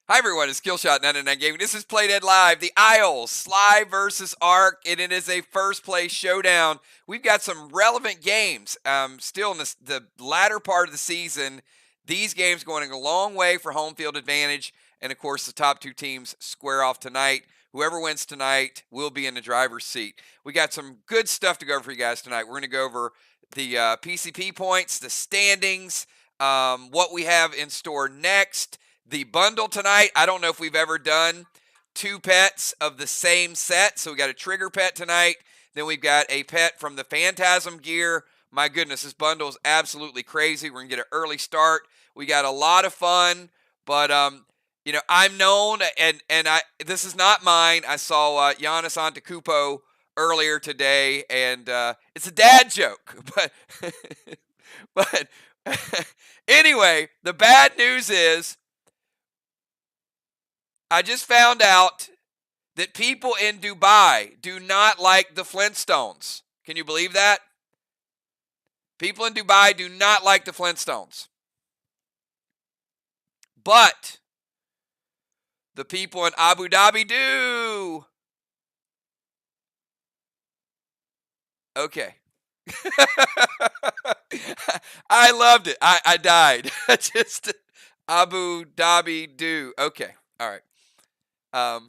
Hi everyone, it's Killshot99 Gaming. This is Playdead Live, the ISLES, SLY versus ARC, and it is a first place showdown. We've got some relevant games still in the latter part of the season. These games going a long way for home field advantage, and of course the top two teams square off tonight. Whoever wins tonight will be in the driver's seat. We got some good stuff to go over for you guys tonight. We're going to go over the PCP points, the standings, what we have in store next. The bundle tonight, I don't know if we've ever done two pets of the same set. So we got a trigger pet tonight. Then we've got a pet from the Phantasm gear. My goodness, this bundle is absolutely crazy. We're going to get an early start. We got a lot of fun, but I'm known, and this is not mine. I saw Giannis Antetokounmpo earlier today, and it's a dad joke, but anyway, the bad news is I just found out that people in Dubai do not like the Flintstones. Can you believe that? People in Dubai do not like the Flintstones. But the people in Abu Dhabi do. Okay. I loved it. I died. Just Abu Dhabi do. Okay. All right. I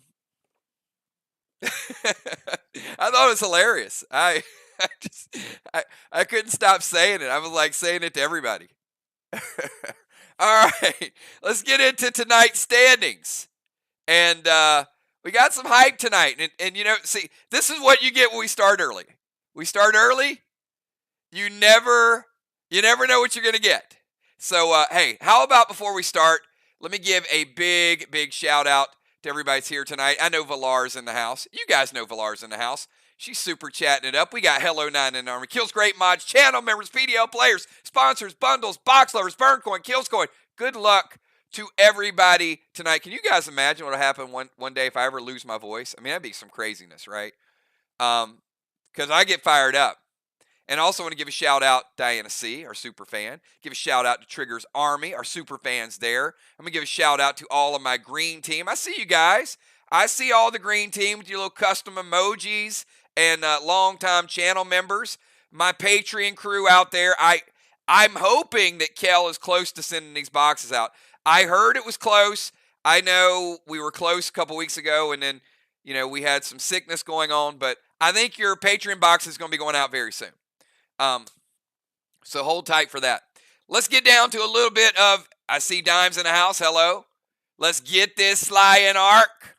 thought it was hilarious. I couldn't stop saying it. I was like saying it to everybody. All right, let's get into tonight's standings. And we got some hype tonight. And see, this is what you get when we start early. We start early, you never know what you're going to get. So, hey, how about before we start, let me give a big shout out to everybody's here tonight. I know Valar's in the house. You guys know Valar's in the house. She's super chatting it up. We got Hello 9 in the Army, Kills Great Mods, channel members, PDL players, sponsors, bundles, box lovers, burn coin, kills coin. Good luck to everybody tonight. Can you guys imagine what will happen one day if I ever lose my voice? I mean, that'd be some craziness, right? Because I get fired up. And I also want to give a shout out Diana C, our super fan. Give a shout out to Trigger's Army, our super fans there. I'm going to give a shout out to all of my green team. I see you guys. I see all the green team with your little custom emojis and longtime channel members. My Patreon crew out there. I'm hoping that Kel is close to sending these boxes out. I heard it was close. I know we were close a couple weeks ago, and then we had some sickness going on, but I think your Patreon box is going to be going out very soon. So hold tight for that. Let's get down to a little bit of, I see Dimes in the house. Hello. Let's get this SLY and ARC.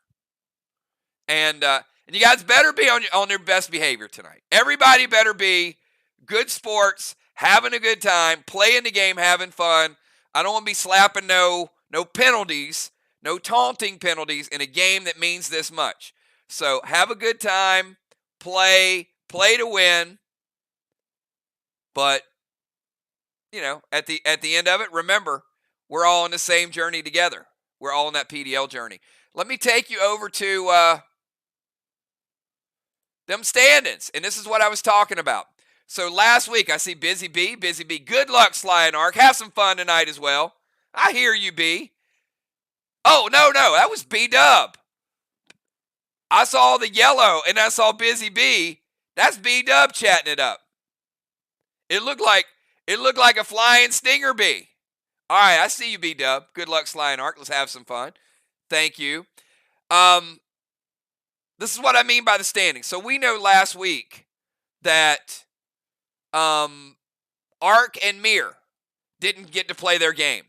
And you guys better be on your best behavior tonight. Everybody better be good sports, having a good time, playing the game, having fun. I don't want to be slapping no penalties, no taunting penalties in a game that means this much. So have a good time, play to win. But, at the end of it, remember, we're all on the same journey together. We're all on that PDL journey. Let me take you over to them standings. And this is what I was talking about. So last week, I see Busy B. Good luck, SLY and ARC. Have some fun tonight as well. I hear you, B. Oh, no. That was B-Dub. I saw the yellow, and I saw Busy B. That's B-Dub chatting it up. It looked like a flying stinger bee. All right, I see you, B-Dub. Good luck, SLY and ARC. Let's have some fun. Thank you. This is what I mean by the standings. So we know last week that ARC and Mir didn't get to play their game.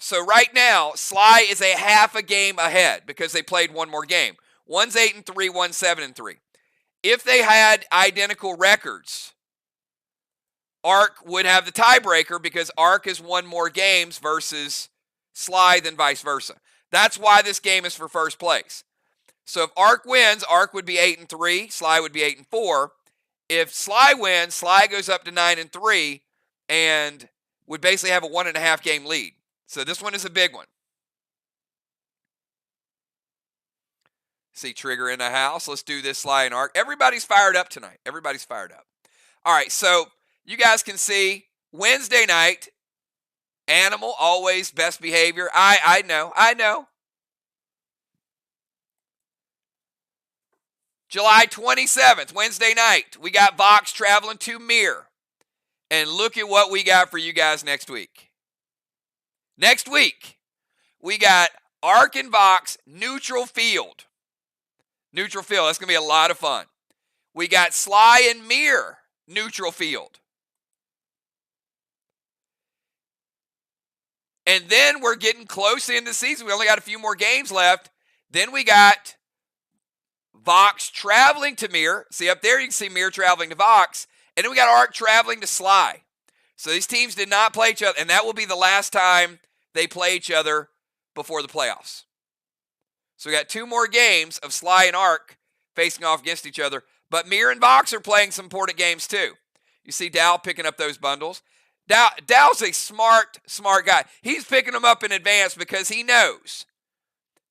So right now, SLY is a half a game ahead because they played one more game. One's 8-3, one's 7-3. If they had identical records, ARC would have the tiebreaker because ARC has won more games versus SLY than vice versa. That's why this game is for first place. So if ARC wins, ARC would be 8-3, SLY would be 8-4. If SLY wins, SLY goes up to 9-3 and would basically have a 1.5 game lead. So this one is a big one. See Trigger in the house. Let's do this, SLY and ARC. Everybody's fired up tonight. Everybody's fired up. All right, so you guys can see Wednesday night, Animal, always best behavior. I know. July 27th, Wednesday night, we got Vox traveling to Mir. And look at what we got for you guys next week. Next week, we got Arc and Vox neutral field. Neutral field, that's going to be a lot of fun. We got SLY and Mir neutral field. And then we're getting close into the season. We only got a few more games left. Then we got Vox traveling to Mir. See up there, you can see Mir traveling to Vox. And then we got Arc traveling to SLY. So these teams did not play each other. And that will be the last time they play each other before the playoffs. So we got 2 more games of SLY and Arc facing off against each other. But Mir and Vox are playing some important games too. You see Dow picking up those bundles. Dow's a smart guy. He's picking them up in advance because he knows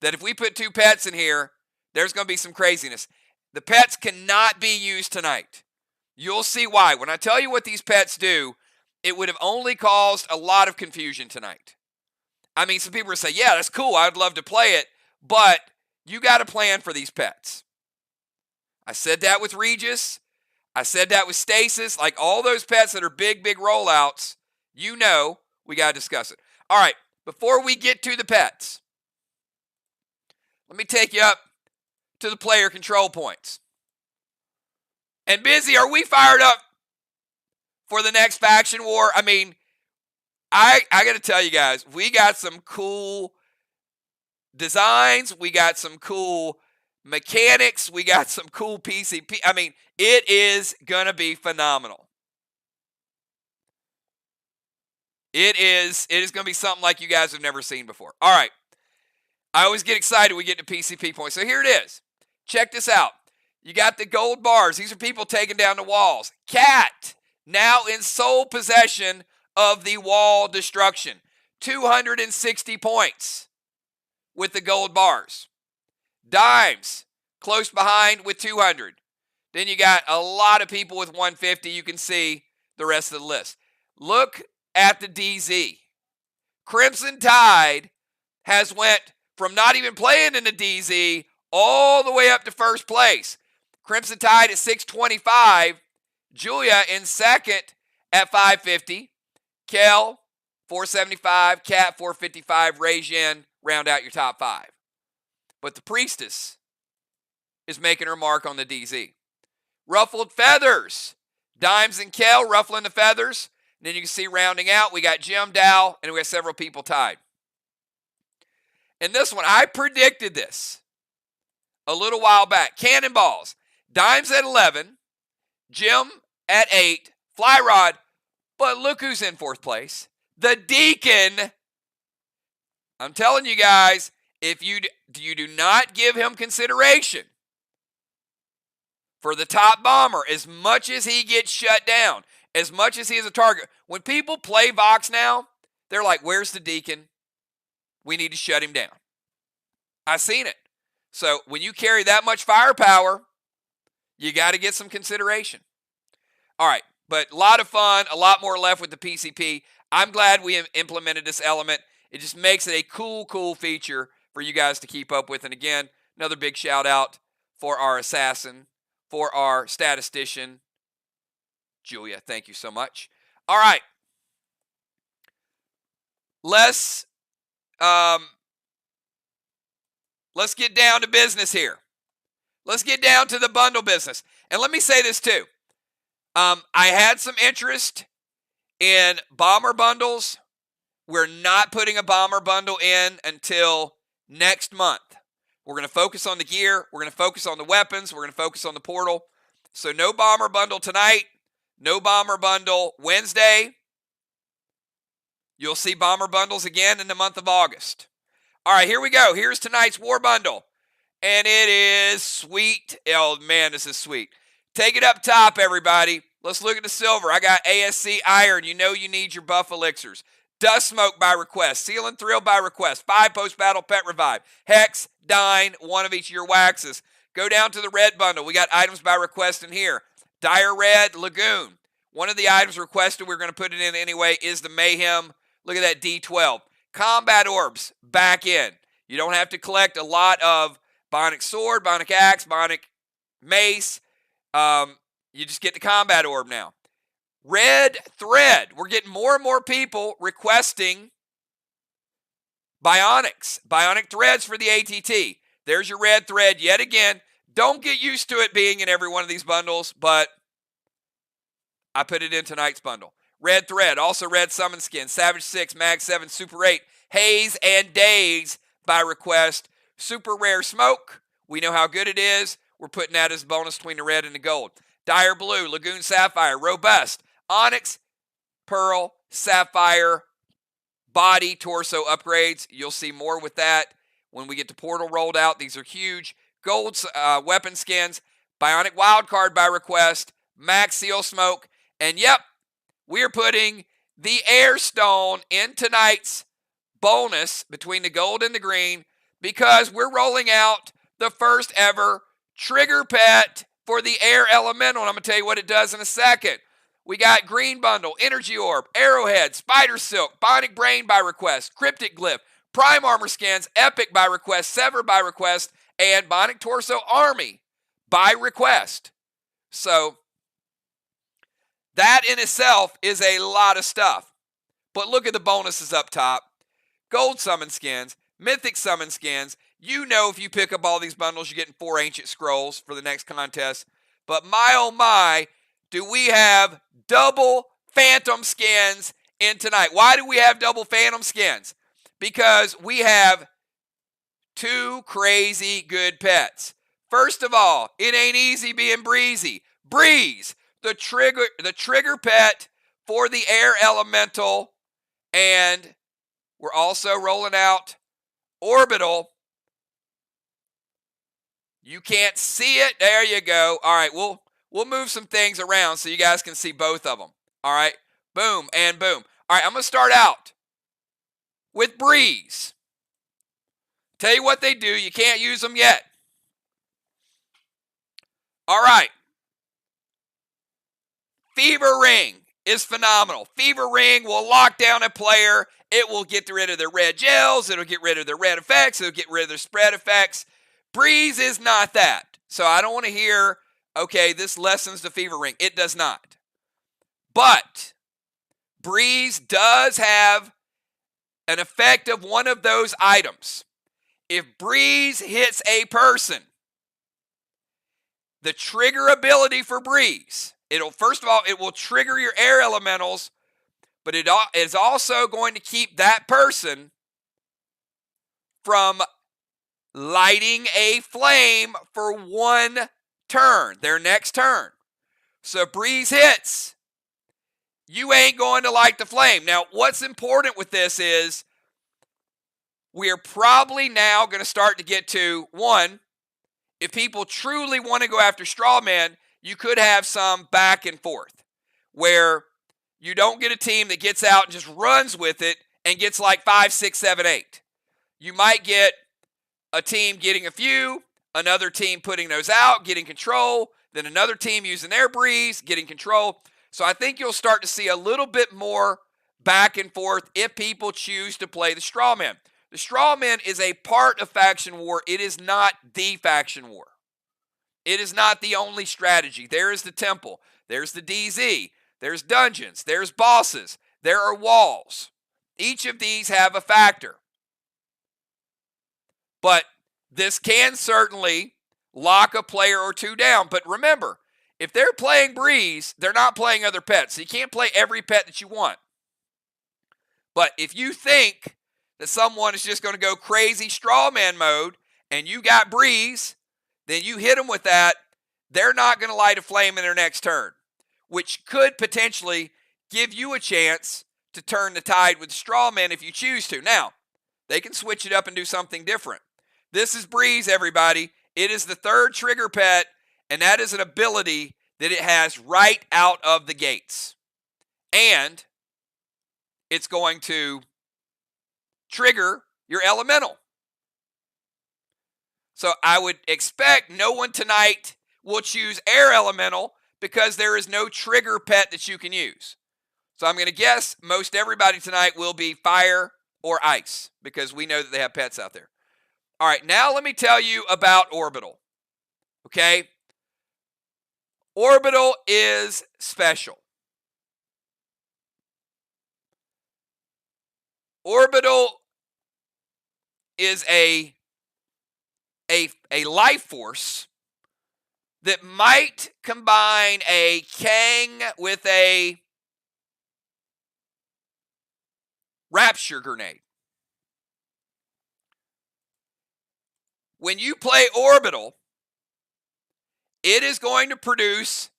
that if we put 2 pets in here, there's going to be some craziness. The pets cannot be used tonight. You'll see why. When I tell you what these pets do, it would have only caused a lot of confusion tonight. I mean, some people will say, yeah, that's cool. I would love to play it. But you got to plan for these pets. I said that with Regis. I said that with Stasis. Like all those pets that are big rollouts, you know we got to discuss it. All right, before we get to the pets, let me take you up to the player control points. And Busy, are we fired up for the next faction war? I mean, I got to tell you guys, we got some cool designs. We got some cool mechanics. We got some cool PCP. I mean, it is going to be phenomenal. It is going to be something like you guys have never seen before. All right. I always get excited when we get to PCP points. So here it is. Check this out. You got the gold bars. These are people taking down the walls. Cat, now in sole possession of the wall destruction. 260 points with the gold bars. Dimes, close behind with 200. Then you got a lot of people with 150. You can see the rest of the list. Look at the DZ. Crimson Tide has went from not even playing in the DZ all the way up to first place. Crimson Tide at 625. Julia in second at 550. Kel, 475. Cat, 455. Rajin, round out your top 5. But the Priestess is making her mark on the DZ. Ruffled Feathers. Dimes and Kel ruffling the feathers. And then you can see rounding out, we got Jim Dow, and we got several people tied. And this one, I predicted this a little while back. Cannonballs. Dimes at 11. Jim at 8. Fly Rod. But look who's in 4th place. The Deacon. I'm telling you guys, if you do not give him consideration for the top bomber, as much as he gets shut down, as much as he is a target, when people play Vox now, they're like, where's the Deacon? We need to shut him down. I've seen it. So when you carry that much firepower, you got to get some consideration. All right, but a lot of fun, a lot more left with the PCP. I'm glad we implemented this element. It just makes it a cool feature for you guys to keep up with. And again, another big shout out for our assassin, for our statistician, Julia. Thank you so much. All right. Let's get down to business here. Let's get down to the bundle business. And let me say this too. I had some interest in bomber bundles. We're not putting a bomber bundle in until next month. We're going to focus on the gear. We're going to focus on the weapons. We're going to focus on the portal. So no bomber bundle tonight. No bomber bundle Wednesday. You'll see bomber bundles again in the month of August. All right, here we go. Here's tonight's war bundle. And it is sweet. Oh, man, this is sweet. Take it up top, everybody. Let's look at the silver. I got ASC Iron. You know you need your buff elixirs. Dust Smoke by request. Seal and Thrill by request. 5 post-battle pet revive. Hex, Dine, 1 of each of your waxes. Go down to the red bundle. We got items by request in here. Dire Red, Lagoon. One of the items requested, we're going to put it in anyway, is the Mayhem. Look at that D12. Combat Orbs, back in. You don't have to collect a lot of Bionic Sword, Bionic Axe, Bionic mace. You just get the combat orb now. Red thread. We're getting more and more people requesting bionic threads for the ATT. There's your red thread yet again. Don't get used to it being in every one of these bundles, but I put it in tonight's bundle. Red thread, also red summon skin, Savage 6, Mag 7, Super 8, Haze and Days by request. Super rare smoke. We know how good it is. We're putting that as a bonus between the red and the gold. Dire blue, Lagoon Sapphire, robust. Onyx, pearl, sapphire, body, torso upgrades. You'll see more with that when we get the portal rolled out. These are huge. Gold weapon skins, bionic wildcard by request, max seal smoke, and yep, we are putting the air stone in tonight's bonus between the gold and the green because we're rolling out the first ever trigger pet for the air elemental. And I'm going to tell you what it does in a second. We got green bundle, energy orb, arrowhead, spider silk, bionic brain by request, cryptic glyph, prime armor skins, epic by request, sever by request, and bionic torso army by request. So that in itself is a lot of stuff. But look at the bonuses up top. Gold summon skins, mythic summon skins. You know if you pick up all these bundles, you're getting 4 ancient scrolls for the next contest. But my oh my, do we have double phantom skins in tonight. Why do we have double phantom skins? Because we have 2 crazy good pets. First of all, it ain't easy being breezy. Breeze, the trigger pet for the air elemental, and we're also rolling out orbital. You can't see it. There you go. All right, we'll move some things around so you guys can see both of them. All right, boom and boom. All right, I'm going to start out with Breeze. Tell you what they do. You can't use them yet. All right. Fever Ring is phenomenal. Fever Ring will lock down a player. It will get rid of their red gels. It'll get rid of their red effects. It'll get rid of their spread effects. Breeze is not that. So I don't want to hear, okay, this lessens the Fever Ring. It does not. But Breeze does have an effect of one of those items. If Breeze hits a person, the trigger ability for Breeze, first of all, it will trigger your air elementals, but it is also going to keep that person from lighting a flame for 1 turn, their next turn. So if Breeze hits, you ain't going to light the flame. Now, what's important with this is we are probably now going to start to get to, 1, if people truly want to go after Strawman, you could have some back and forth where you don't get a team that gets out and just runs with it and gets like 5, 6, 7, 8. You might get a team getting a few, another team putting those out, getting control, then another team using their Breeze, getting control. So I think you'll start to see a little bit more back and forth if people choose to play the Strawman. The Strawman is a part of Faction War. It is not the Faction War. It is not the only strategy. There is the Temple. There's the DZ. There's dungeons. There's bosses. There are walls. Each of these have a factor. But this can certainly lock a player or 2 down. But remember, if they're playing Breeze, they're not playing other pets. So you can't play every pet that you want. But if you think that someone is just going to go crazy Strawman mode and you got Breeze, then you hit them with that, they're not going to light a flame in their next turn, which could potentially give you a chance to turn the tide with Strawman if you choose to. Now, they can switch it up and do something different. This is Breeze, everybody. It is the 3rd trigger pet, and that is an ability that it has right out of the gates. And it's going to trigger your elemental. So I would expect no one tonight will choose air elemental because there is no trigger pet that you can use. So I'm going to guess most everybody tonight will be fire or ice because we know that they have pets out there. All right, now let me tell you about orbital. Okay? Orbital is special. Orbital is a life force that might combine a Kang with a Rapture grenade. When you play Orbital, it is going to produce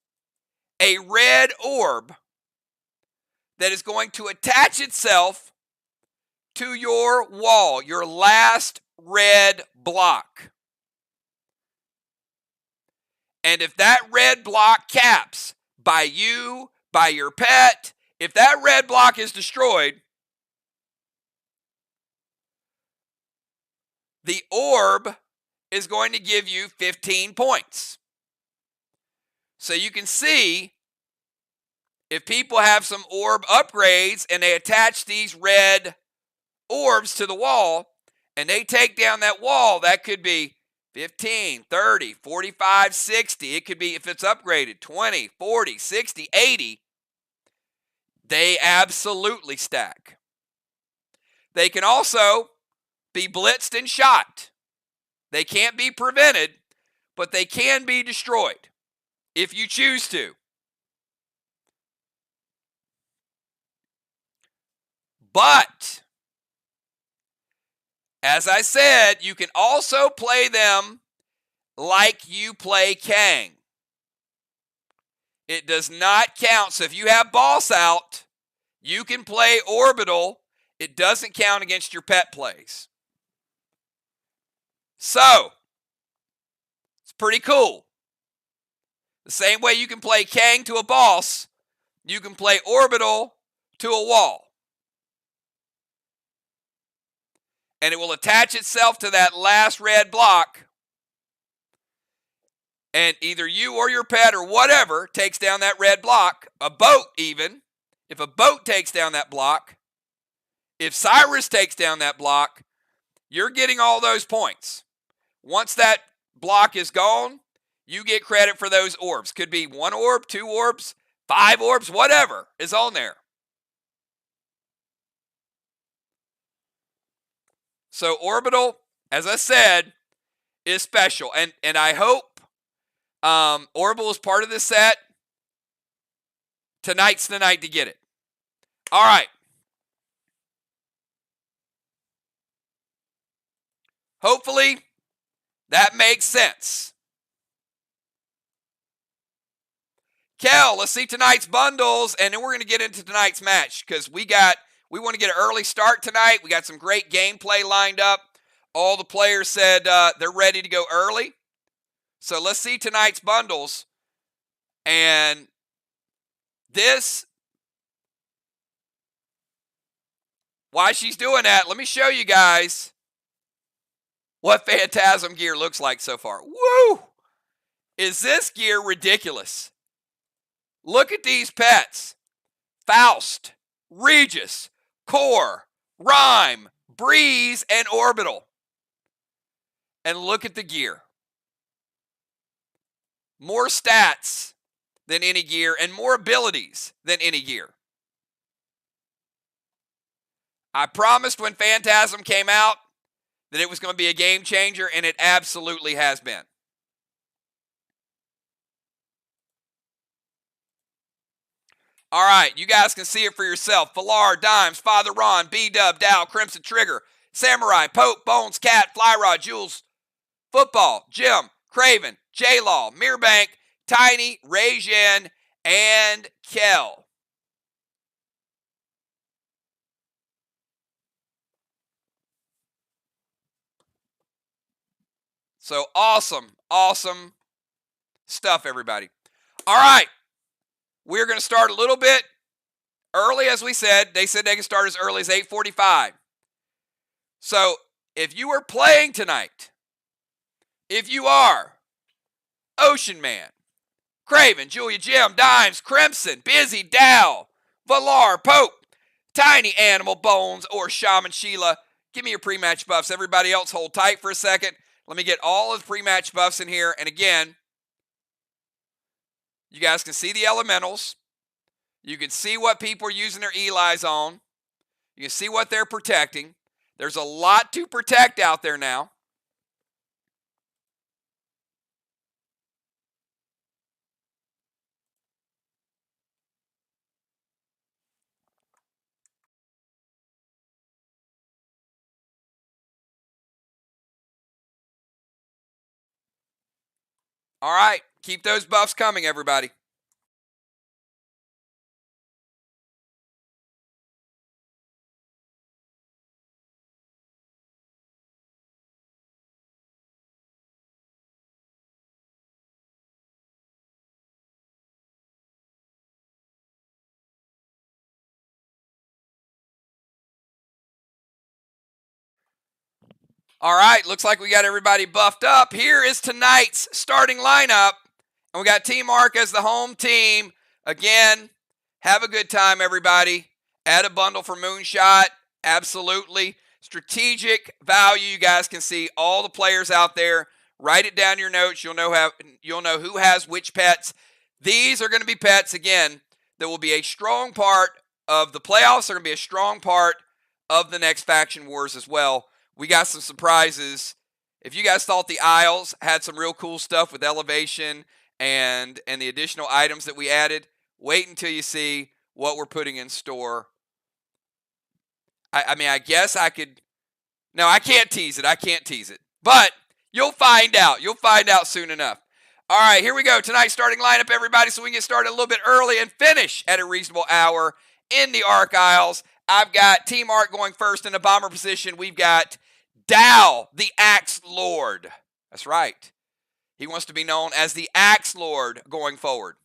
a red orb that is going to attach itself to your wall, your last red block. And if that red block caps by you, by your pet, if that red block is destroyed, the orb is going to give you 15 points. So you can see if people have some orb upgrades and they attach these red orbs to the wall and they take down that wall, that could be 15, 30, 45, 60. It could be, if it's upgraded, 20, 40, 60, 80. They absolutely stack. They can also be blitzed and shot. They can't be prevented, but they can be destroyed if you choose to. But, as I said, you can also play them like you play Kang. It does not count. So if you have Boss out, you can play Orbital. It doesn't count against your pet plays. So, it's pretty cool. The same way you can play Kang to a boss, you can play Orbital to a wall. And it will attach itself to that last red block. And either you or your pet or whatever takes down that red block, a boat even. If a boat takes down that block, if Cyrus takes down that block, you're getting all those points. Once that block is gone, you get credit for those orbs. Could be 1 orb, 2 orbs, 5 orbs, whatever is on there. So Orbital, as I said, is special. And I hope Orbital is part of this set. Tonight's the night to get it. All right. Hopefully, that makes sense. Kel, let's see tonight's bundles, and then we're going to get into tonight's match because we want to get an early start tonight. We got some great gameplay lined up. All the players said they're ready to go early. So let's see tonight's bundles. And this, while she's doing that, let me show you guys what Phantasm gear looks like so far. Woo! Is this gear ridiculous? Look at these pets. Faust, Regis, Core, Rhyme, Breeze, and Orbital. And look at the gear. More stats than any gear and more abilities than any gear. I promised when Phantasm came out that it was going to be a game changer, and it absolutely has been. All right, you guys can see it for yourself. Valar, Dimes, Father Ron, B-Dub, Dow, Crimson Trigger, Samurai, Pope, Bones, Cat, Flyrod, Jules, Football, Jim, Craven, J-Law, Mirbank, Tiny, Rayjen, and Kel. So awesome, awesome stuff, everybody. All right. We're going to start a little bit early, as we said. They said they can start as early as 8:45. So if you are playing tonight, if you are Ocean Man, Craven, Julia, Jim, Dimes, Crimson, Busy, Dow, Valar, Pope, Tiny, Animal, Bones, or Shaman Sheila, give me your pre-match buffs. Everybody else hold tight for a second. Let me get all of the pre-match buffs in here. And again, You guys can see the elementals. You can see what people are using their ELIs on. You can see what they're protecting. There's a lot to protect out there now. All right, keep those buffs coming, everybody. All right, looks like we got everybody buffed up. Here is tonight's starting lineup. And we got Team Arc as the home team. Again, have a good time, everybody. Add a bundle for Moonshot. Absolutely. Strategic value. You guys can see all the players out there. Write it down in your notes. You'll know who has which pets. These are going to be pets, again, that will be a strong part of the playoffs. They're going to be a strong part of the next Faction Wars as well. We got some surprises. If you guys thought the Isles had some real cool stuff with elevation and the additional items that we added, wait until you see what we're putting in store. I mean, I guess I could. No, I can't tease it. I can't tease it. But you'll find out. You'll find out soon enough. All right, here we go. Tonight's starting lineup, everybody, so we can get started a little bit early and finish at a reasonable hour in the Arc Isles. I've got Team Arc going first in the bomber position. We've got Dow, the Axe Lord. That's right. He wants to be known as the Axe Lord going forward.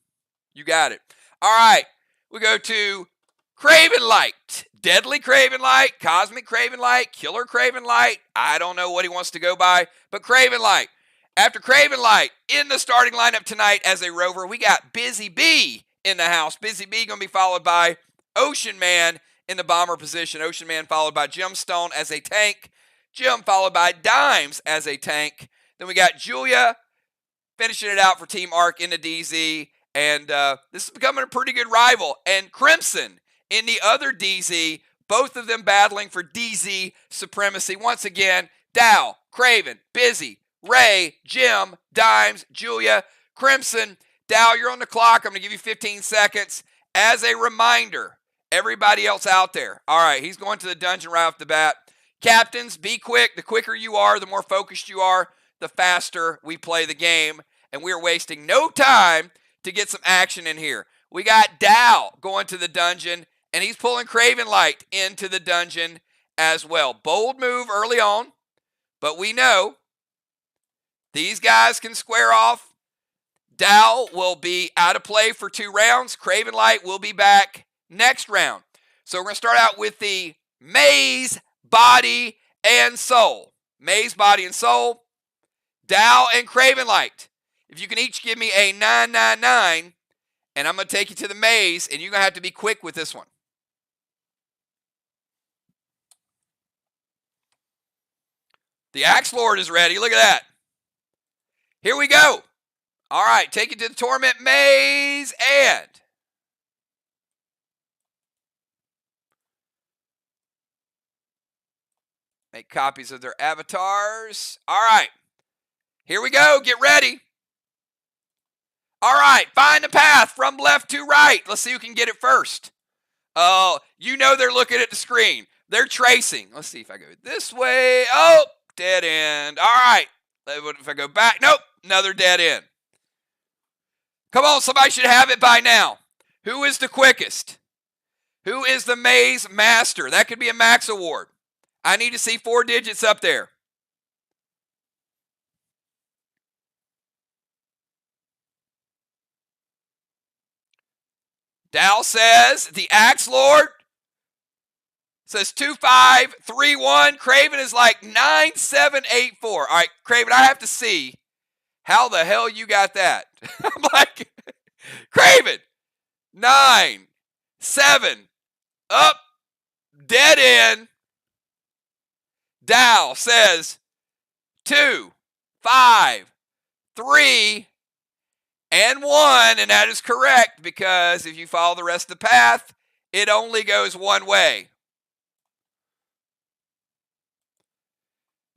You got it. All right. We go to Craven Light. Deadly Craven Light, Cosmic Craven Light, Killer Craven Light. I don't know what he wants to go by, but Craven Light. After Craven Light, in the starting lineup tonight as a rover, we got Busy Bee in the house. Busy Bee going to be followed by Ocean Man in the bomber position. Ocean Man followed by Gemstone as a tank. Jim followed by Dimes as a tank. Then we got Julia finishing it out for Team Arc in the DZ. And this is becoming a pretty good rival. And Crimson in the other DZ, both of them battling for DZ supremacy. Once again, Dow, Craven, Busy, Ray, Jim, Dimes, Julia, Crimson. Dow, you're on the clock. I'm going to give you 15 seconds. As a reminder, everybody else out there. All right, he's going to the dungeon right off the bat. Captains, be quick. The quicker you are, the more focused you are, the faster we play the game. And we are wasting no time to get some action in here. We got Dow going to the dungeon, and he's pulling Craven Light into the dungeon as well. Bold move early on, but we know these guys can square off. Dow will be out of play for 2 rounds. Craven Light will be back next round. So we're going to start out with the Maze, Body, and Soul. Maze, Body, and Soul. Dow and Craven Light. If you can each give me a 999, and I'm going to take you to the maze, and you're going to have to be quick with this one. The Axe Lord is ready. Look at that. Here we go. All right, take it to the Torment Maze, and make copies of their avatars. All right, here we go. Get ready. All right, find the path from left to right. Let's see who can get it first. Oh, you know they're looking at the screen. They're tracing. Let's see if I go this way. Oh, dead end. All right. If I go back, nope, another dead end. Come on, somebody should have it by now. Who is the quickest? Who is the maze master? That could be a max award. I need to see 4 digits up there. Dow says the Axe Lord says 2531. Craven is like 9784. All right, Craven, I have to see how the hell you got that. I'm like, Craven, 9, 7, up, dead end. Dow says 2, 5, 3, And 1, and that is correct, because if you follow the rest of the path, it only goes one way.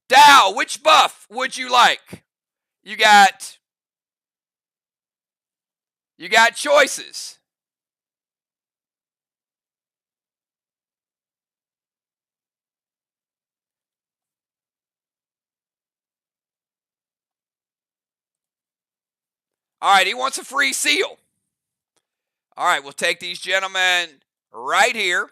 Dow, which buff would you like? You got choices. All right, he wants a free seal. All right, we'll take these gentlemen right here.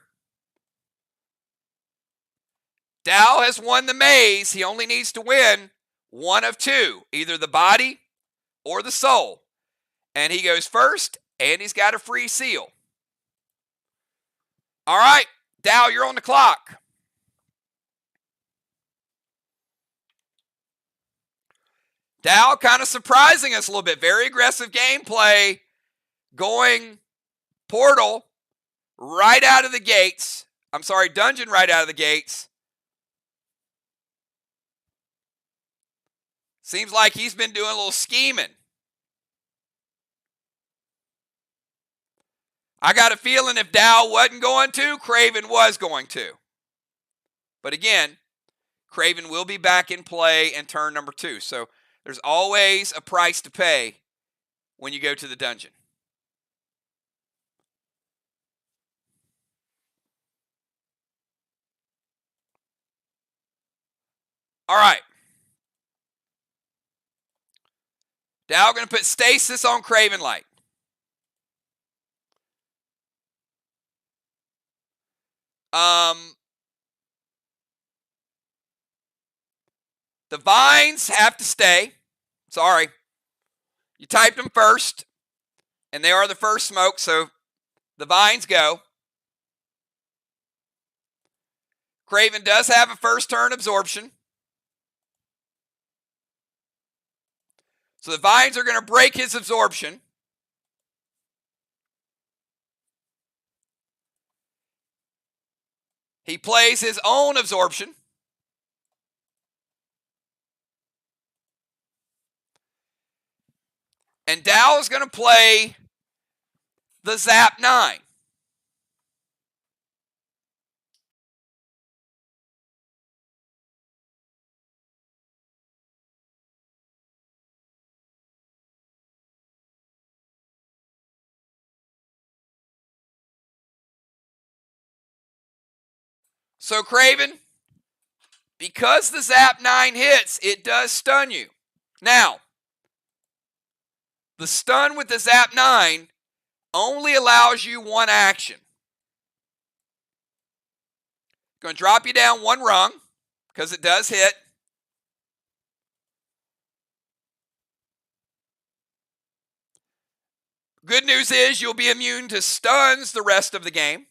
Dow has won the maze. He only needs to win one of two, either the body or the soul. And he goes first, and he's got a free seal. All right, Dow, you're on the clock. Dow kind of surprising us a little bit. Very aggressive gameplay, going portal right out of the gates. I'm sorry, dungeon right out of the gates. Seems like he's been doing a little scheming. I got a feeling if Dow wasn't going to, Craven was going to. But again, Craven will be back in play in turn number 2. So there's always a price to pay when you go to the dungeon. All right. Dow going to put stasis on Craven Light. The vines have to stay. Sorry. You typed them first, and they are the first smoke, so the vines go. Craven does have a first turn absorption. So the vines are going to break his absorption. He plays his own absorption. And Dow is going to play the Zap 9. So Craven, because the Zap 9 hits, it does stun you. Now, the stun with the Zap 9 only allows you one action. Going to drop you down one rung, because it does hit. Good news is you'll be immune to stuns the rest of the game.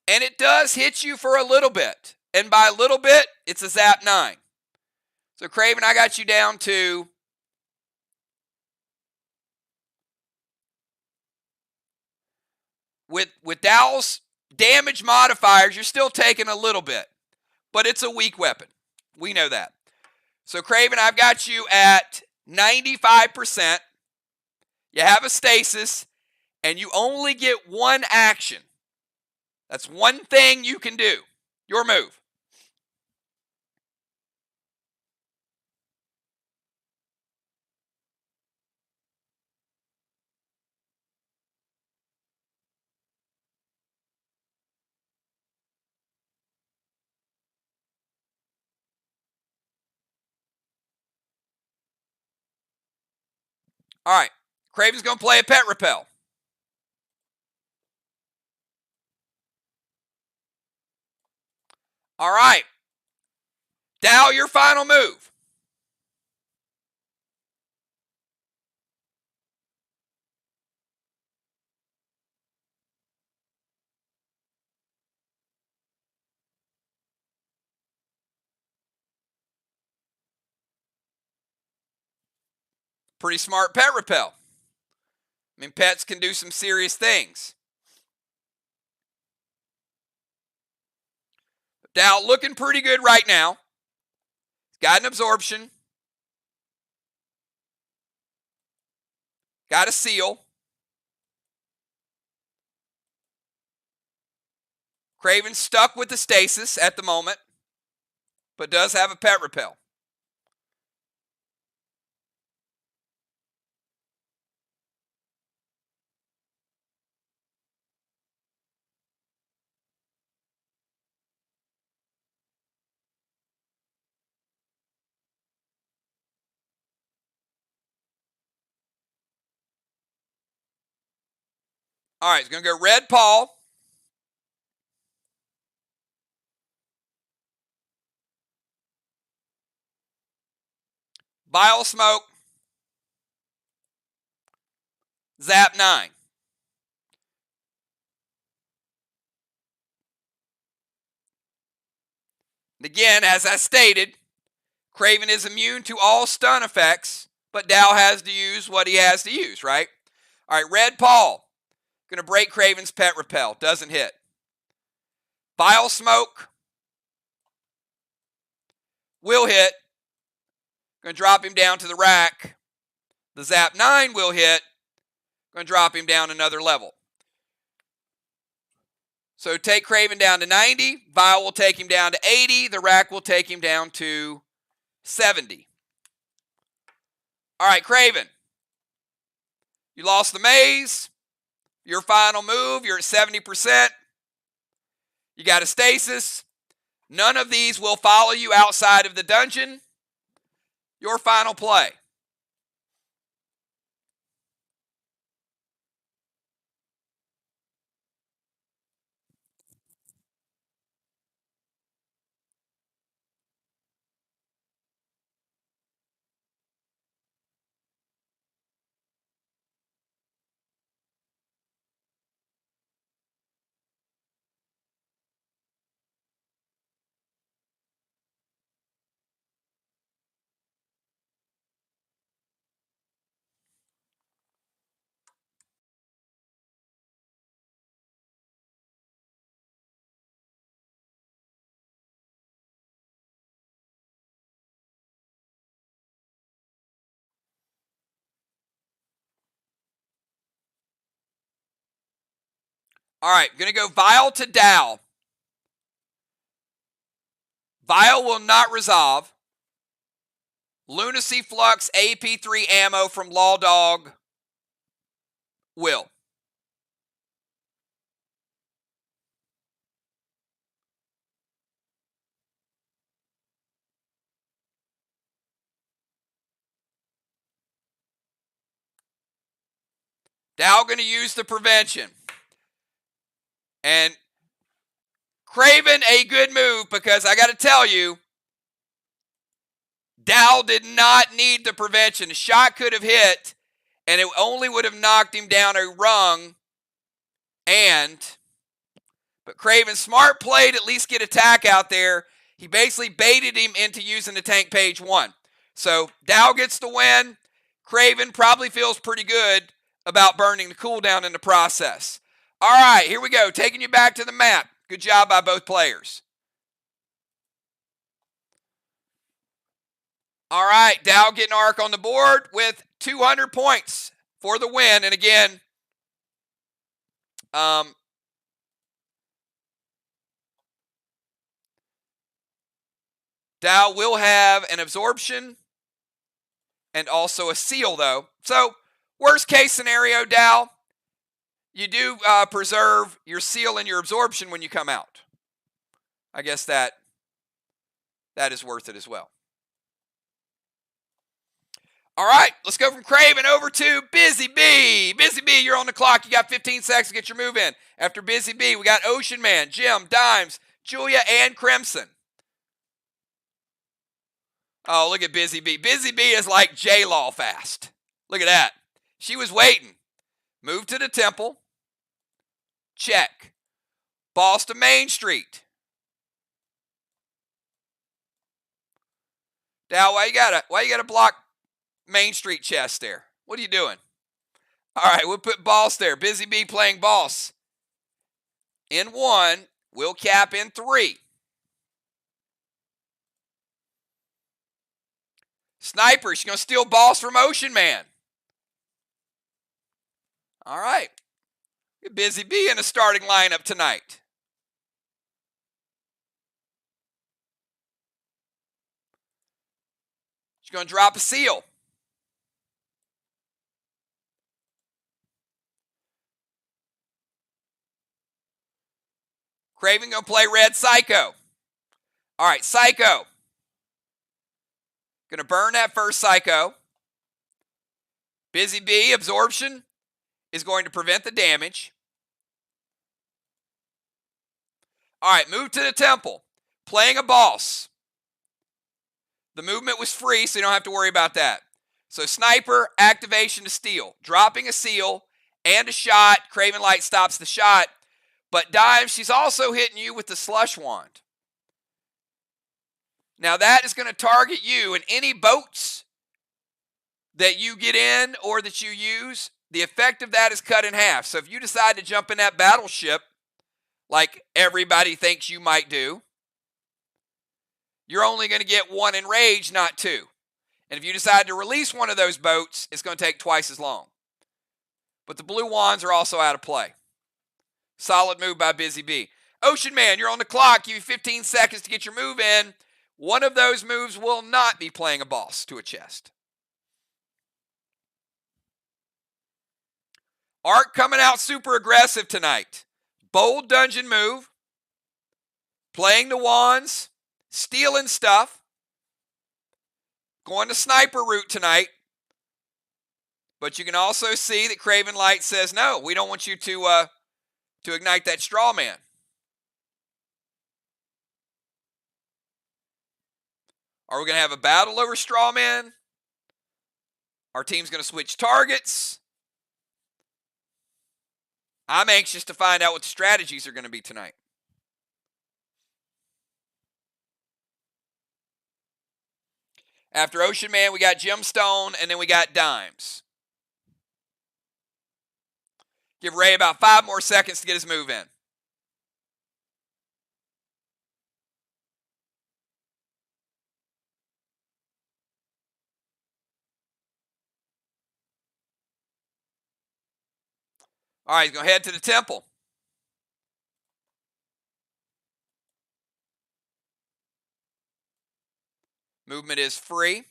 And it does hit you for a little bit. And by a little bit, it's a Zap 9. So Craven, I got you down to with Dow's damage modifiers, you're still taking a little bit. But it's a weak weapon. We know that. So Craven, I've got you at 95%. You have a stasis, and you only get one action. That's one thing you can do. Your move. All right. Craven's going to play a pet repel. All right. Dow, your final move. Pretty smart pet repel. I mean, pets can do some serious things. Dow looking pretty good right now. Got an absorption. Got a seal. Craven's stuck with the stasis at the moment, but does have a pet repel. All right, it's going to go red Paul. Bile Smoke. Zap 9. Again, as I stated, Craven is immune to all stun effects, but Dow has to use what he has to use, right? All right, red Paul. Going to break Craven's pet repel. Doesn't hit. Bile Smoke. Will hit. Going to drop him down to the rack. The Zap 9 will hit. Going to drop him down another level. So take Craven down to 90. Vile will take him down to 80. The rack will take him down to 70. All right, Craven. You lost the maze. Your final move, you're at 70%. You got a stasis. None of these will follow you outside of the dungeon. Your final play. All right, going to go Vile to Dow. Vile will not resolve. Lunacy Flux AP3 ammo from Law Dog will. Dow going to use the prevention. And Craven, a good move, because I got to tell you, Dow did not need the prevention. The shot could have hit, and it only would have knocked him down a rung. But Craven, smart play to at least get attack out there. He basically baited him into using the tank page 1. So Dow gets the win. Craven probably feels pretty good about burning the cooldown in the process. All right, here we go. Taking you back to the map. Good job by both players. All right, Dow getting Arc on the board with 200 points for the win. And again, Dow will have an absorption and also a seal, though. So, worst case scenario, Dow, you do preserve your seal and your absorption when you come out. I guess that is worth it as well. All right, let's go from Craven over to Busy Bee. Busy Bee, you're on the clock. You got 15 seconds to get your move in. After Busy Bee, we got Ocean Man, Jim, Dimes, Julia, and Crimson. Oh, look at Busy Bee. Busy Bee is like J-Law fast. Look at that. She was waiting. Move to the temple. Check. Boss to Main Street. Dow, why you gotta block Main Street chest there? What are you doing? All right, we'll put boss there. Busy Bee playing boss. In 1, we'll cap in 3. Sniper, she's going to steal boss from Ocean Man. All right. Busy Bee in the starting lineup tonight. She's going to drop a seal. Craven going to play red Psycho. All right, Psycho. Going to burn that first Psycho. Busy Bee, absorption, is going to prevent the damage. All right, move to the temple. Playing a boss. The movement was free, so you don't have to worry about that. So sniper, activation to steal. Dropping a seal and a shot. Craven Light stops the shot. But Dive, she's also hitting you with the slush wand. Now that is going to target you, and any boats that you get in or that you use, the effect of that is cut in half. So if you decide to jump in that battleship, like everybody thinks you might do, you're only going to get one enraged, not two. And if you decide to release one of those boats, it's going to take twice as long. But the blue wands are also out of play. Solid move by Busy Bee. Ocean Man, you're on the clock. Give you 15 seconds to get your move in. One of those moves will not be playing a boss to a chest. Arc coming out super aggressive tonight. Bold dungeon move. Playing the wands. Stealing stuff. Going the sniper route tonight. But you can also see that Craven Light says, no, we don't want you to ignite that straw man. Are we going to have a battle over straw man? Our team's going to switch targets. I'm anxious to find out what the strategies are going to be tonight. After Ocean Man, we got Gemstone, and then we got Dimes. Give Ray about 5 more seconds to get his move in. All right, he's going to head to the temple. Movement is free.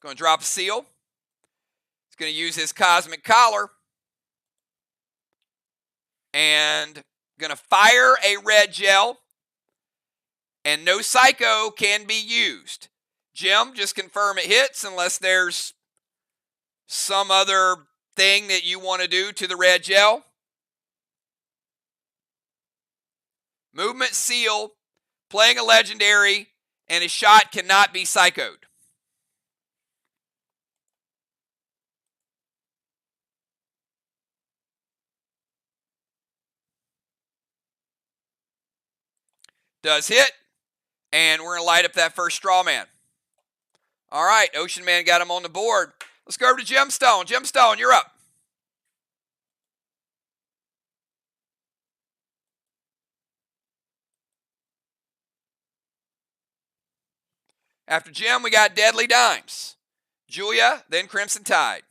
Going to drop a seal. He's going to use his Cosmic Collar. And going to fire a red gel. And no Psycho can be used. Jim, just confirm it hits unless there's some other thing that you want to do to the red gel. Movement seal, playing a legendary, and his shot cannot be psychoed. Does hit, and we're going to light up that first straw man. All right, Ocean Man got him on the board. Let's go over to Gemstone. Gemstone, you're up. After Jim, we got Deadly Dimes. Julia, then Crimson Tide.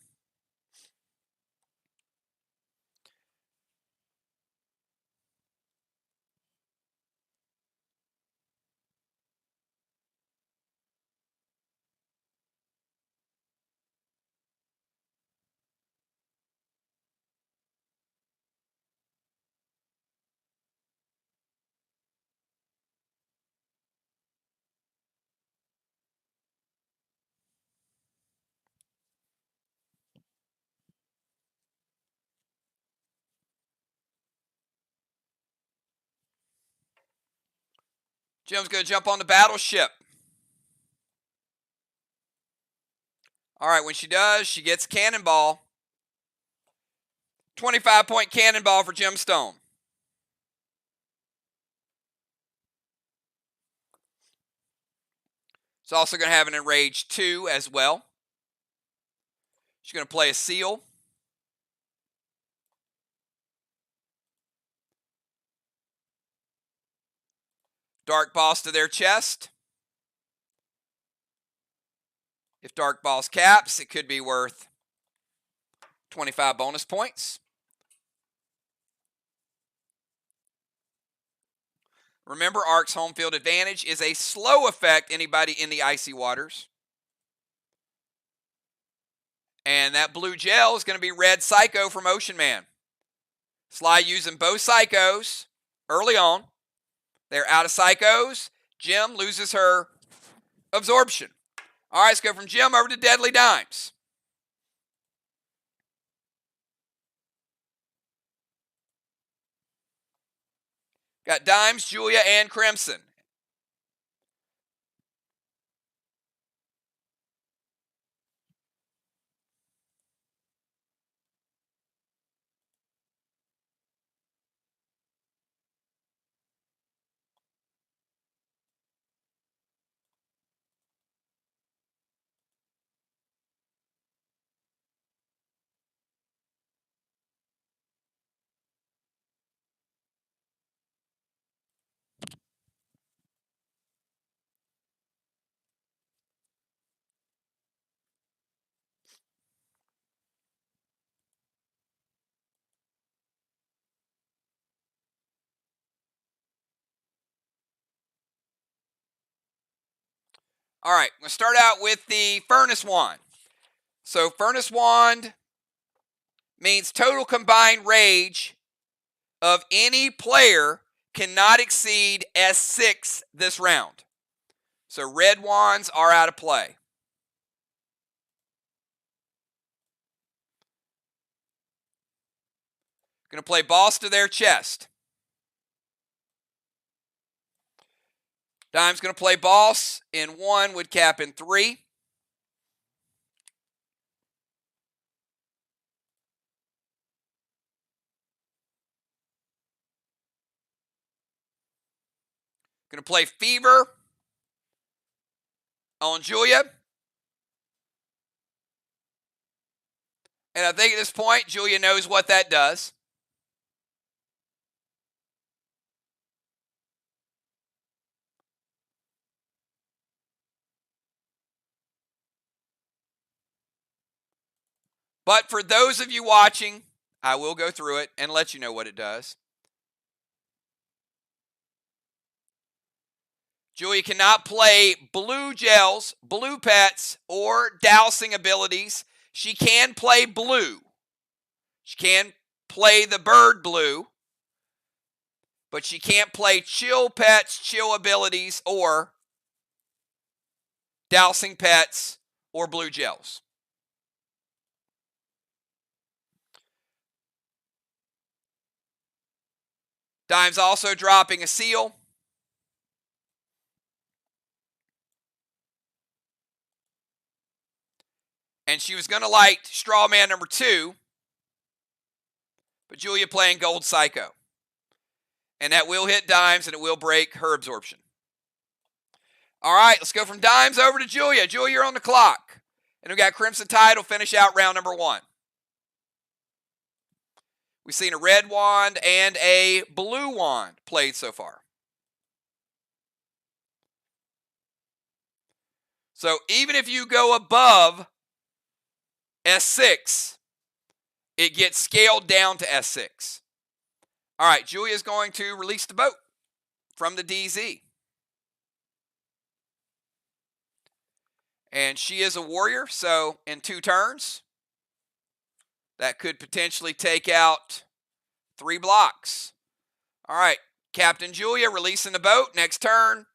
Jim's going to jump on the battleship. All right, when she does, she gets Cannonball. 25-point Cannonball for Gemstone. It's also going to have an Enrage 2 as well. She's going to play a seal. Dark Boss to their chest. If Dark Balls caps, it could be worth 25 bonus points. Remember, Ark's home field advantage is a slow effect, anybody in the icy waters. And that blue gel is going to be Red Psycho from Ocean Man. SLY using both Psychos early on. They're out of Psychos. Jim loses her absorption. All right, let's go from Jim over to Deadly Dimes. Got Dimes, Julia, and Crimson. All right, we'll start out with the Furnace Wand. So Furnace Wand means total combined rage of any player cannot exceed S6 this round. So red wands are out of play. Going to play Boss to their chest. Dime's going to play Boss in 1, would cap in 3. Going to play Fever on Julia. And I think at this point, Julia knows what that does. But for those of you watching, I will go through it and let you know what it does. Julia cannot play blue gels, blue pets, or dousing abilities. She can play blue. She can play the bird blue, but she can't play chill pets, chill abilities, or dousing pets, or blue gels. Dime's also dropping a seal. And she was going to light Straw Man number 2, but Julia playing Gold Psycho. And that will hit Dimes, and it will break her absorption. All right, let's go from Dimes over to Julia. Julia, you're on the clock. And we got Crimson Tide will finish out round number 1. We've seen a red wand and a blue wand played so far. So even if you go above S6, it gets scaled down to S6. All right, Julia's going to release the boat from the DZ. And she is a warrior, so in 2 turns, that could potentially take out 3 blocks. All right, Captain Julia releasing the boat. Next turn,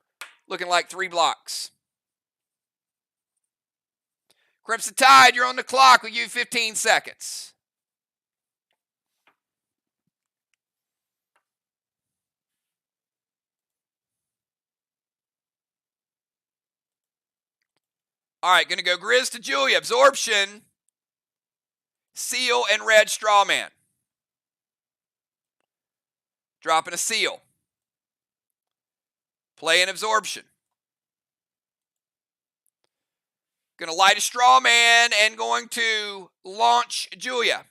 looking like 3 blocks. Crimson Tide, you're on the clock. We'll give you 15 seconds. All right, going to go Grizz to Julia. Absorption, Seal, and Red Straw Man. Dropping a Seal. Play an Absorption. Going to light a Straw Man and going to launch Julia.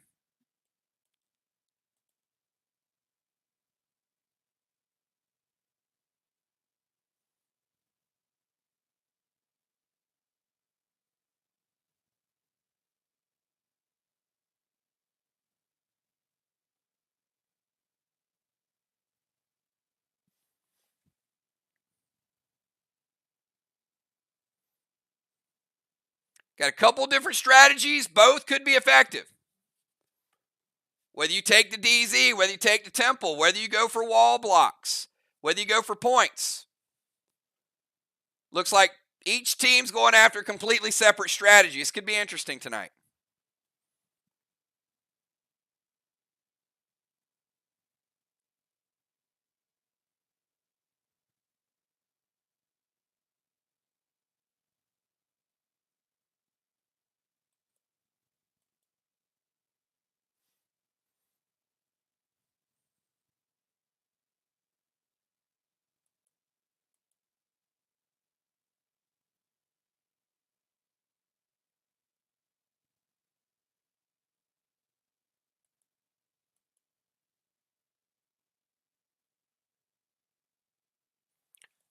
Got a couple different strategies. Both could be effective. Whether you take the DZ, whether you take the temple, whether you go for wall blocks, whether you go for points. Looks like each team's going after completely separate strategies. This could be interesting tonight.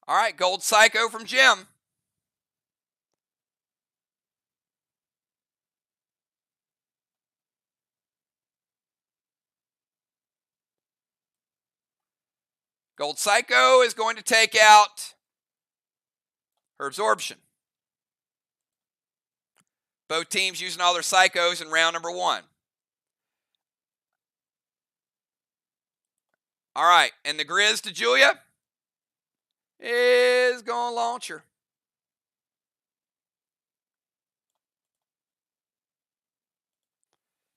All right, Gold Psycho from Jim. Gold Psycho is going to take out her absorption. Both teams using all their psychos in round number 1. All right, and the Grizz to Julia is going to launch her.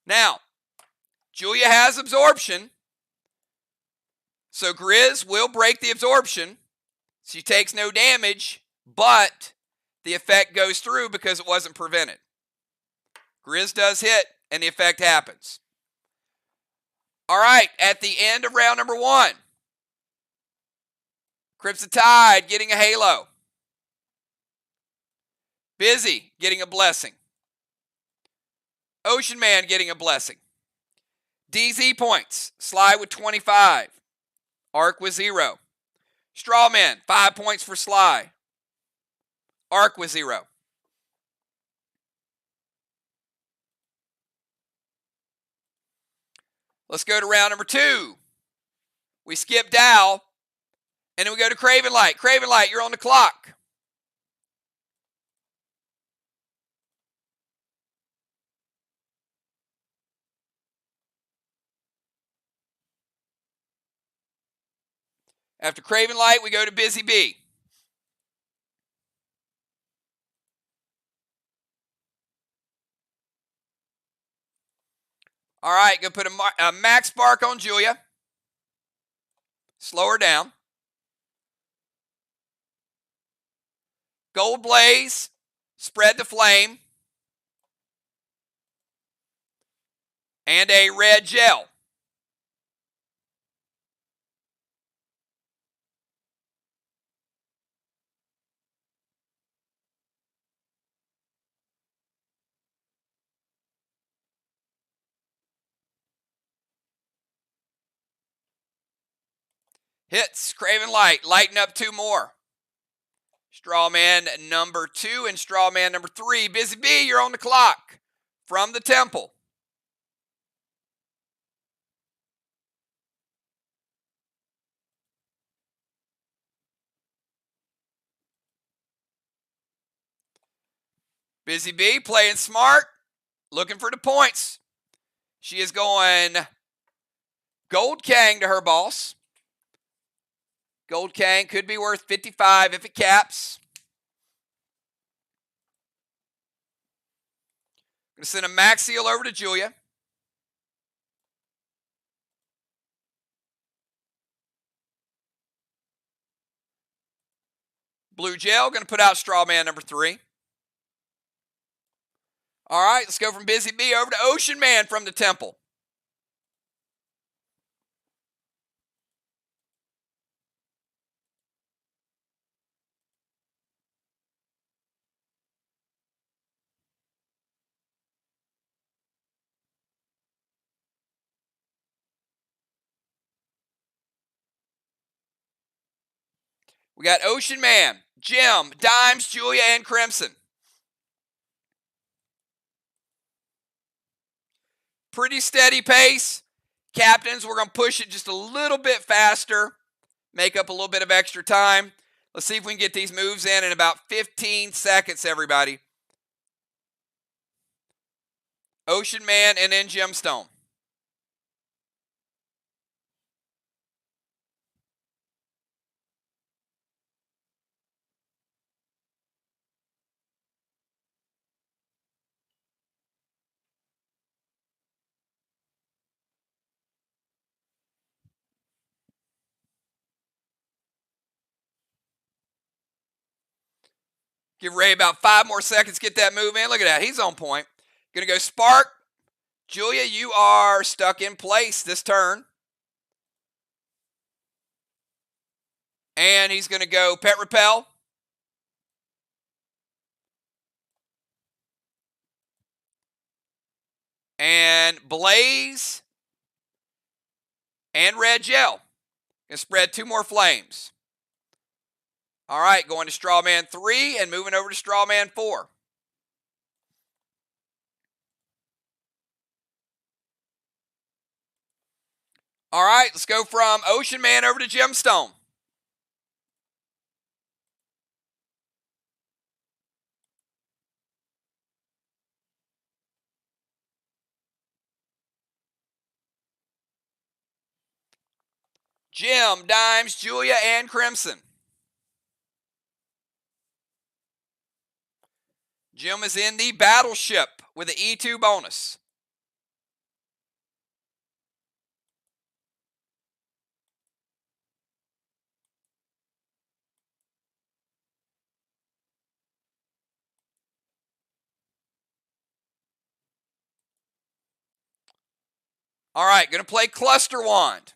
Now, Julia has absorption, so Grizz will break the absorption. She takes no damage, but the effect goes through because it wasn't prevented. Grizz does hit, and the effect happens. All right, at the end of round number 1, Crimson Tide getting a halo. Busy getting a blessing. Ocean Man getting a blessing. DZ points, SLY with 25. Arc with 0. Strawman, 5 points for SLY. Arc with 0. Let's go to round number 2. We skip Dow, and then we go to Craven Light. Craven Light, you're on the clock. After Craven Light, we go to Busy Bee. All right, go put a max spark on Julia. Slow her down. Gold Blaze, spread the flame. And a red gel. Hits, Craven Light, lighten up 2 more. Strawman number 2 and Strawman number 3. Busy Bee, you're on the clock from the temple. Busy Bee playing smart, looking for the points. She is going Gold Kang to her boss. Gold Kang could be worth 55 if it caps. I'm going to send a max seal over to Julia. Blue gel, going to put out Strawman number 3. All right, let's go from Busy Bee over to Ocean Man from the temple. We got Ocean Man, Jim, Dimes, Julia, and Crimson. Pretty steady pace. Captains, we're going to push it just a little bit faster. Make up a little bit of extra time. Let's see if we can get these moves in about 15 seconds, everybody. Ocean Man, and then Gemstone. Give Ray about 5 more seconds. Get that move in. Look at that. He's on point. Going to go Spark. Julia, you are stuck in place this turn. And he's going to go Pet Repel. And Blaze. And Red Gel. Going to spread 2 more flames. All right, going to Strawman 3 and moving over to Strawman 4. All right, let's go from Ocean Man over to Gemstone. Gem, Dimes, Julia, and Crimson. Jim is in the Battleship with an E2 bonus. All right, going to play Cluster Wand.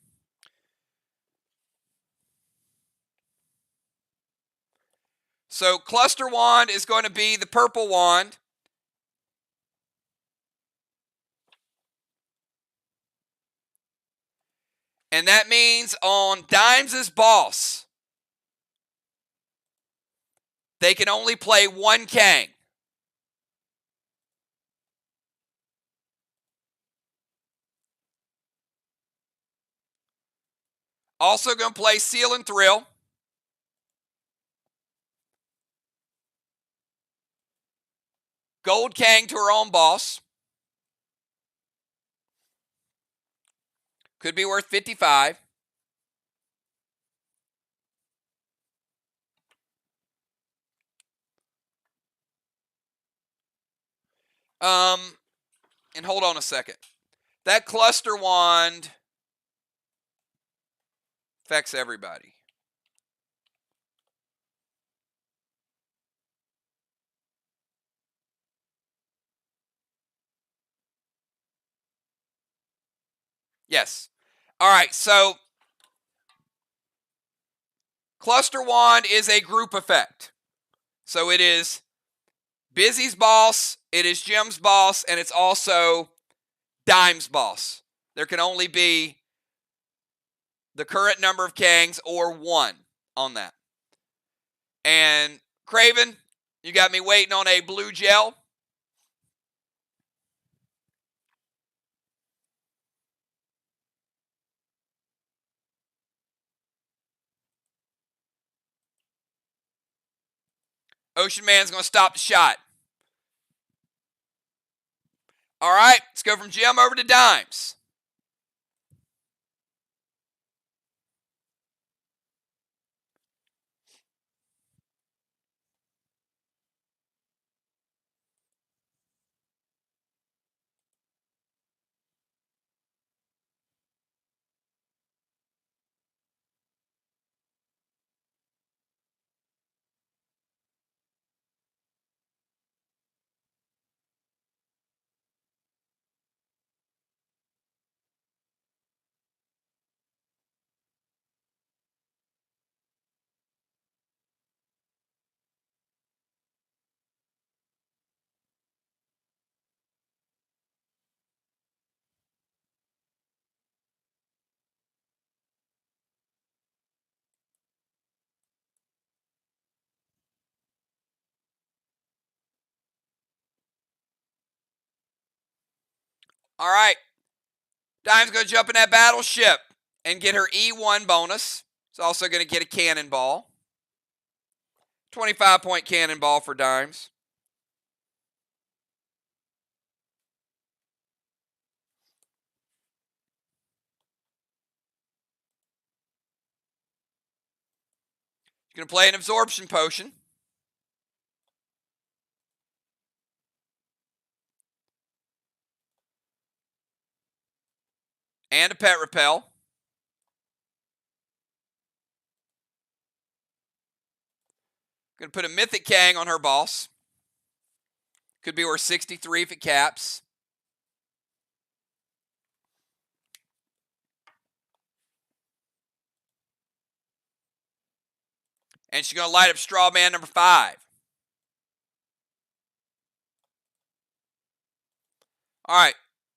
So Cluster Wand is going to be the purple wand. And that means on Dimes' boss, they can only play 1 Kang. Also going to play Seal and Thrill. Gold Kang to her own boss. Could be worth 55. And hold on a second. That Cluster Wand affects everybody. Yes. All right, so Cluster Wand is a group effect. So it is Busy's boss, it is Jim's boss, and it's also Dime's boss. There can only be the current number of Kangs or 1 on that. And Craven, you got me waiting on a blue gel. Ocean Man's going to stop the shot. All right, let's go from Jim over to Dimes. All right. Dime's going to jump in that Battleship and get her E1 bonus. It's also going to get a cannonball. 25-point cannonball for Dimes. Going to play an absorption potion. And a pet repel. Going to put a Mythic Kang on her boss. Could be worth 63 if it caps. And she's going to light up Straw Man number 5. All right.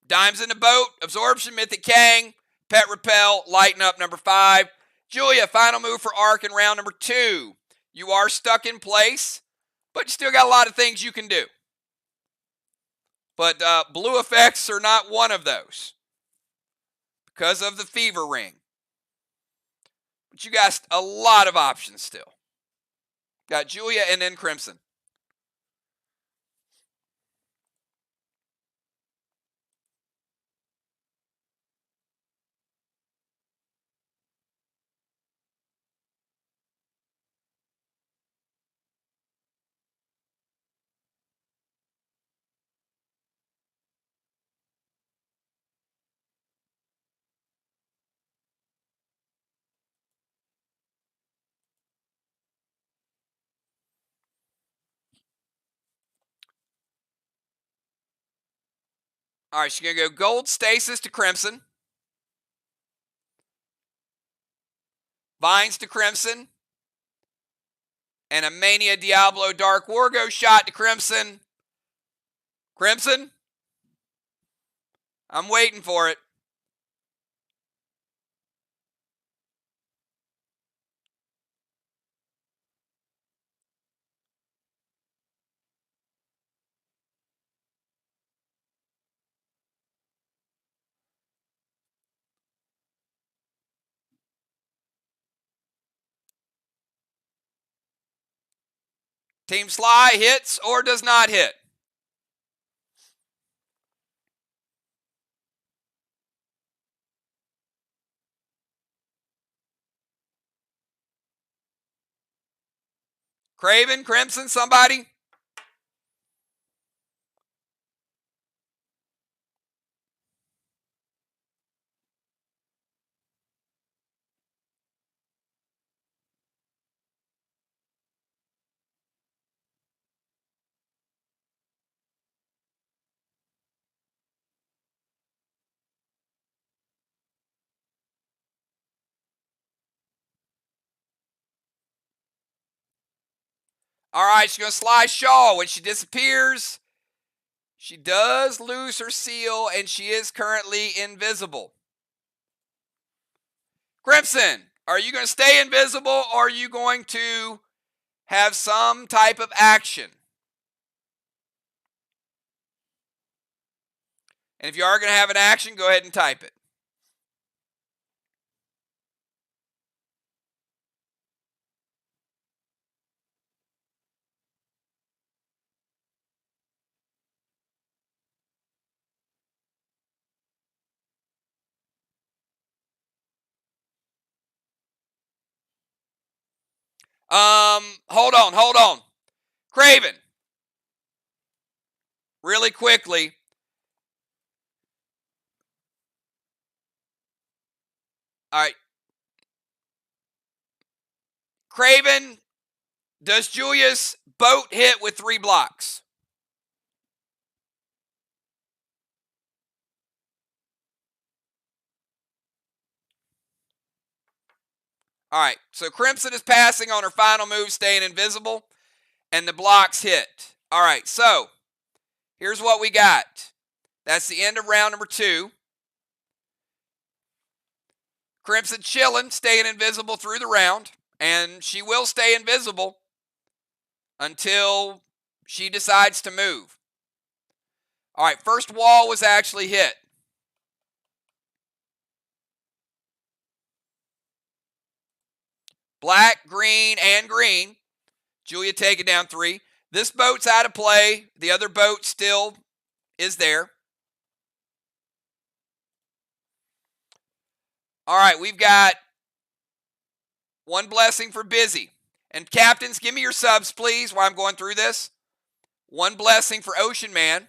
Dimes in the boat, absorption, Mythic Kang, pet repel, lighten up number 5. Julia, final move for Arc in round number 2. You are stuck in place, but you still got a lot of things you can do. But blue effects are not one of those because of the Fever Ring. But you got a lot of options still. Got Julia and then Crimson. All right, she's going to go Gold Stasis to Crimson. Vines to Crimson. And a Mania Diablo Dark Wargo shot to Crimson. Crimson? I'm waiting for it. Team SLY hits or does not hit. Craven, Crimson, somebody? All right, she's going to SLY Shaw. When she disappears, she does lose her seal, and she is currently invisible. Crimson, are you going to stay invisible, or are you going to have some type of action? And if you are going to have an action, go ahead and type it. Hold on. Craven. Really quickly. All right. Craven, does Julia's boat hit with 3 blocks? All right. So Crimson is passing on her final move, staying invisible, and the blocks hit. All right. So here's what we got. That's the end of round number 2. Crimson chilling, staying invisible through the round, and she will stay invisible until she decides to move. All right, first wall was actually hit. Black, green, and green. Julia taking down 3. This boat's out of play. The other boat still is there. All right, we've got 1 blessing for Busy. And captains, give me your subs, please, while I'm going through this. One blessing for Ocean Man.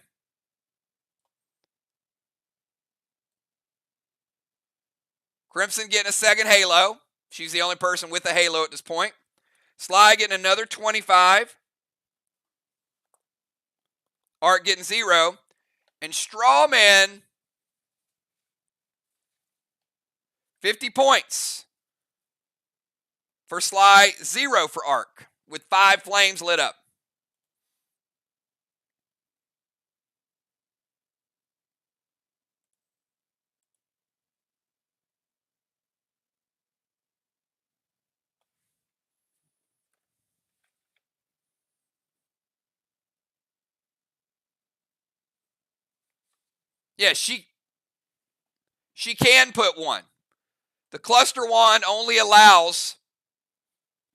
Crimson getting a second halo. She's the only person with a halo at this point. SLY getting another 25. Art getting 0. And Strawman, 50 points. For SLY, 0 for Arc, with 5 flames lit up. Yeah, she can put one. The cluster wand only allows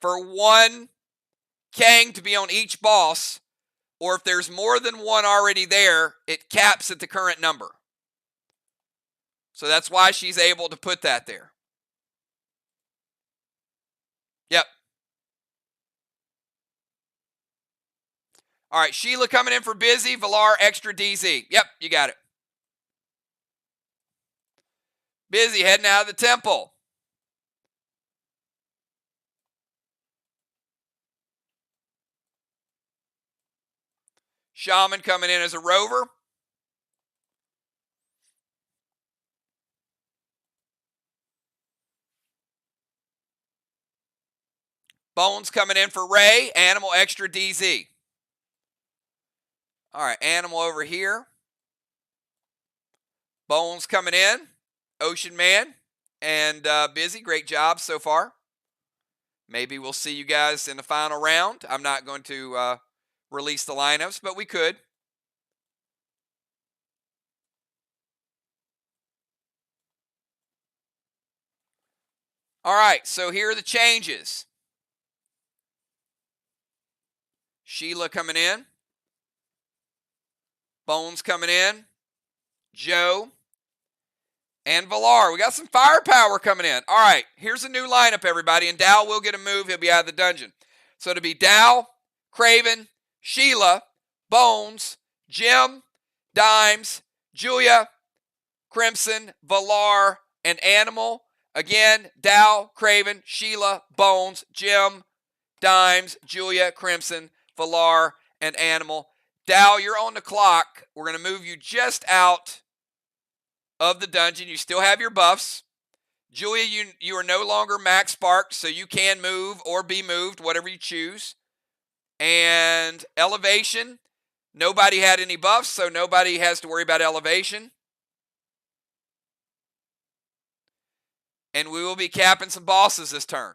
for one Kang to be on each boss, or if there's more than one already there, it caps at the current number. So that's why she's able to put that there. Yep. All right, Sheila coming in for Busy. Valar extra DZ. Yep, you got it. Busy heading out of the temple. Shaman coming in as a rover. Bones coming in for Ray. Animal extra DZ. All right, Animal over here. Bones coming in. Ocean Man and Busy. Great job so far. Maybe we'll see you guys in the final round. I'm not going to release the lineups, but we could. All right, so here are the changes. Sheila coming in. Bones coming in. Joe. And Valar. We got some firepower coming in. All right, here's a new lineup, everybody. And Dow will get a move. He'll be out of the dungeon. So it'll be Dow, Craven, Sheila, Bones, Jim, Dimes, Julia, Crimson, Valar, and Animal. Again, Dow, Craven, Sheila, Bones, Jim, Dimes, Julia, Crimson, Valar, and Animal. Dow, you're on the clock. We're going to move you just out of the dungeon. You still have your buffs. Julia, you are no longer max sparked, so you can move or be moved, whatever you choose. And elevation, nobody had any buffs, so nobody has to worry about elevation. And we will be capping some bosses this turn.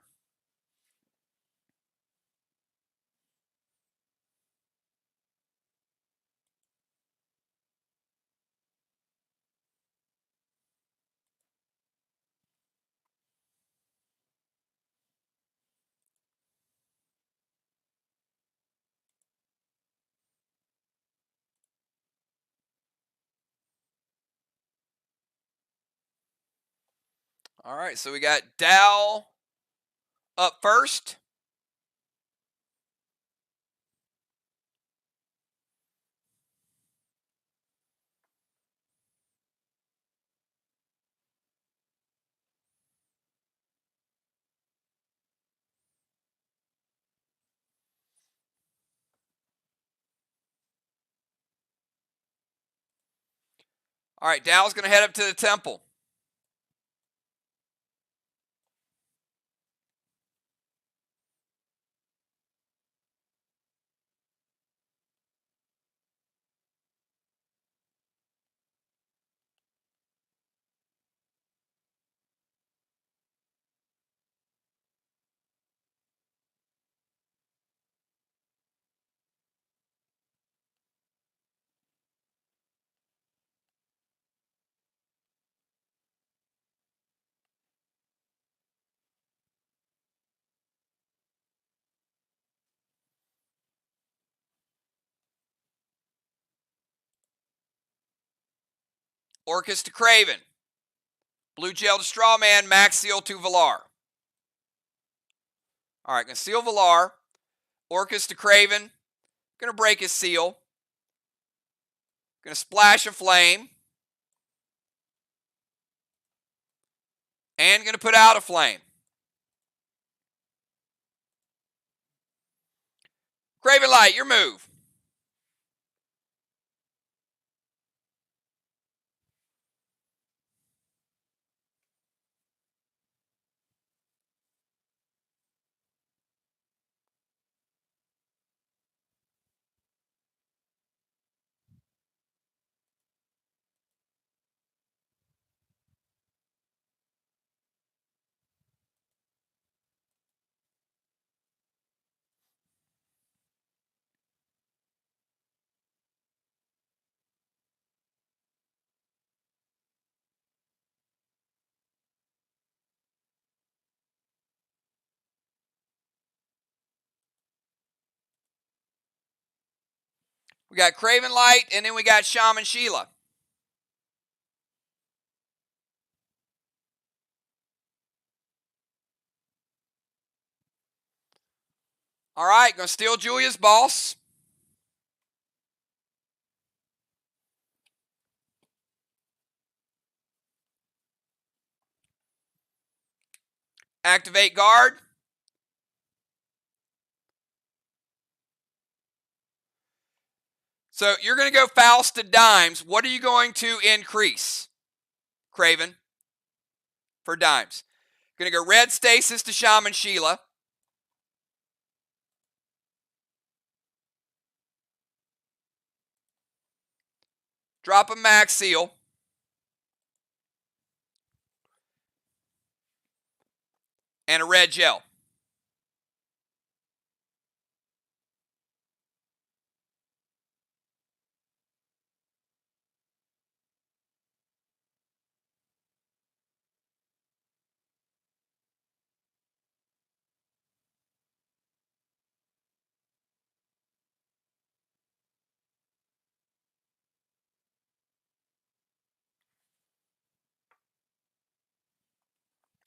All right, so we got Dow up first. All right, Dow's going to head up to the temple. Orcus to Craven. Blue Gel to Strawman, Max Seal to Valar. All right, going to seal Valar. Orcus to Craven. Going to break his seal. Going to splash a flame. And going to put out a flame. Craven Light, your move. We got Craven Light, and then we got Shaman Sheila. All right, going to steal Julia's boss. Activate guard. So you're going to go Faust to dimes. What are you going to increase, Craven, for dimes? Going to go red stasis to Shaman Sheila. Drop a max seal. And a red gel.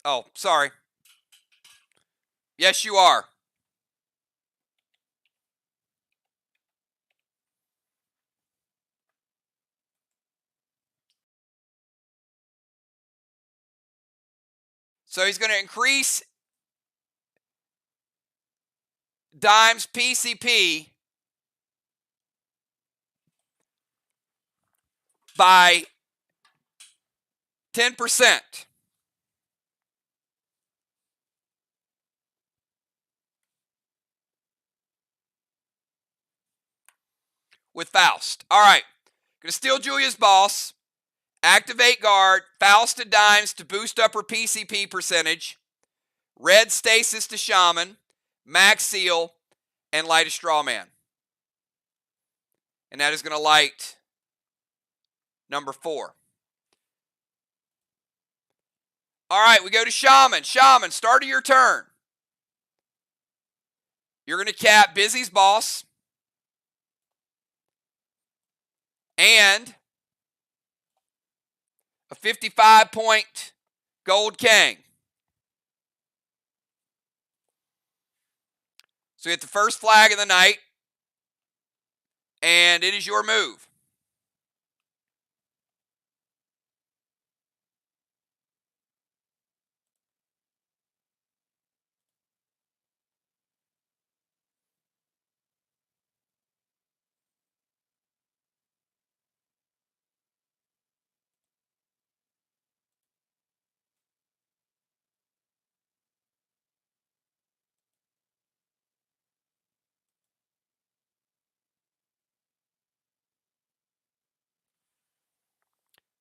Oh, sorry. Yes, you are. So he's going to increase dimes PCP by 10%. With Faust. All right. Going to steal Julia's boss. Activate guard. Faust to dimes to boost up her PCP percentage. Red stasis to Shaman. Max seal. And light a straw man. And that is going to light number 4. All right, we go to Shaman. Shaman, start of your turn. You're going to cap Busy's boss. And a 55-point gold king. So you hit the first flag of the night. And it is your move.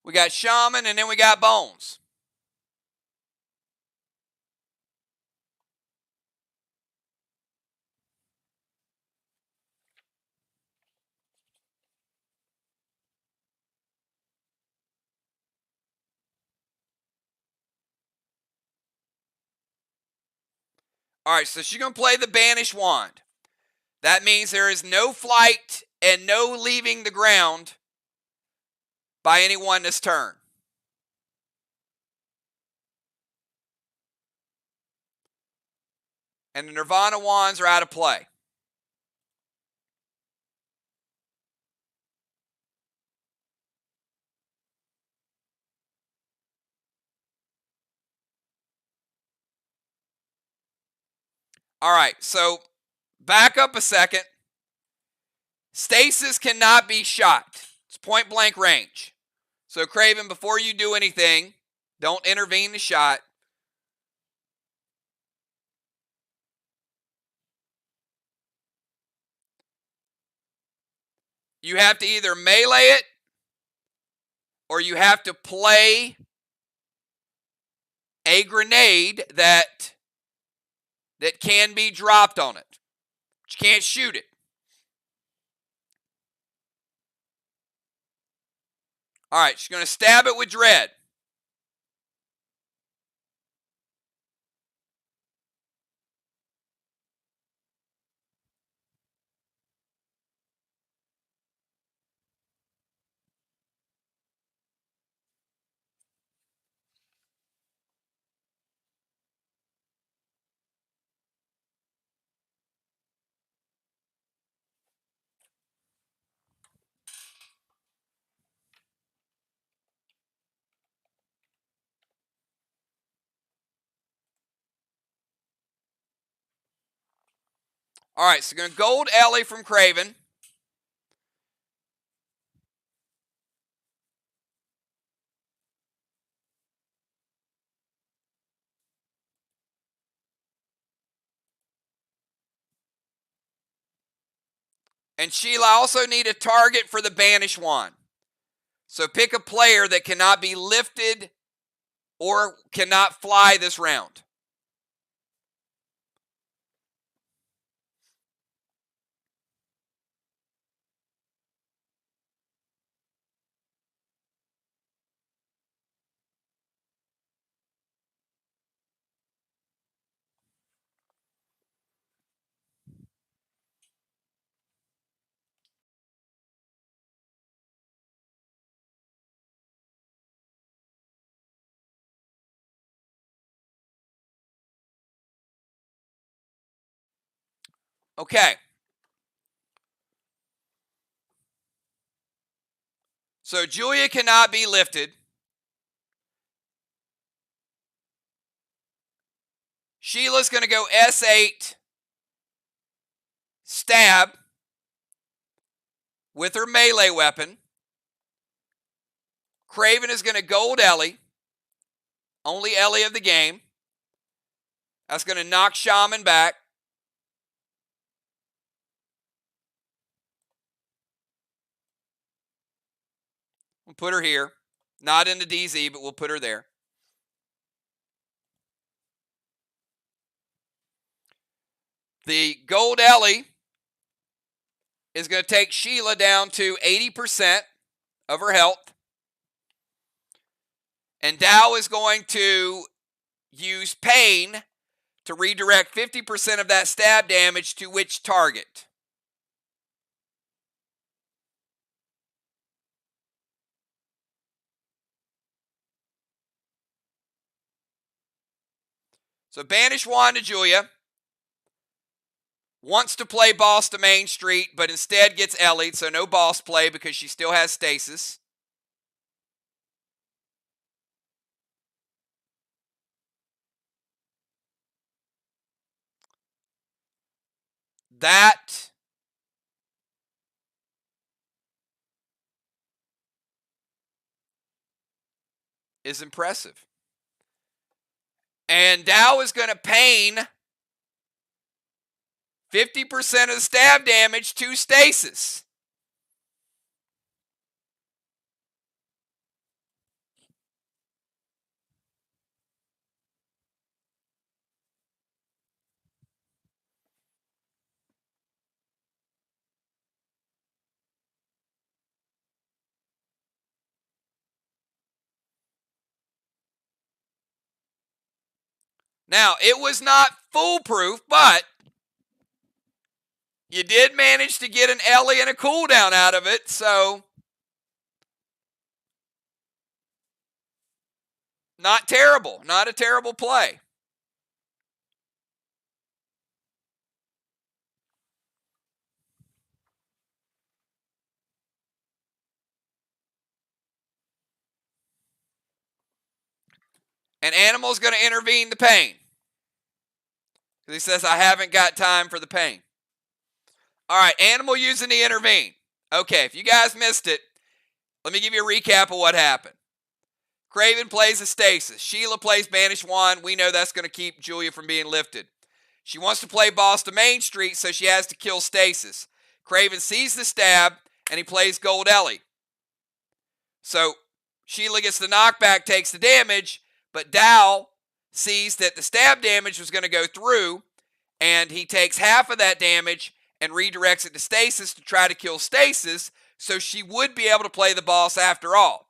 We got Shaman, and then we got Bones. All right, so she's going to play the Banish Wand. That means there is no flight and no leaving the ground by anyone this turn. And the Nirvana wands are out of play. All right, so back up a second. Stasis cannot be shot. It's point blank range. So Craven, before you do anything, don't intervene the shot. You have to either melee it or you have to play a grenade that can be dropped on it. But you can't shoot it. All right, she's going to stab it with Dread. All right, so going to gold Ellie from Craven. And Sheila, I also need a target for the Banish Wand. So pick a player that cannot be lifted or cannot fly this round. Okay. So Julia cannot be lifted. Sheila's going to go S8 stab with her melee weapon. Craven is going to gold Ellie. Only Ellie of the game. That's going to knock Shaman back. We'll put her here. Not in the DZ, but we'll put her there. The gold Ellie is going to take Sheila down to 80% of her health. And Dow is going to use pain to redirect 50% of that stab damage to which target? So Banish Wand to Julia. Wants to play boss to Main Street, but instead gets Ellie, so no boss play because she still has stasis. That is impressive. And Dow is going to pain 50% of the stab damage to stasis. Now, it was not foolproof, but you did manage to get an Ellie and a cooldown out of it, so not terrible. Not a terrible play. And Animal's going to intervene the pain. Because he says, I haven't got time for the pain. All right, Animal using the intervene. Okay, if you guys missed it, let me give you a recap of what happened. Craven plays a stasis. Sheila plays Banish Wand. We know that's going to keep Julia from being lifted. She wants to play Boss to Main Street, so she has to kill stasis. Craven sees the stab, and he plays Gold Ellie. So Sheila gets the knockback, takes the damage, but Dow sees that the stab damage was going to go through, and he takes half of that damage and redirects it to stasis to try to kill stasis, so she would be able to play the boss after all.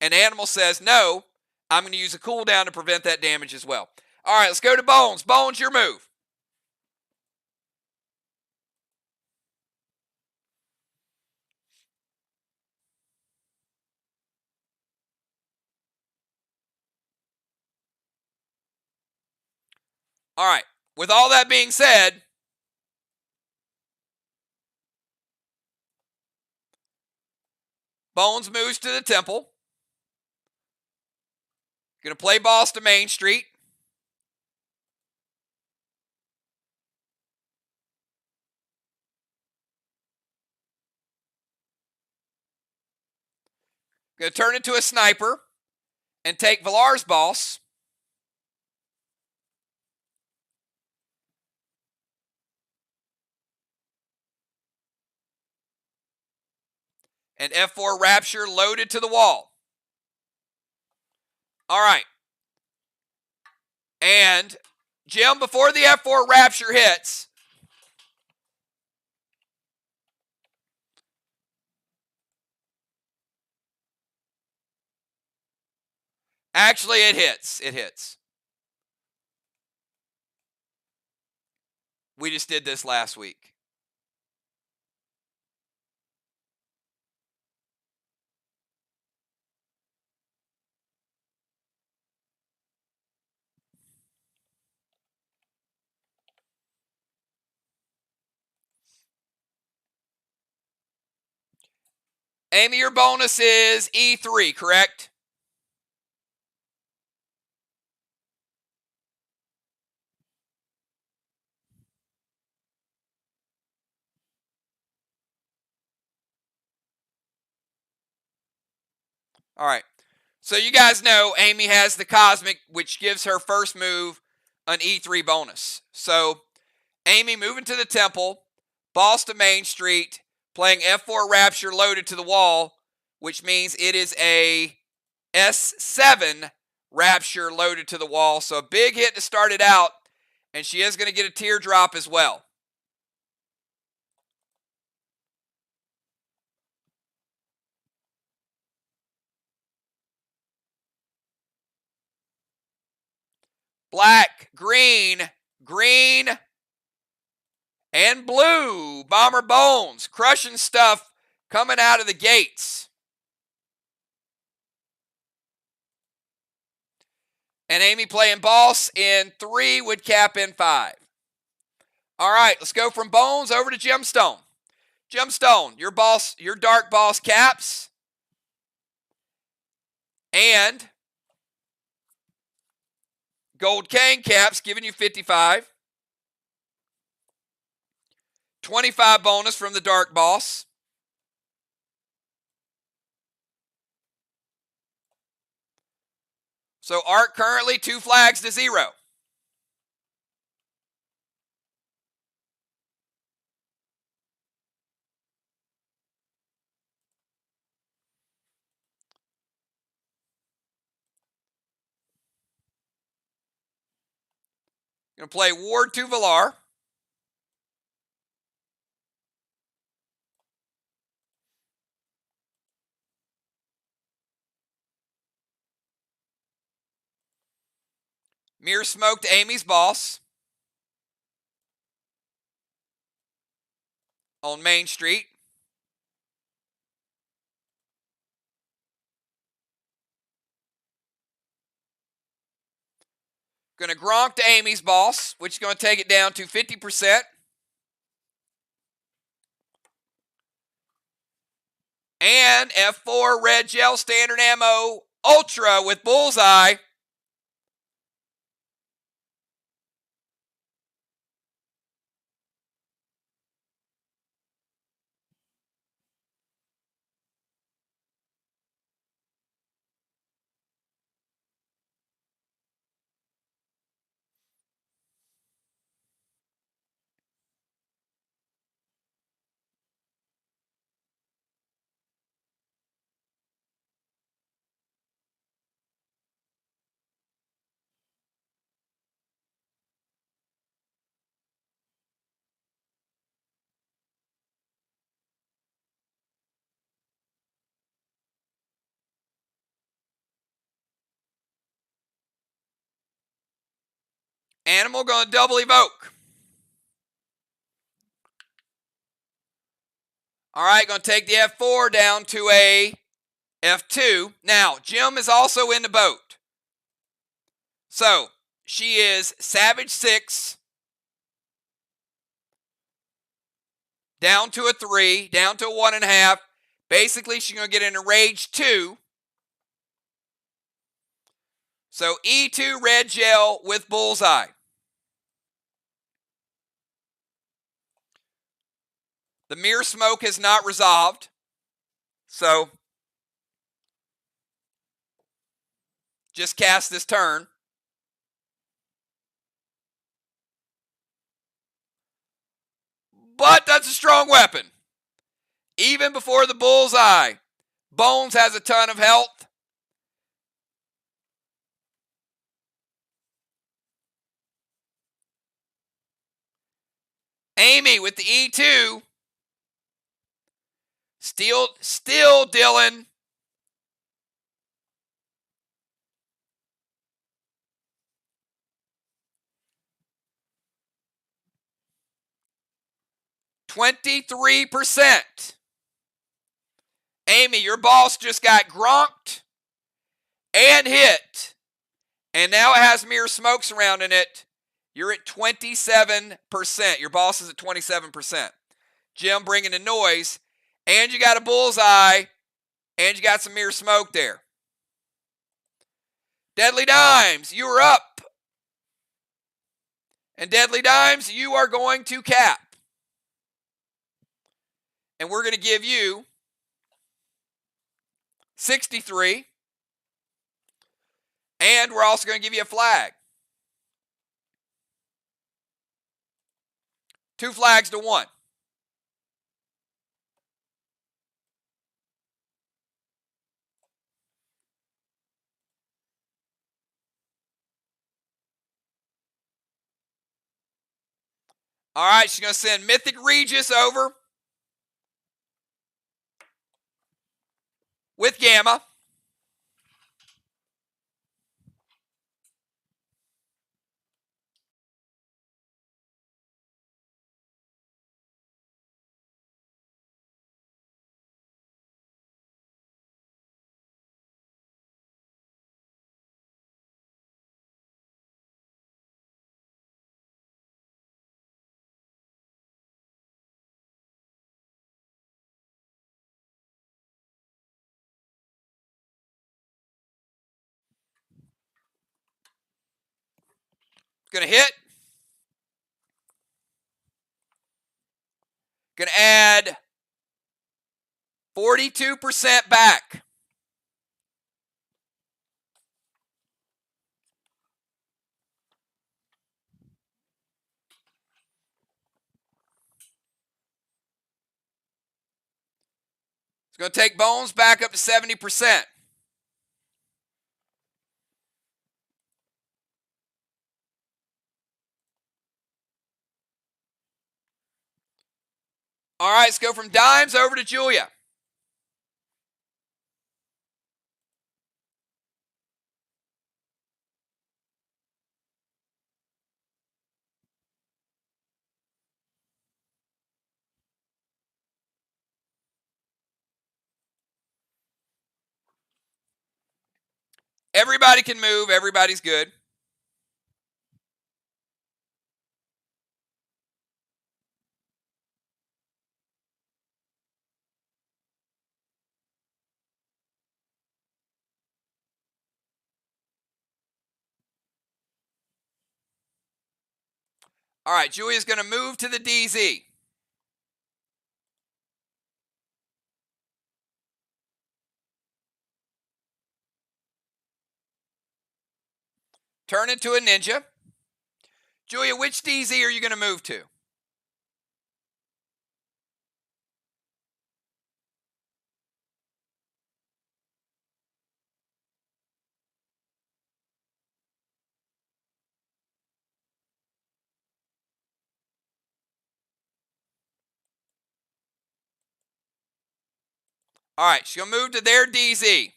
And Animal says, no, I'm going to use a cooldown to prevent that damage as well. All right, let's go to Bones. Bones, your move. All right, with all that being said, Bones moves to the temple. Going to play Boss to Main Street. Going to turn into a sniper and take Villar's boss. And F4 Rapture loaded to the wall. All right. And Jim, before the F4 Rapture hits, actually it hits. It hits. We just did this last week. Amy, your bonus is E3, correct? All right. So you guys know Amy has the Cosmic, which gives her first move an E3 bonus. So Amy moving to the temple, Boss to Main Street, playing F4 Rapture loaded to the wall, which means it is a S7 Rapture loaded to the wall. So a big hit to start it out, and she is going to get a teardrop as well. Black, green, green, and blue. Bomber Bones, crushing stuff coming out of the gates. And Amy playing Boss in 3 would cap in 5. All right, let's go from Bones over to Gemstone. Gemstone, your boss, your Dark Boss caps. And Gold Cane caps, giving you 55. 25 bonus from the Dark Boss. So Art currently 2 flags to 0. Going to play Ward to Villar. Mirror Smoke to Amy's boss on Main Street. Going to Gronk to Amy's boss, which is going to take it down to 50%. And F4 Red Gel Standard Ammo Ultra with Bullseye. Animal going to double evoke. All right, going to take the F4 down to a F2. Now, Jim is also in the boat. So, she is Savage 6, down to a 3, down to a 1.5. Basically, she's going to get into Rage 2. So, E2 red gel with Bullseye. The mirror smoke has not resolved. So, just cast this turn. But that's a strong weapon. Even before the Bullseye, Bones has a ton of health. Amy with the E2. Still Dylan. %. Amy, your boss just got gronked and hit. And now it has mirror smoke surrounding it. You're at 27%. Your boss is at 27%. Jim bringing the noise. And you got a Bullseye. And you got some mirror smoke there. Deadly Dimes, you are up. And Deadly Dimes, you are going to cap. And we're going to give you 63. And we're also going to give you a flag. 2 flags to 1. All right, she's going to send Mythic Regis over with Gamma. Going to hit. Going to add 42% back. It's going to take Bones back up to 70%. All right, let's go from Dimes over to Julia. Everybody can move. Everybody's good. All right, Julia's going to move to the DZ. Turn into a ninja. Julia, which DZ are you going to move to? All right, she'll move to their DZ.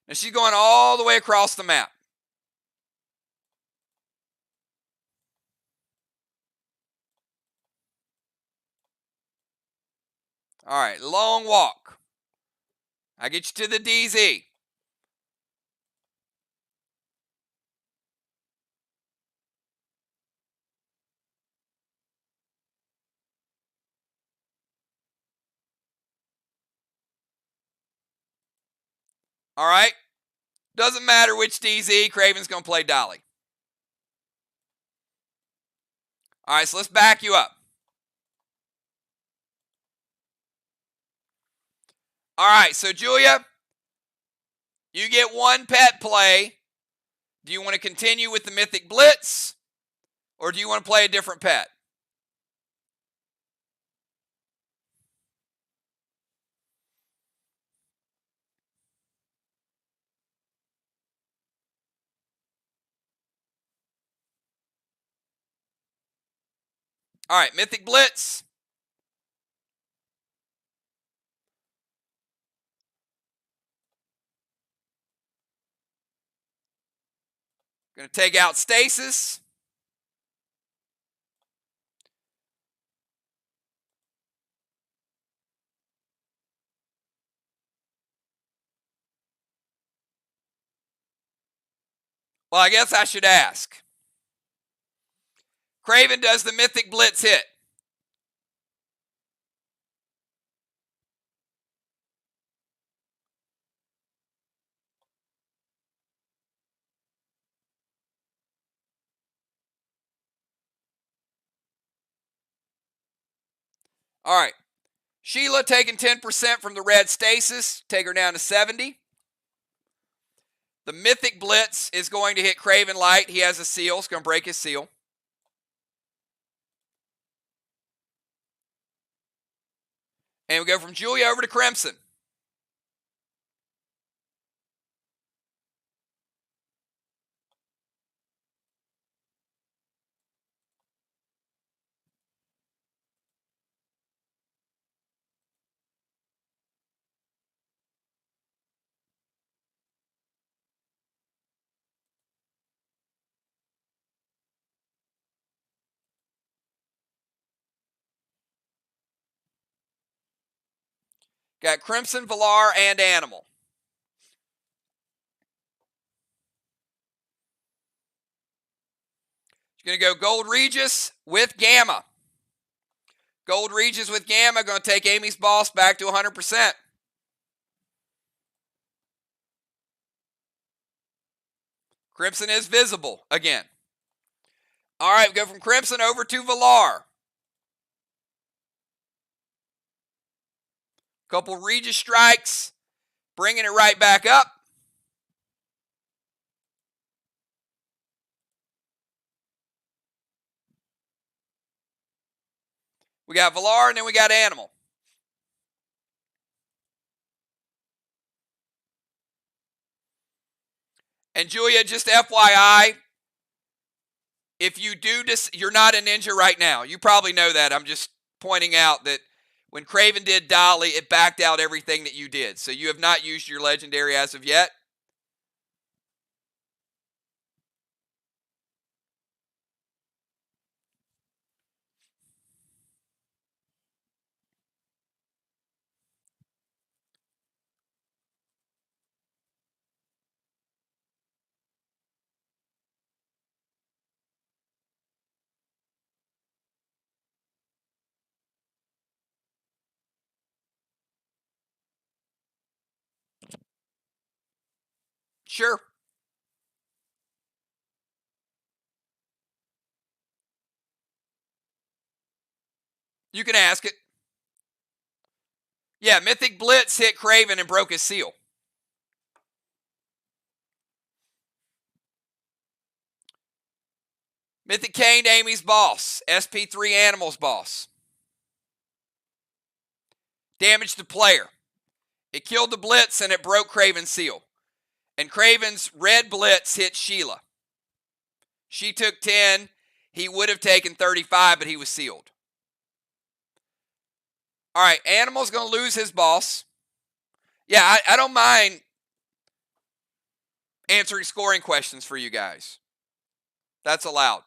And she's going all the way across the map. All right, long walk. I get you to the DZ. All right. Doesn't matter which DZ, Craven's going to play Dolly. All right, so let's back you up. All right, so Julia, you get one pet play. Do you want to continue with the Mythic Blitz, or do you want to play a different pet? All right, Mythic Blitz. Going to take out Stasis. Well, I guess I should ask. Craven, does the Mythic Blitz hit? All right. Sheila taking 10% from the red Stasis. Take her down to 70. The Mythic Blitz is going to hit Craven Light. He has a seal. It's going to break his seal. And we go from Julia over to Crimson. Got Crimson, Valar, and Animal. She's going to go Gold Regis with Gamma. Gold Regis with Gamma going to take Amy's Boss back to 100%. Crimson is visible again. All right, we go from Crimson over to Valar. Couple Regis strikes, bringing it right back up. We got Valar, and then we got Animal. And Julia, just FYI, if you do this, you're not a ninja right now. You probably know that. I'm just pointing out that when Craven did Dolly, it backed out everything that you did. So you have not used your legendary as of yet. Sure. You can ask it. Yeah, Mythic Blitz hit Craven and broke his seal. Mythic Cane, Amy's Boss. SP3 Animal's Boss. Damaged the player. It killed the Blitz and it broke Craven's seal. And Craven's red Blitz hit Sheila. She took 10. He would have taken 35, but he was sealed. All right, Animal's going to lose his boss. Yeah, I don't mind answering scoring questions for you guys. That's allowed.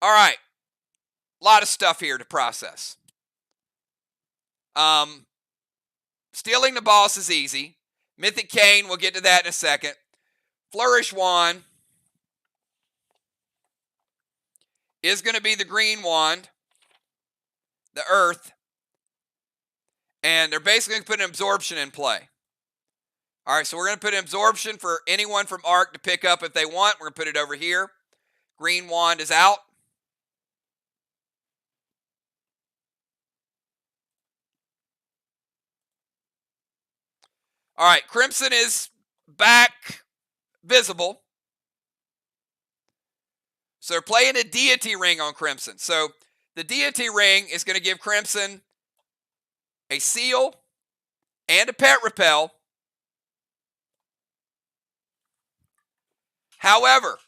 All right. A lot of stuff here to process. Stealing the boss is easy. Mythic Cane, we'll get to that in a second. Flourish Wand is going to be the green wand, the earth, and they're basically going to put an absorption in play. All right, so we're going to put an absorption for anyone from Arc to pick up if they want. We're going to put it over here. Green wand is out. All right, Crimson is back visible. So they're playing a deity ring on Crimson. So the deity ring is going to give Crimson a seal and a pet repel. However,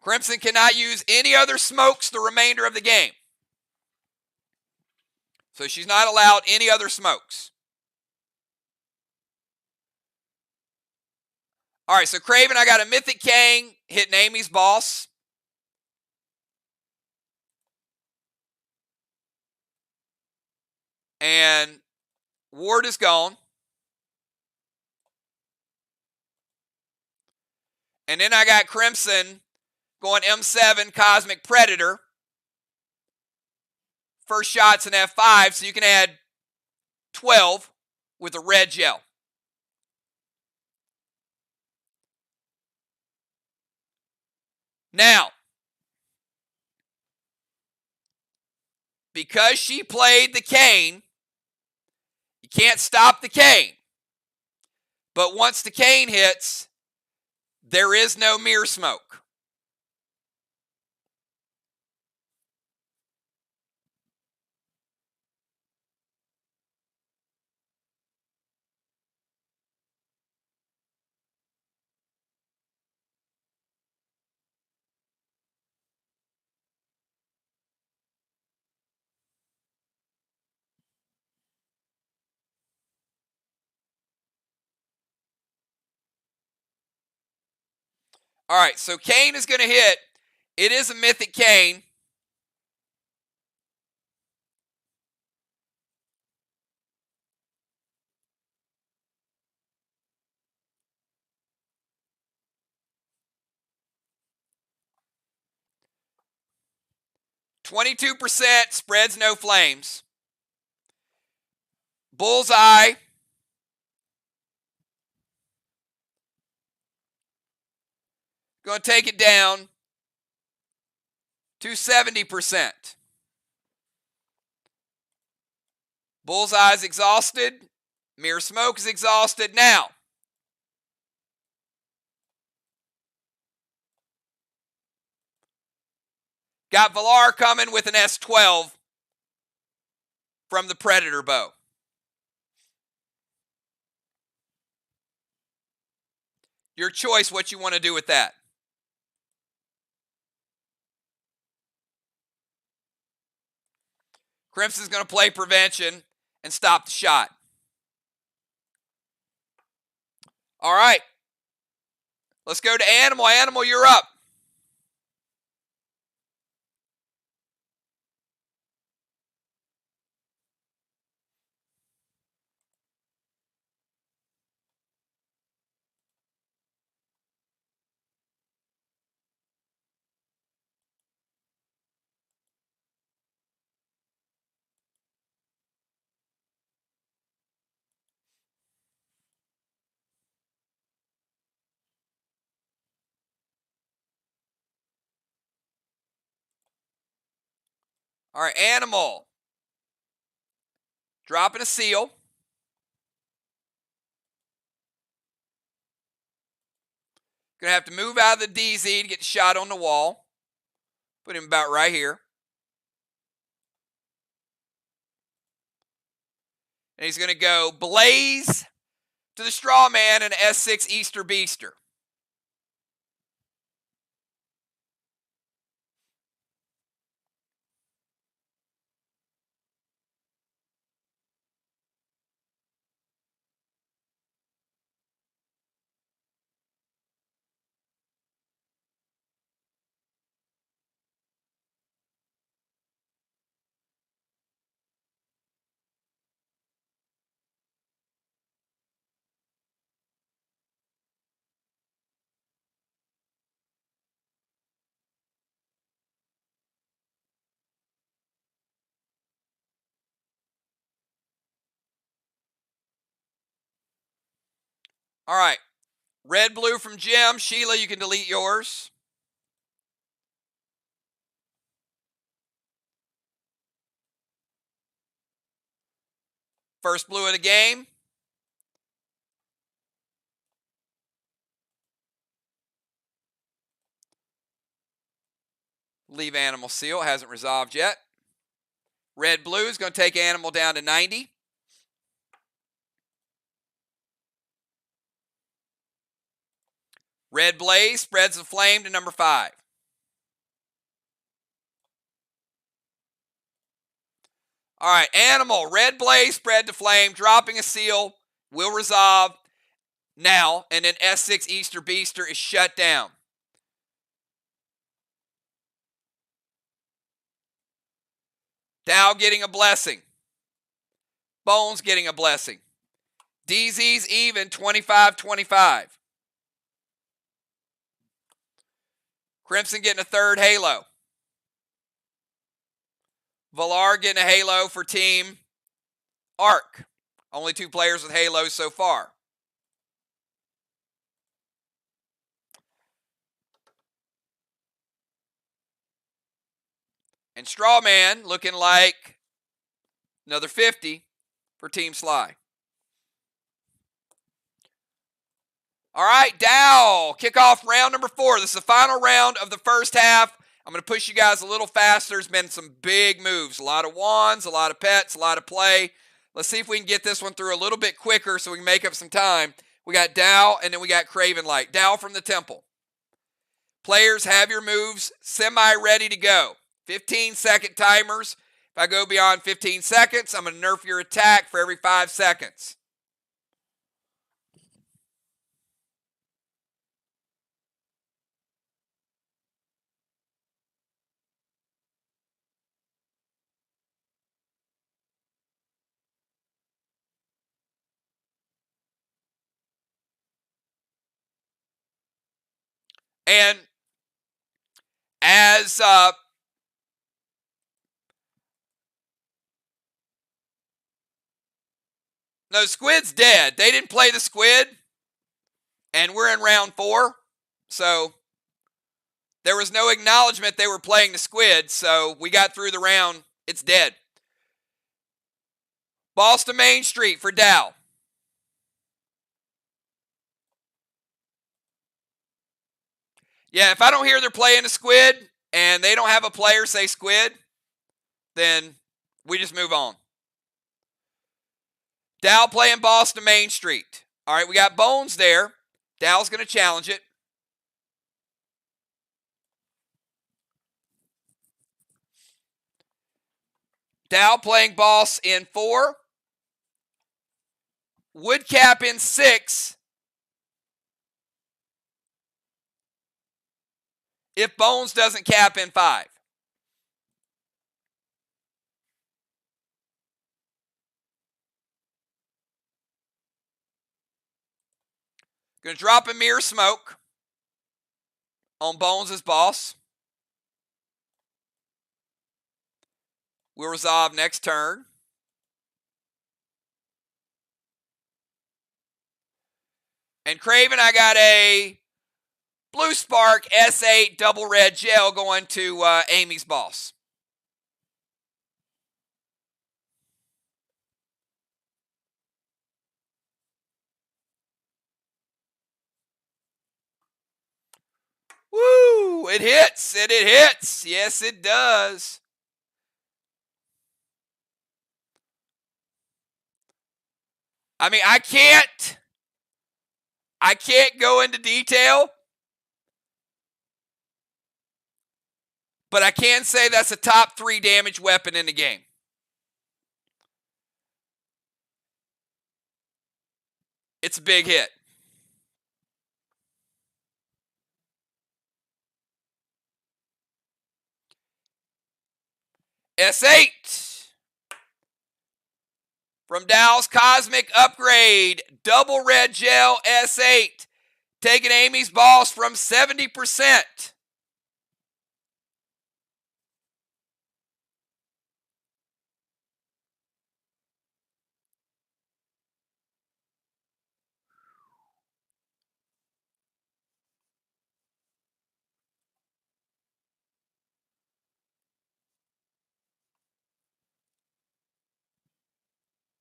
Crimson cannot use any other smokes the remainder of the game. So she's not allowed any other smokes. All right, so Craven, I got a Mythic Cane hitting Amy's boss. And Ward is gone. And then I got Crimson going M7 Cosmic Predator. First shot's an F5, so you can add 12 with a red gel. Now, because she played the cane, you can't stop the cane. But once the cane hits, there is no mirror smoke. All right, so cane is going to hit. It is a Mythic Cane. %, spreads no flames. Bullseye. Going to take it down to 70%. Bullseye's exhausted. Mirror Smoke is exhausted. Now, got Valar coming with an S12 from the Predator bow. Your choice what you want to do with that. Crimson's going to play prevention and stop the shot. All right. Let's go to Animal. Animal, you're up. All right, Animal. Dropping a seal. Going to have to move out of the DZ to get the shot on the wall. Put him about right here. And he's going to go Blaze to the Straw Man and S6 Easter Beaster. All right. Red, blue from Jim. Sheila, you can delete yours. First blue of the game. Leave animal seal. Hasn't resolved yet. Red, blue is going to take animal down to 90. Red, blaze spreads the flame to number 5. All right, animal, red blaze spread to flame, dropping a seal, will resolve now, and then S6 Easter Beaster is shut down. Dow getting a blessing. Bones getting a blessing. DZ's even 25-25. Crimson getting a third halo. Valar getting a halo for Team Arc. Only 2 players with halos so far. And Strawman looking like another 50 for Team SLY. All right, Dow, kick off round number 4. This is the final round of the first half. I'm going to push you guys a little faster. There's been some big moves. A lot of wands, a lot of pets, a lot of play. Let's see if we can get this one through a little bit quicker so we can make up some time. We got Dow, and then we got Craven Light. Dow from the Temple. Players, have your moves semi-ready to go. 15-second timers. If I go beyond 15 seconds, I'm going to nerf your attack for every 5 seconds. And as no, Squid's dead. They didn't play the Squid, and we're in round 4. So there was no acknowledgement they were playing the Squid, so we got through the round. It's dead. Boston Main Street for Dow. Yeah, if I don't hear they're playing the Squid and they don't have a player say Squid, then we just move on. Dow playing Boston Main Street. All right, we got Bones there. Dow's going to challenge it. Dow playing Boss in 4. Woodcap in 6. If Bones doesn't cap in 5. Going to drop a Mirror Smoke on Bones' Boss. We'll resolve next turn. And Craven, I got a Blue Spark S8 double red gel going to Amy's Boss. Woo! It hits, and it hits. Yes, it does. I mean, I can't go into detail, but I can say that's a top 3 damage weapon in the game. It's a big hit. S8 from Dow's Cosmic Upgrade. Double red gel S8. Taking Amy's Boss from 70%.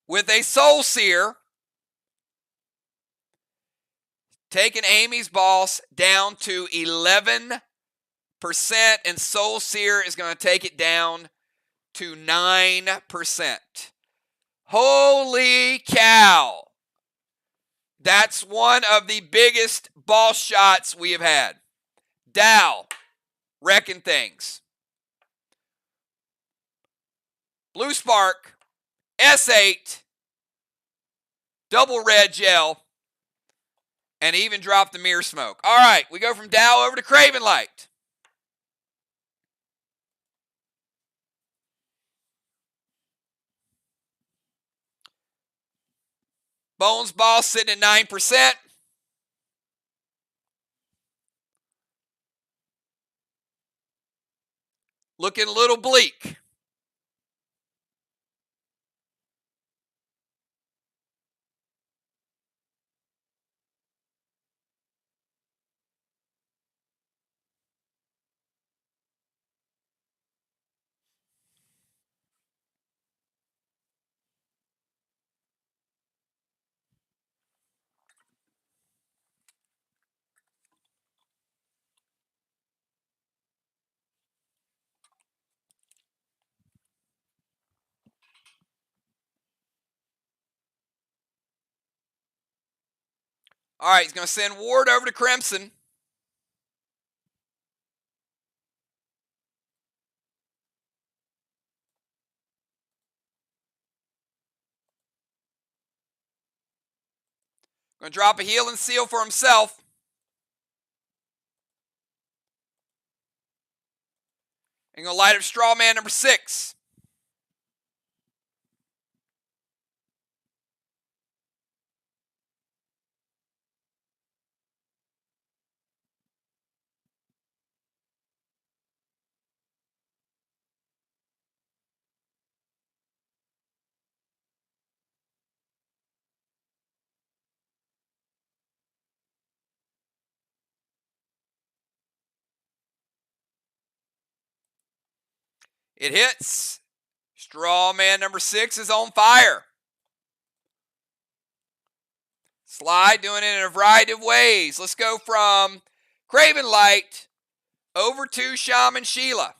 with a Soul Seer, taking Amy's boss down to 11%, and Soul Seer is going to take it down to 9%. Holy cow. That's one of the biggest boss shots we have had. Dow, wrecking things. Blue Spark, S8, double red gel, and even dropped the mirror smoke. All right, we go from Dow over to Craven Light. Bones Boss sitting at 9%. Looking a little bleak. All right, he's going to send Ward over to Crimson. Going to drop a heal and seal for himself. And going to light up Straw Man number 6. It hits. Straw Man number 6 is on fire. SLY doing it in a variety of ways. Let's go from Craven Light over to Shaman Sheila.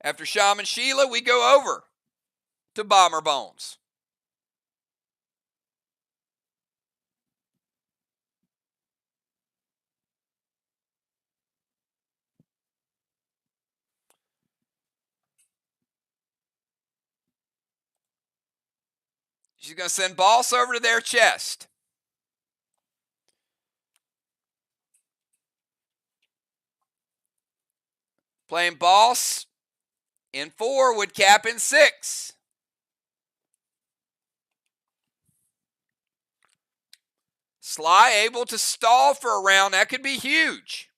After Shaman Sheila, we go over to Bomber Bones. She's going to send Boss over to their chest. Playing Boss in 4 would cap in 6. SLY able to stall for a round. That could be huge.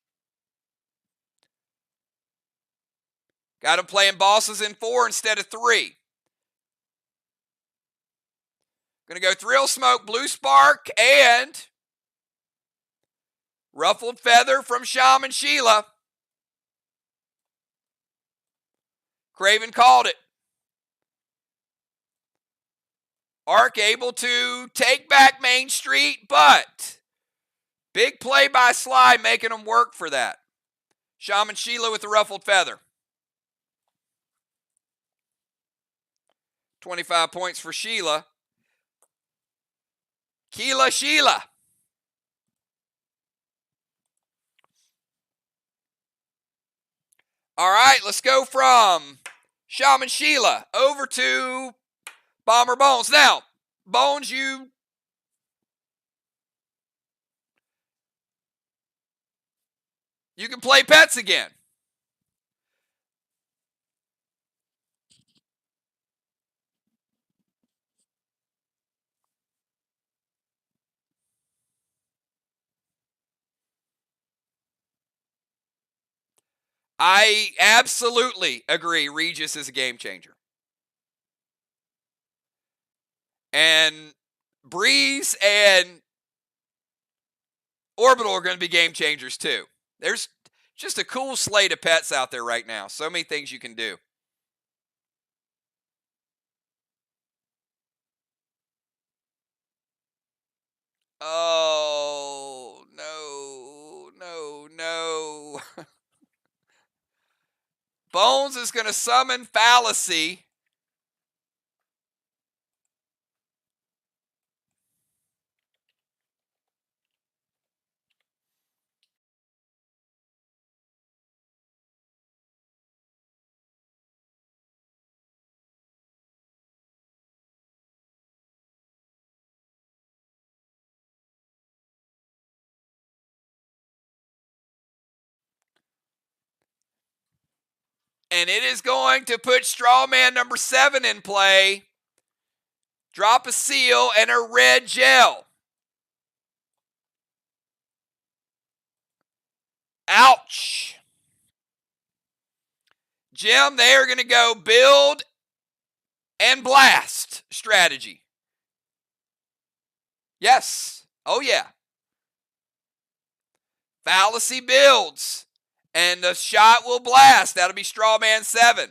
Got him playing Bosses in 4 instead of 3. Going to go Thrill Smoke, Blue Spark, and Ruffled Feather from Shaman Sheila. Craven called it. Arc able to take back Main Street, but big play by SLY making them work for that. Shaman Sheila with the Ruffled Feather. 25 points for Sheila. Sheila. All right, let's go from Shaman Sheila over to Bomber Bones. Now, Bones, you can play pets again. I absolutely agree Regis is a game changer. And Breeze and Orbital are going to be game changers too. There's just a cool slate of pets out there right now. So many things you can do. Oh, no, no, no. Bones is going to summon Fallacy. And it is going to put Strawman number 7 in play. Drop a seal and a red gel. Ouch. Jim, they are going to go build and blast strategy. Yes. Oh, yeah. Fallacy builds. And the shot will blast. That'll be Strawman 7.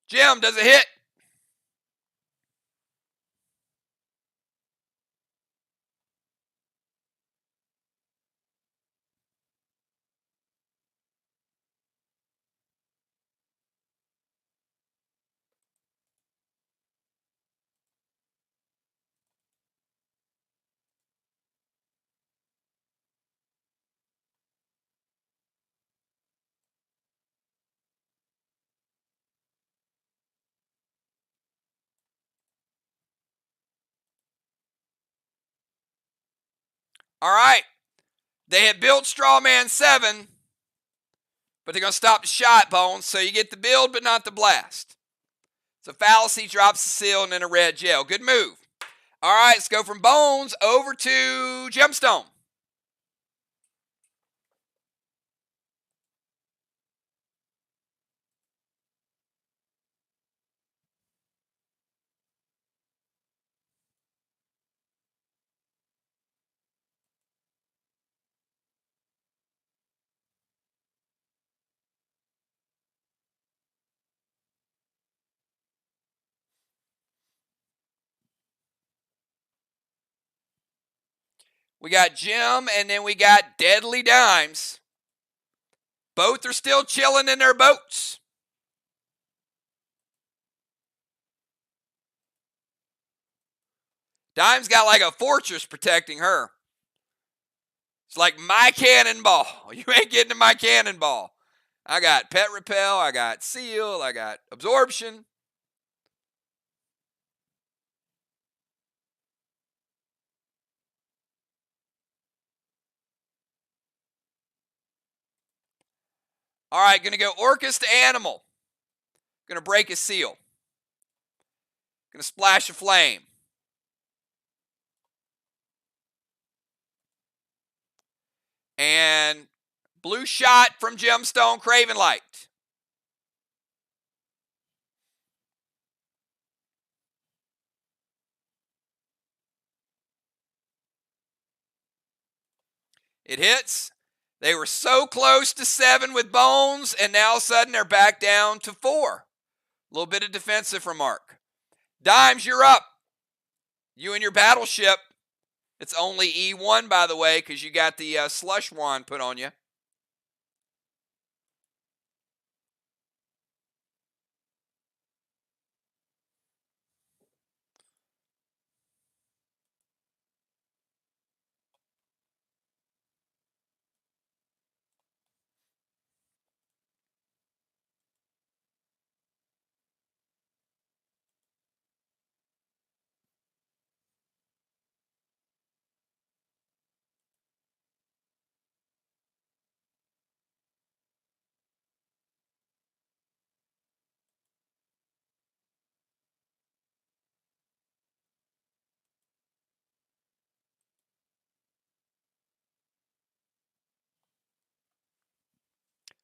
Jim, does it hit? All right. They had built Strawman 7, but they're going to stop the shot, Bones. So you get the build, but not the blast. So Fallacy drops the seal and then a red gel. Good move. All right, let's go from Bones over to Gemstone. We got Jim, and then we got Deadly Dimes. Both are still chilling in their boats. Dimes got like a fortress protecting her. It's like my cannonball. You ain't getting to my cannonball. I got Pet Repel, I got Seal, I got Absorption. All right, going to go Orcus to Animal. Going to break a seal. Going to splash a flame. And blue shot from Gemstone, Craven Light. It hits. They were so close to 7 with Bones, and now all of a sudden they're back down to 4. A little bit of defensive from Mark. Dimes, you're up. You and your battleship. It's only E1, by the way, because you got the slush wand put on you.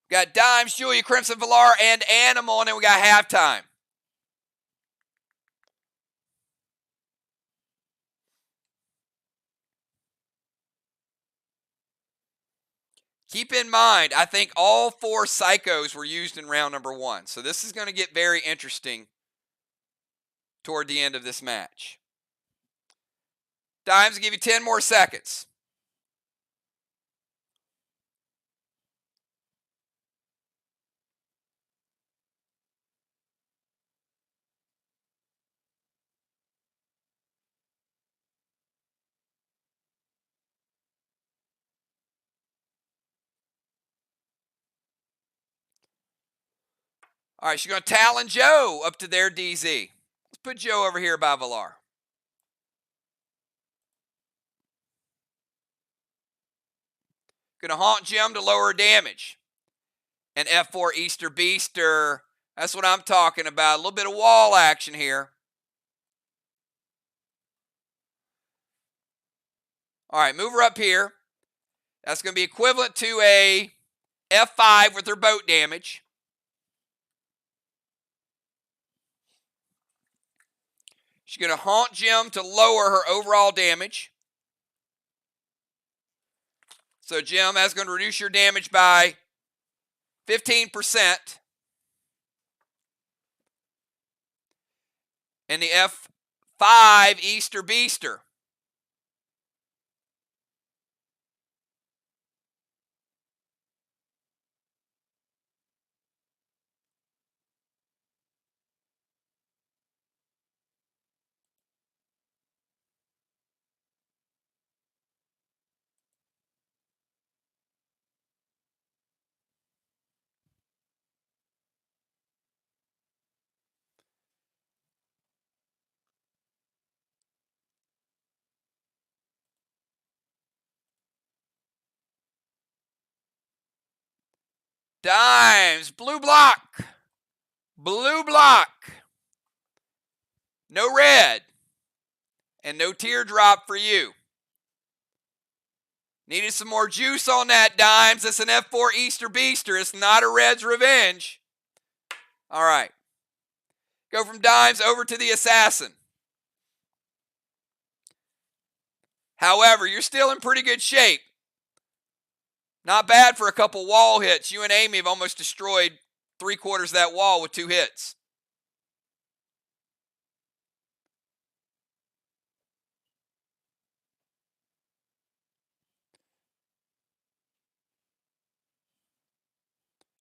We got Dimes, Julia, Crimson, Valar, and Animal, and then we got halftime. Keep in mind, I think all 4 psychos were used in round number 1. So this is going to get very interesting toward the end of this match. Dimes will give you 10 more seconds. All right, she's going to Talon Joe up to their DZ. Let's put Joe over here by Valar. Going to haunt Jim to lower damage. And F4 Easter Beaster. That's what I'm talking about. A little bit of wall action here. All right, move her up here. That's going to be equivalent to a F5 with her boat damage. She's going to haunt Jim to lower her overall damage. So, Jim, that's going to reduce your damage by 15%. And the F5 Easter Beaster. Dimes, blue block. Blue block. No red. And no teardrop for you. Needed some more juice on that, Dimes. It's an F4 Easter Beaster. It's not a Red's Revenge. All right. Go from Dimes over to the Assassin. However, you're still in pretty good shape. Not bad for a couple wall hits. You and Amy have almost destroyed 3/4 of that wall with 2 hits.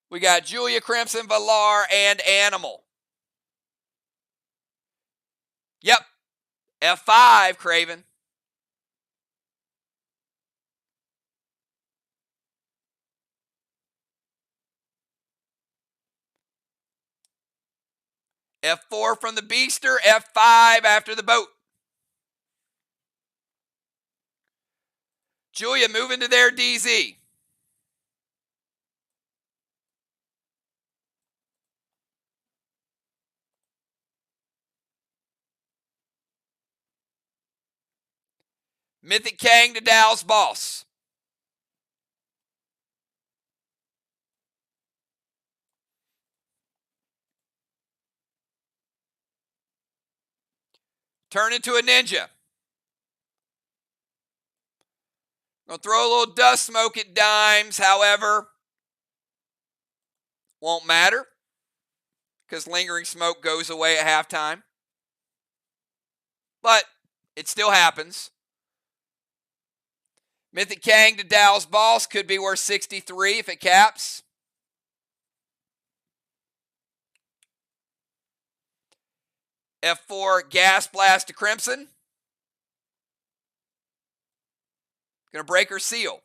We got Julia, Crimson, Valar, and Animal. Yep. F5, Craven. F4 from the Beaster, F5 after the boat. Julia moving to their DZ. Mythic Kang to Dow's boss. Turn into a ninja. Gonna throw a little dust smoke at Dimes, however, won't matter because lingering smoke goes away at halftime. But it still happens. Mythic Kang to Dow's boss could be worth 63 if it caps. F4 Gas Blast to Crimson. Gonna break her seal.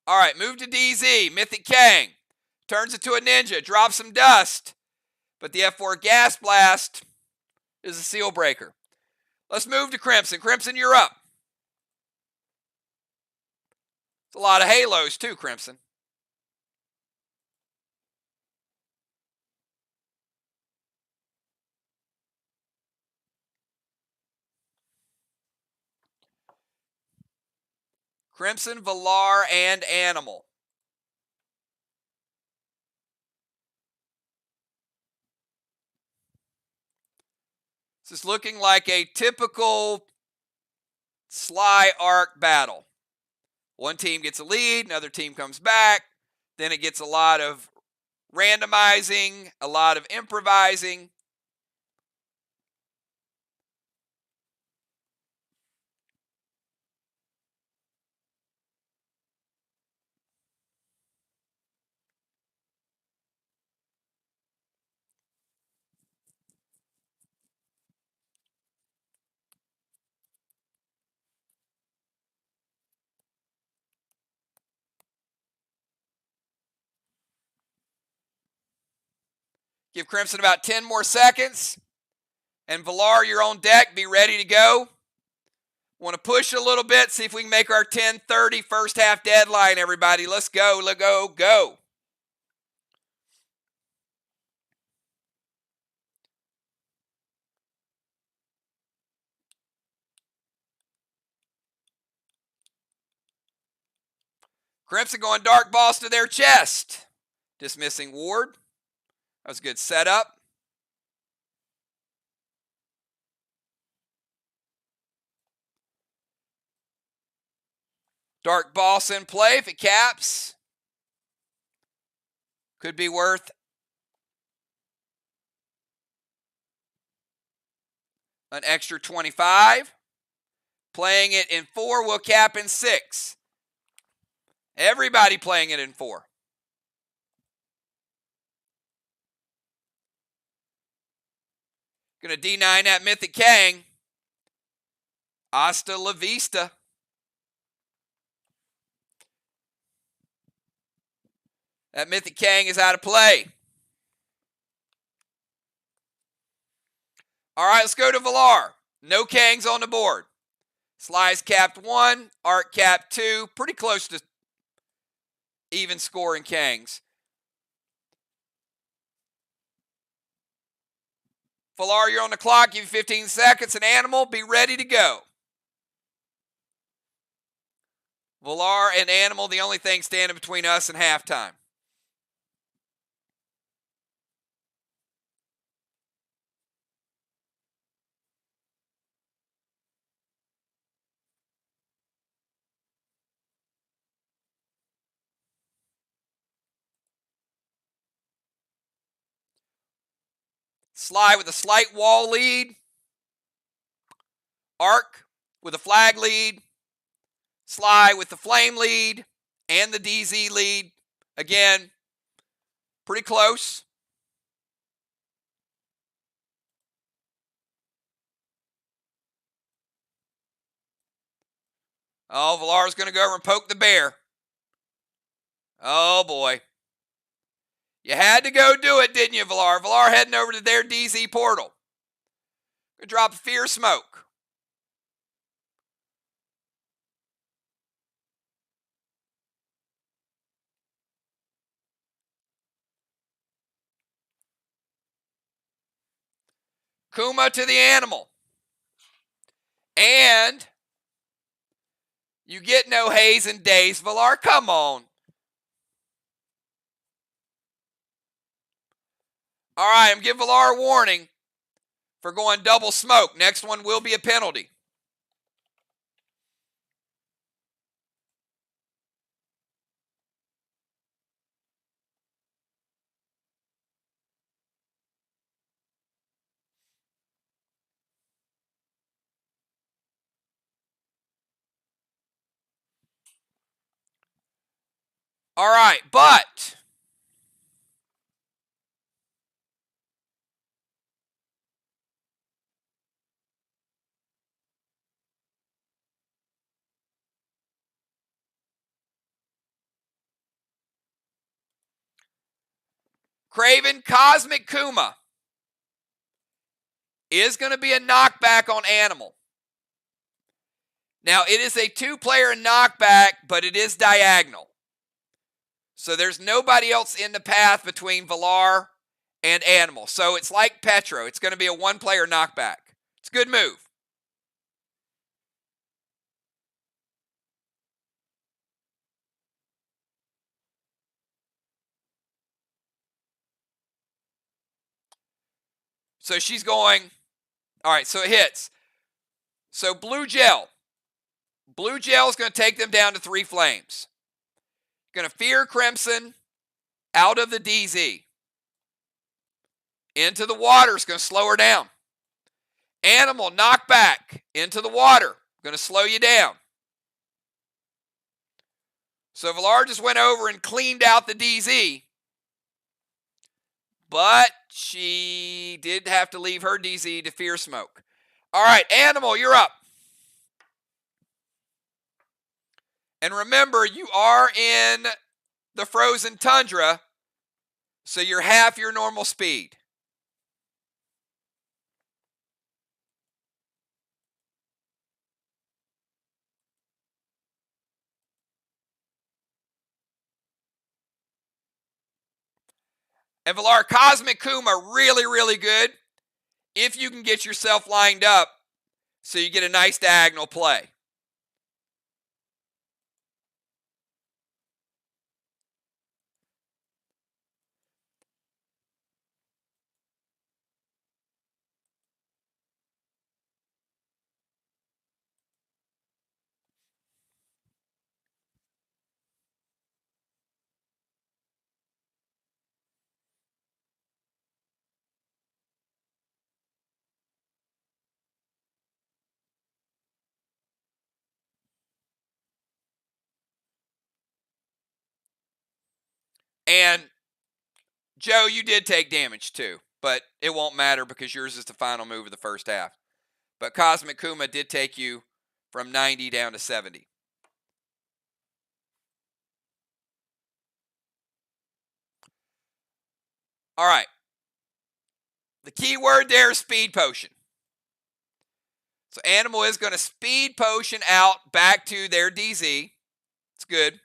All right, move to DZ. Mythic Kang turns into a ninja, drops some dust. But the F4 Gas Blast is a seal breaker. Let's move to Crimson. Crimson, you're up. It's a lot of halos too, Crimson. Crimson, Valar, and Animal. This is looking like a typical SLY arc battle. One team gets a lead, another team comes back, then it gets a lot of randomizing, a lot of improvising. Give Crimson about 10 more seconds. And Valar, you're on deck. Be ready to go. Want to push a little bit, see if we can make our 10:30 first half deadline, everybody. Let's go, let's go, go. Crimson going Dark Boss to their chest. Dismissing Ward. That was a good setup. Dark Boss in play if it caps. Could be worth an extra 25. Playing it in 4 will cap in 6. Everybody playing it in 4. Gonna D9 that Mythic Kang. Hasta la vista. That Mythic Kang is out of play. All right, let's go to Valar. No Kangs on the board. SLY's capped 1, Arc capped 2. Pretty close to even scoring Kangs. Valar, you're on the clock. Give you 15 seconds. An Animal, be ready to go. Valar and Animal, the only thing standing between us and halftime. SLY with a slight wall lead. Arc with a flag lead. SLY with the flame lead and the DZ lead. Again, pretty close. Oh, Valar's going to go over and poke the bear. Oh, boy. You had to go do it, didn't you, Valar? Valar heading over to their DZ portal. Gonna drop a Fear Smoke. Kuma to the Animal. And you get no Haze and Daze, Valar. Come on. All right, I'm giving Valar a warning for going double smoke. Next one will be a penalty. All right, but Craven Cosmic Kuma is going to be a knockback on Animal. Now, it is a 2-player knockback, but it is diagonal. So there's nobody else in the path between Valar and Animal. So it's like Petro. It's going to be a 1-player knockback. It's a good move. So she's going, all right, so it hits. So blue gel. Blue gel is going to take them down to 3 flames. Going to Fear Crimson out of the DZ. Into the water is going to slow her down. Animal knock back into the water. Going to slow you down. So Villar just went over and cleaned out the DZ. But she did have to leave her DZ to Fear Smoke. All right, Animal, you're up. And remember, you are in the frozen tundra, so you're half your normal speed. And Villar, Cosmic Kuma, really, really good if you can get yourself lined up so you get a nice diagonal play. And Joe, you did take damage too, but it won't matter because yours is the final move of the first half. But Cosmic Kuma did take you from 90 down to 70. All right. The key word there is Speed Potion. So Animal is going to Speed Potion out back to their DZ. It's good.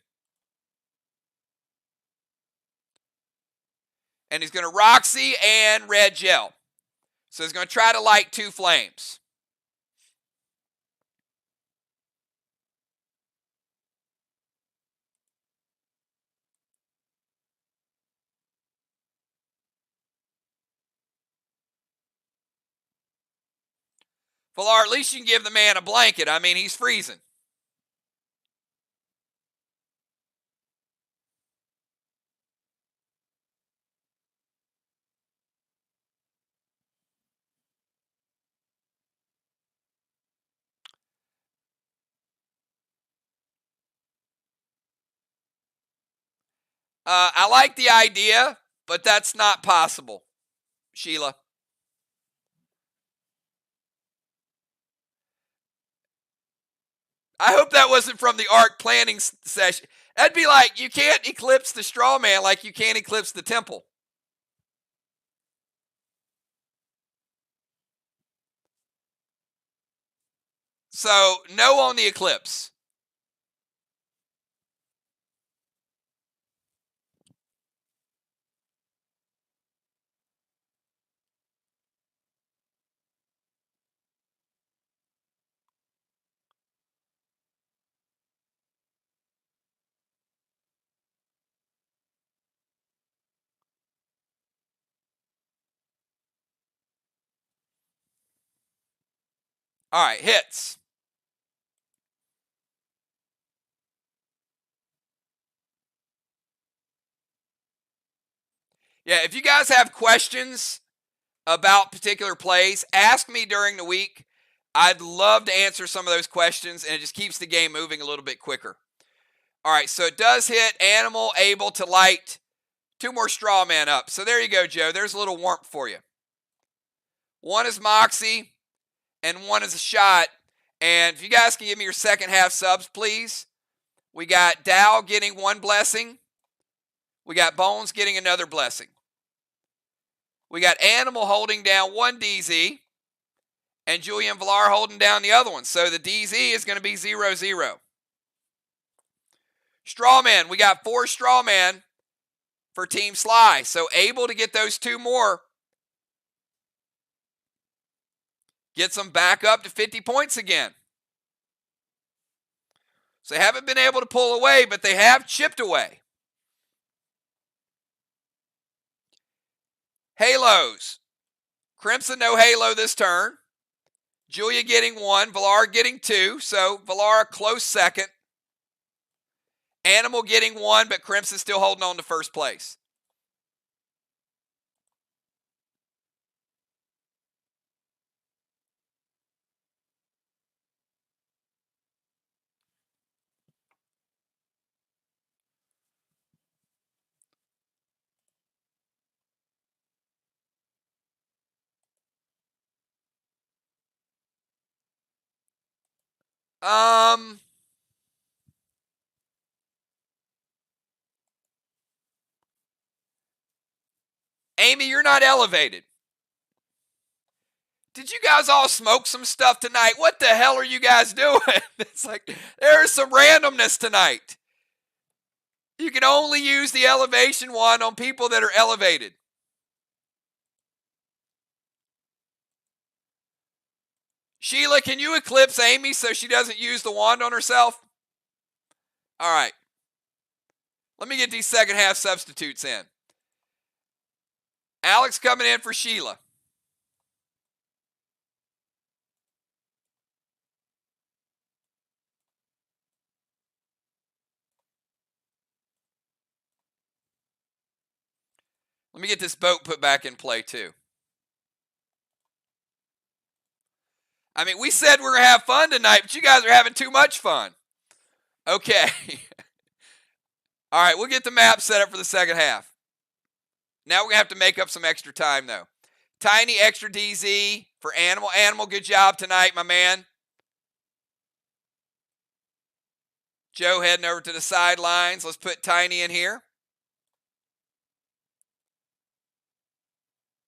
And he's going to Roxy and Red Gel. So he's going to try to light 2 flames. Villar, at least you can give the man a blanket. I mean, he's freezing. I like the idea, but that's not possible, Sheila. I hope that wasn't from the ARC planning session. That'd be like, you can't eclipse the straw man like you can't eclipse the temple. So, no on the eclipse. All right, hits. Yeah, if you guys have questions about particular plays, ask me during the week. I'd love to answer some of those questions, and it just keeps the game moving a little bit quicker. All right, so it does hit. Animal able to light 2 more straw man up. So there you go, Joe. There's a little warmth for you. One is Moxie, and one is a shot. And if you guys can give me your second half subs, please. We got Dow getting 1 blessing. We got Bones getting another blessing. We got Animal holding down 1 DZ. And Julian Villar holding down the other one. So the DZ is going to be 0-0. Strawman, we got 4 Strawman for Team SLY. So able to get those 2 more. Gets them back up to 50 points again. So they haven't been able to pull away, but they have chipped away. Halos. Crimson, no halo this turn. Julia getting 1, Valar getting 2, so Valar a close second. Animal getting 1, but Crimson still holding on to first place. Amy, you're not elevated. Did you guys all smoke some stuff tonight? What the hell are you guys doing? It's like there's some randomness tonight. You can only use the elevation wand on people that are elevated. Sheila, can you eclipse Amy so she doesn't use the wand on herself? All right. Let me get these second half substitutes in. Alex coming in for Sheila. Let me get this boat put back in play too. I mean, we said we're going to have fun tonight, but you guys are having too much fun. Okay. All right, we'll get the map set up for the second half. Now we're going to have to make up some extra time, though. Tiny extra DZ for Animal. Animal, good job tonight, my man. Joe heading over to the sidelines. Let's put Tiny in here.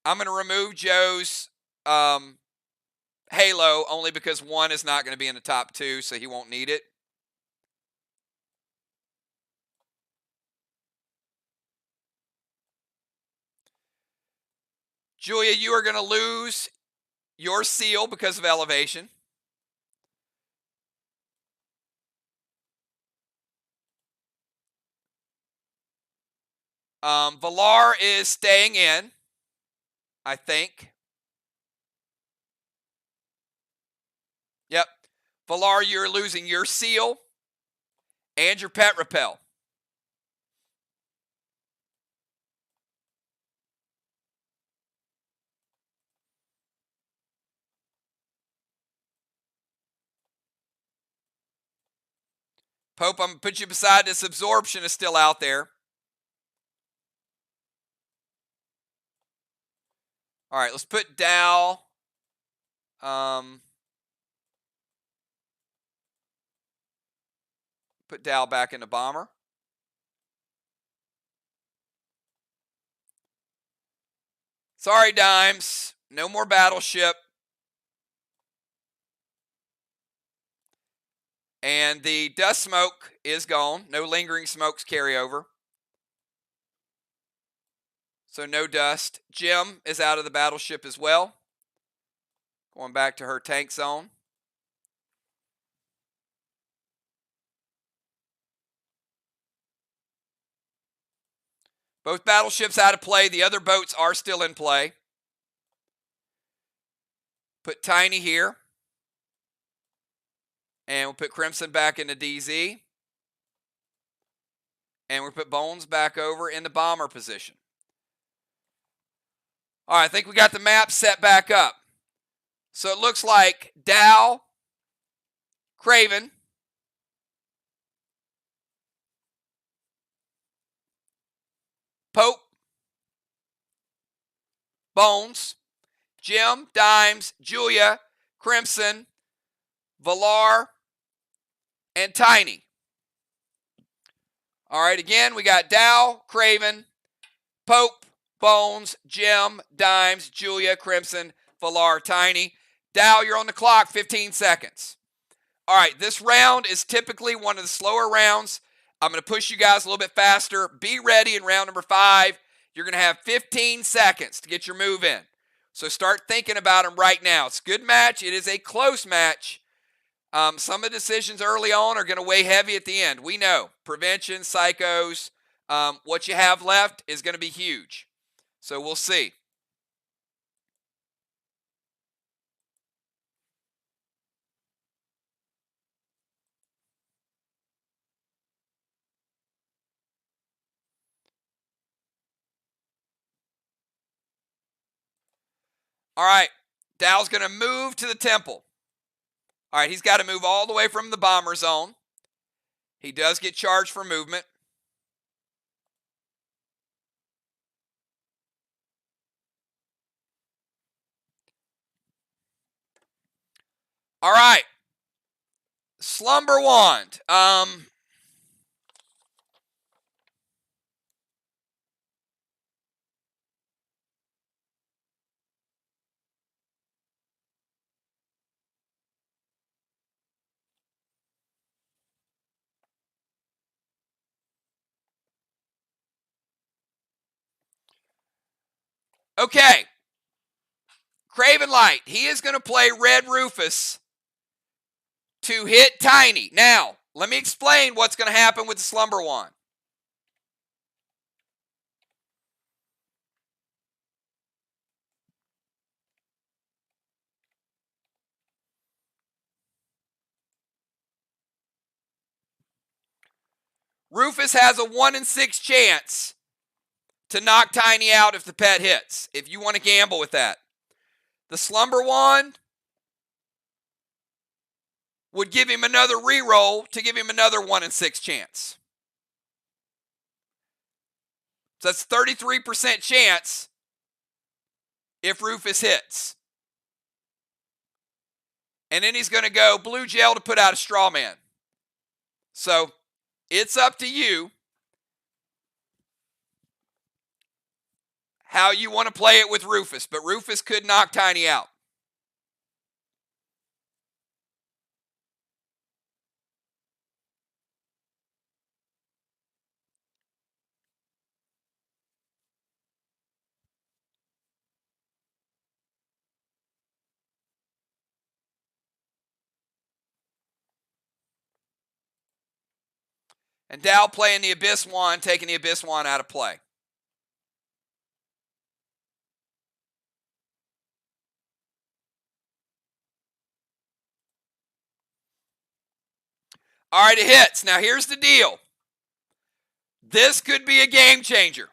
I'm going to remove Joe's halo only because 1 is not going to be in the top 2, so he won't need it. Julia, you are going to lose your seal because of elevation. Valar is staying in, I think. Yep. Valar, you're losing your seal and your pet repel. Pope, I'm going to put you beside this. Absorption is still out there. All right, let's put Dal. Put Dal back in the bomber. Sorry, Dimes. No more battleship. And the dust smoke is gone. No lingering smokes carry over. So no dust. Jim is out of the battleship as well. Going back to her tank zone. Both battleships out of play. The other boats are still in play. Put Tiny here. And we'll put Crimson back into DZ. And we'll put Bones back over in the bomber position. All right, I think we got the map set back up. So it looks like Dow, Craven, Pope, Bones, Jim, Dimes, Julia, Crimson, Valar, and Tiny. All right, again, we got Dow, Craven, Pope, Bones, Jim, Dimes, Julia, Crimson, Valar, Tiny. Dow, you're on the clock, 15 seconds. All right, this round is typically one of the slower rounds. I'm going to push you guys a little bit faster. Be ready in round number 5. You're going to have 15 seconds to get your move in. So start thinking about them right now. It's a good match. It is a close match. Some of the decisions early on are going to weigh heavy at the end. We know. Prevention, psychos, what you have left is going to be huge. So we'll see. All right. Dow's going to move to the temple. All right, he's got to move all the way from the bomber zone. He does get charged for movement. All right. Slumber Wand. Okay. Craven Light. He is going to play Red Rufus to hit Tiny. Now, let me explain what's going to happen with the Slumber Wand. Rufus has a 1 in 6 chance to knock Tiny out if the pet hits, if you want to gamble with that. The Slumber Wand would give him another reroll to give him another 1 in 6 chance. So that's 33% chance if Rufus hits. And then he's going to go blue gel to put out a straw man. So it's up to you how you want to play it with Rufus. But Rufus could knock Tiny out. And Dow playing the Abyss Wand, taking the Abyss Wand out of play. All right, it hits. Now here's the deal. This could be a game changer.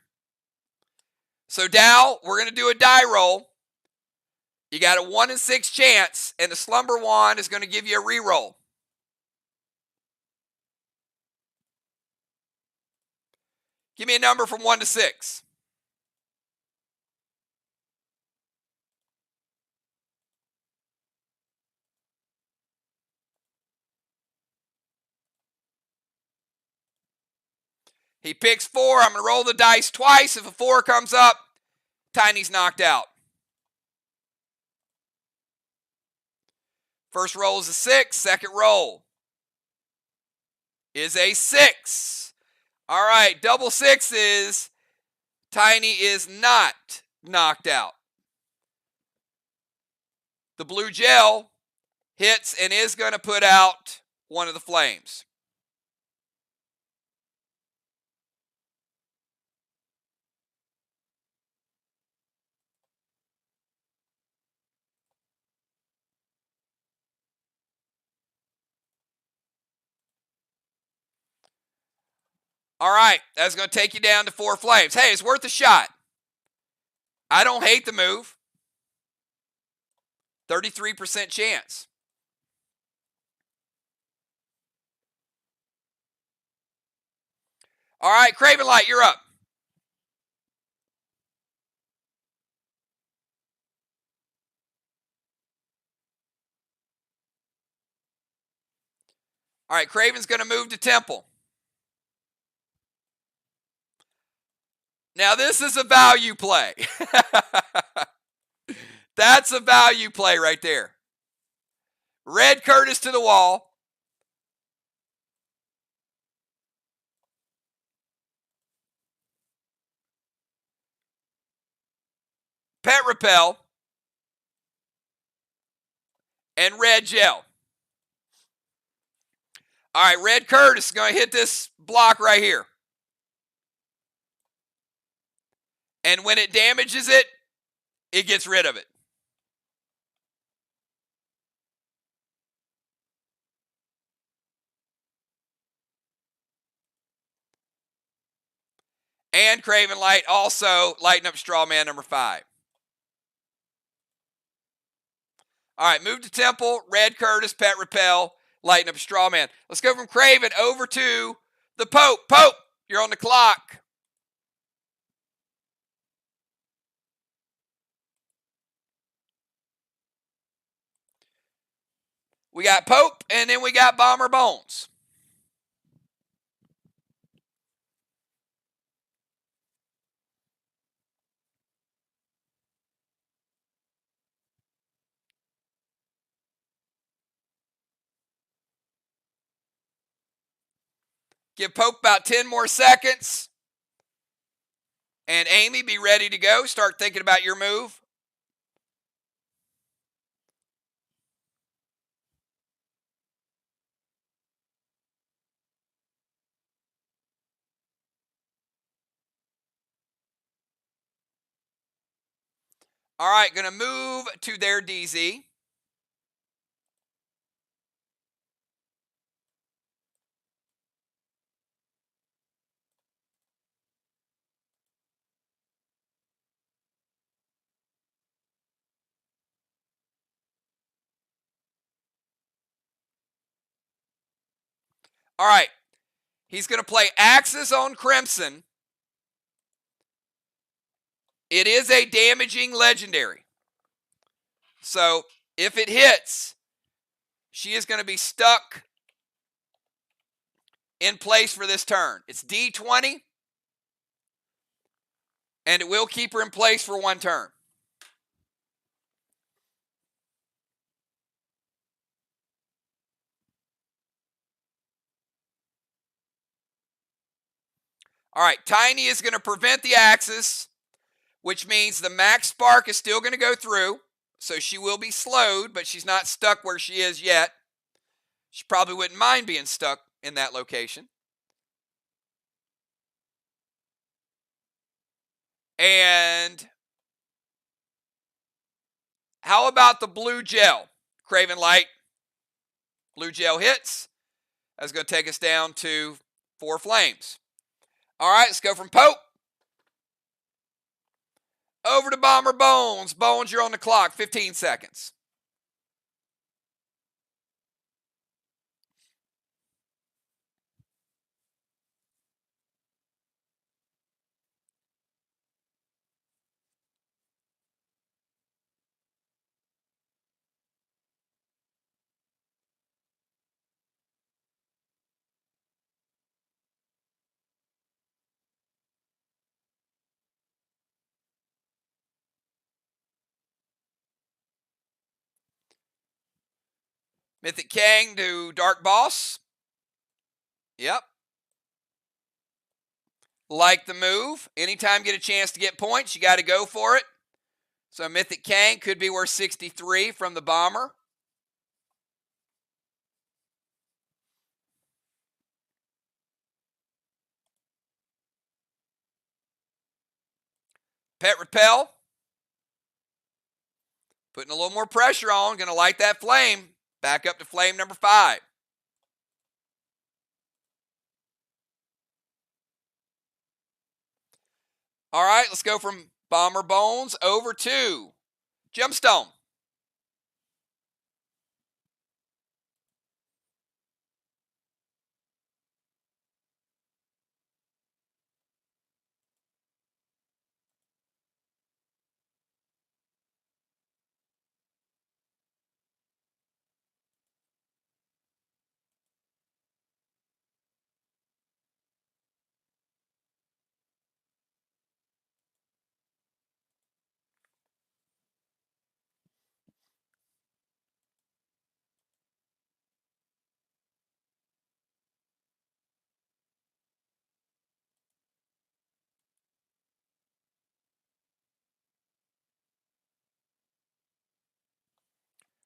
So Dow, we're going to do a die roll. You got a 1 in 6 chance, and the Slumber Wand is going to give you a reroll. Give me a number from 1 to 6. He picks 4. I'm going to roll the dice twice. If a 4 comes up, Tiny's knocked out. First roll is a 6. Second roll is a 6. All right, double 6s. Tiny is not knocked out. The blue gel hits and is going to put out one of the flames. All right, that's going to take you down to 4 flames. Hey, it's worth a shot. I don't hate the move. 33% chance. All right, Craven Light, you're up. All right, Craven's going to move to Temple. Now, this is a value play. That's a value play right there. Red Curtis to the wall. Pet Repel. And Red Gel. All right, Red Curtis is going to hit this block right here. And when it damages it, it gets rid of it. And Craven Light also lighting up straw man number 5. All right, move to Temple, Red Curtis, Pet Repel, lighten up Straw Man. Let's go from Craven over to the Pope. Pope, you're on the clock. We got Pope, and then we got Bomber Bones. Give Pope about 10 more seconds. And Amy, be ready to go. Start thinking about your move. All right, going to move to their DZ. All right, he's going to play Axis on Crimson. It is a damaging legendary. So if it hits, she is going to be stuck in place for this turn. It's D20, and it will keep her in place for one turn. All right, Tiny is going to prevent the Axis, which means the max spark is still going to go through. So she will be slowed, but she's not stuck where she is yet. She probably wouldn't mind being stuck in that location. And how about the blue gel? Craven Light. Blue gel hits. That's going to take us down to 4 flames. All right, let's go from Pope over to Bomber Bones. Bones, you're on the clock. 15 seconds. Mythic Kang to Dark Boss. Yep. Like the move. Anytime you get a chance to get points, you got to go for it. So Mythic Kang could be worth 63 from the Bomber. Pet Repel. Putting a little more pressure on. Going to light that flame. Back up to flame number 5. All right, let's go from Bomber Bones over to Gemstone.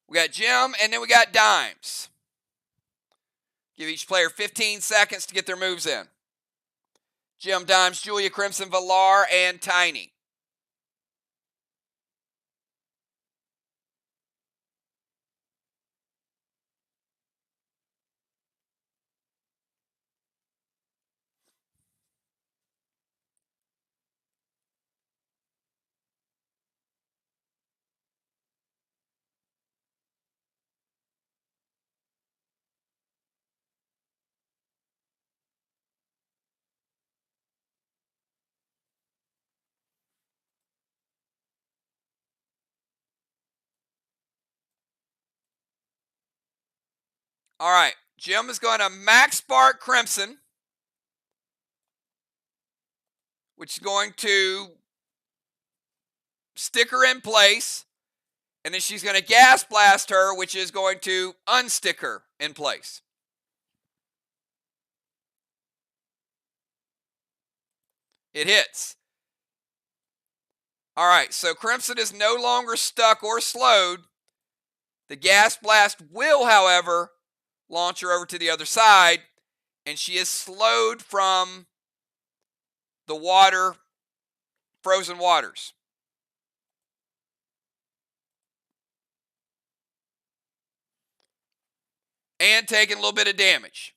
We got Gem, and then we got Dimes. Give each player 15 seconds to get their moves in. Gem, Dimes, Julia, Crimson, Valar, and Tiny. All right, Jim is going to max spark Crimson, which is going to stick her in place. And then she's going to gas blast her, which is going to unstick her in place. It hits. All right, so Crimson is no longer stuck or slowed. The gas blast will, however, launch her over to the other side, and she is slowed from the water, frozen waters. And taking a little bit of damage.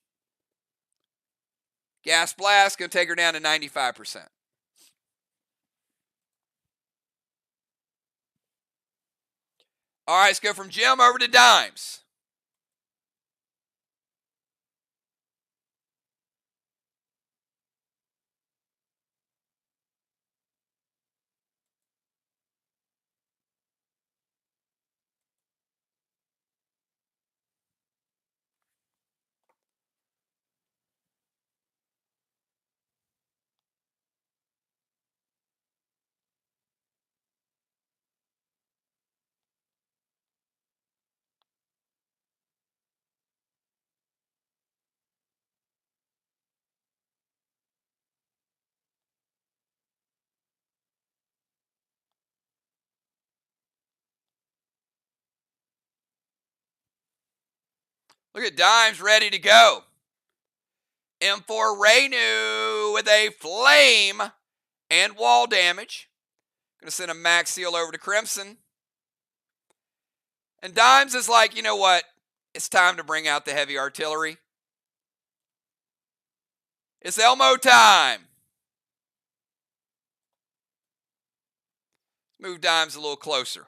Gas blast going to take her down to 95%. All right, let's go from Jim over to Dimes. Look at Dimes ready to go. M4 Renu with a flame and wall damage. Going to send a max seal over to Crimson. And Dimes is like, you know what? It's time to bring out the heavy artillery. It's Elmo time. Move Dimes a little closer.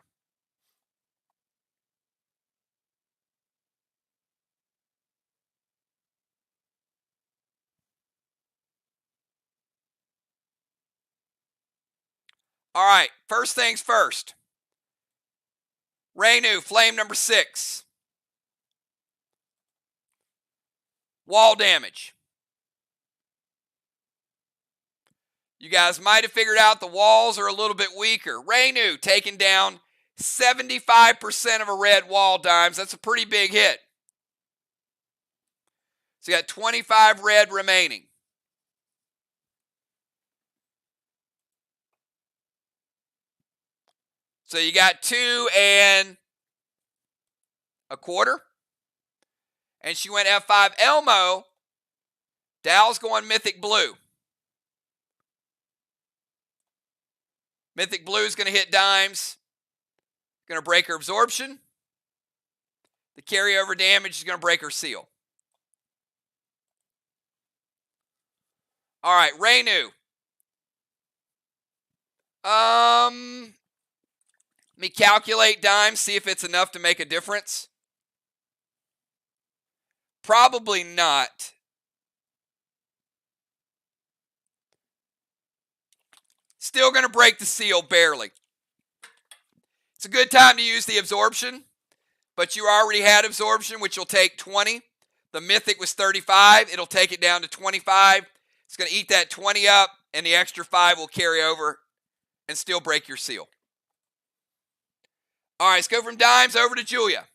All right, first things first. Renu, flame number 6. Wall damage. You guys might have figured out the walls are a little bit weaker. Renu taking down 75% of a red wall, Dimes. That's a pretty big hit. So you got 25 red remaining. So you got 2 1/4. And she went F5. Elmo, Dow's going Mythic Blue. Mythic Blue is going to hit Dimes. Going to break her absorption. The carryover damage is going to break her seal. All right, Renu. Let me calculate Dimes, see if it's enough to make a difference. Probably not. Still going to break the seal barely. It's a good time to use the absorption, but you already had absorption, which will take 20. The Mythic was 35. It'll take it down to 25. It's going to eat that 20 up, and the extra 5 will carry over and still break your seal. All right, let's go from Dimes over to Julia.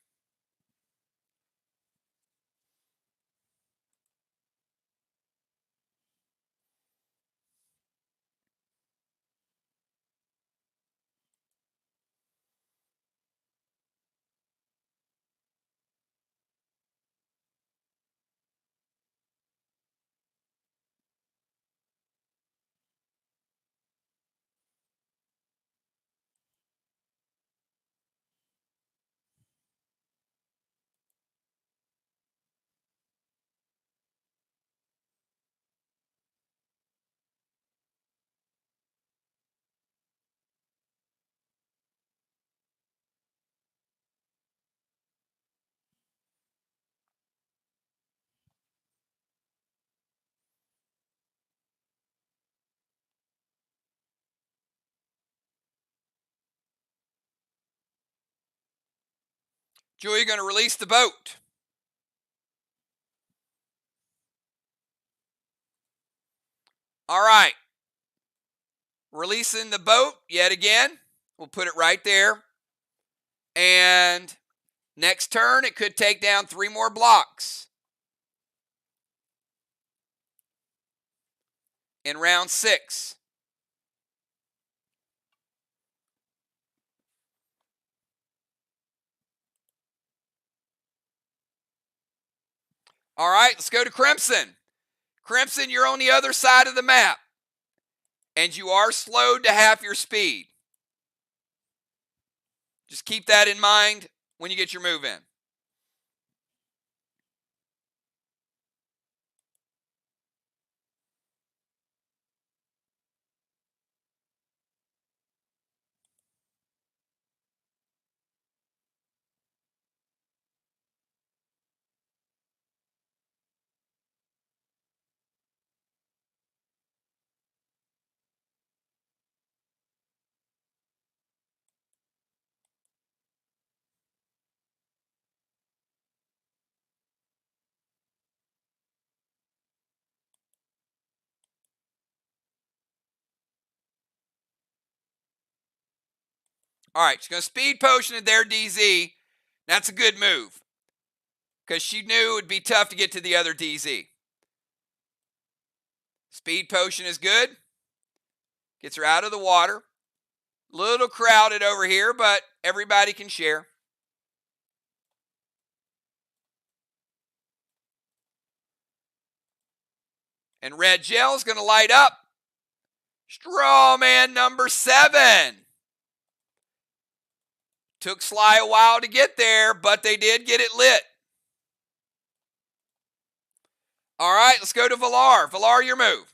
Julia going to release the boat. All right. Releasing the boat yet again. We'll put it right there. And next turn, it could take down 3 more blocks. In round 6. All right, let's go to Crimson. Crimson, you're on the other side of the map. And you are slowed to half your speed. Just keep that in mind when you get your move in. All right, she's going to speed potion at their DZ. That's a good move because she knew it would be tough to get to the other DZ. Speed potion is good. Gets her out of the water. Little crowded over here, but everybody can share. And red gel is going to light up. Straw man number 7. Took SLY a while to get there, but they did get it lit. All right, let's go to Valar. Valar, your move.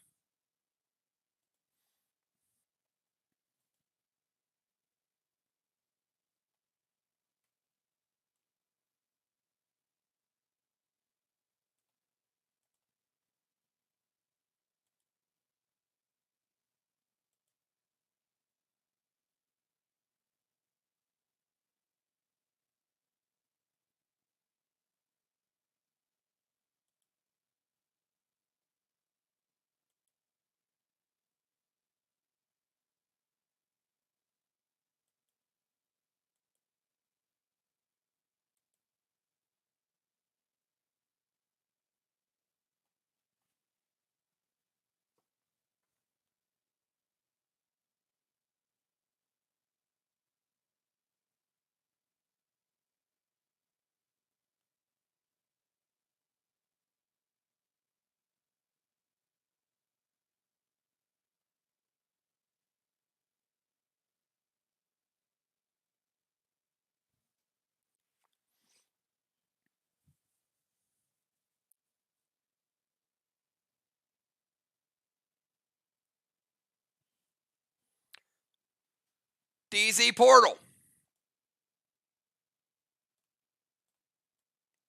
DZ portal.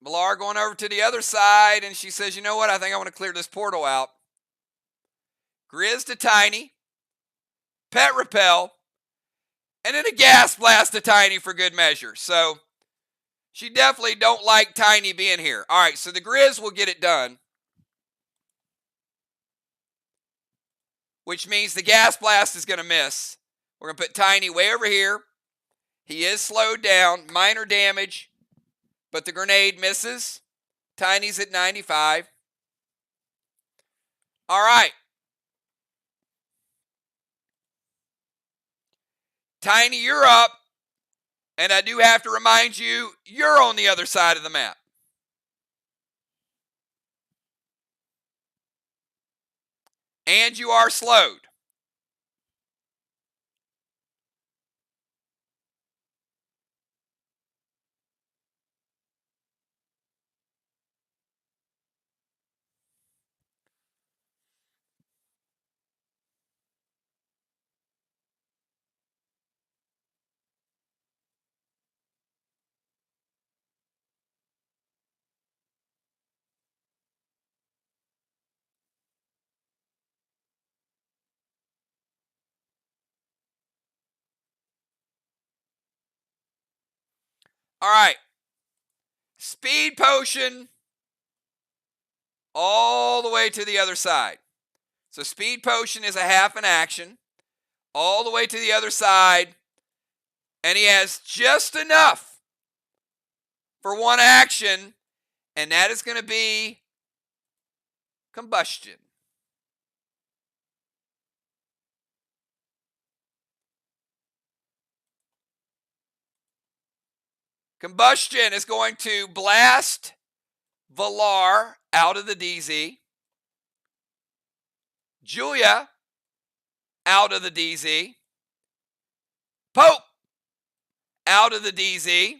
Valar going over to the other side, and she says, you know what? I think I want to clear this portal out. Grizz to Tiny. Pet Repel. And then a gas blast to Tiny for good measure. So she definitely don't like Tiny being here. All right, so the Grizz will get it done. Which means the gas blast is going to miss. We're going to put Tiny way over here. He is slowed down. Minor damage. But the grenade misses. Tiny's at 95. All right. Tiny, you're up. And I do have to remind you, you're on the other side of the map. And you are slowed. All right. Speed potion all the way to the other side. So Speed Potion is a half an action, all the way to the other side, and he has just enough for one action, and that is going to be Combustion. Combustion is going to blast Valar out of the DZ. Julia out of the DZ. Pope out of the DZ.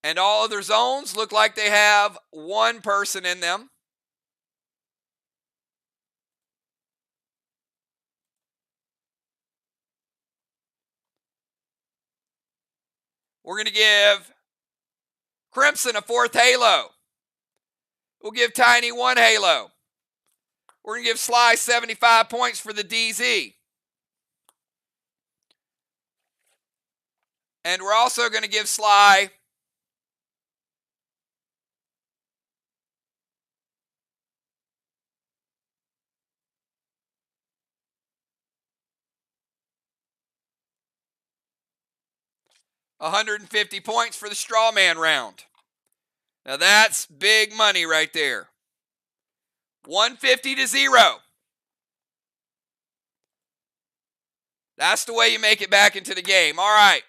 And all other zones look like they have one person in them. We're going to give Crimson a 4th Halo. We'll give Tiny 1 Halo. We're going to give Sly 75 points for the DZ. And we're also going to give Sly $150 points for the straw man round. Now that's big money right there. 150 to 0. That's the way you make it back into the game. All right.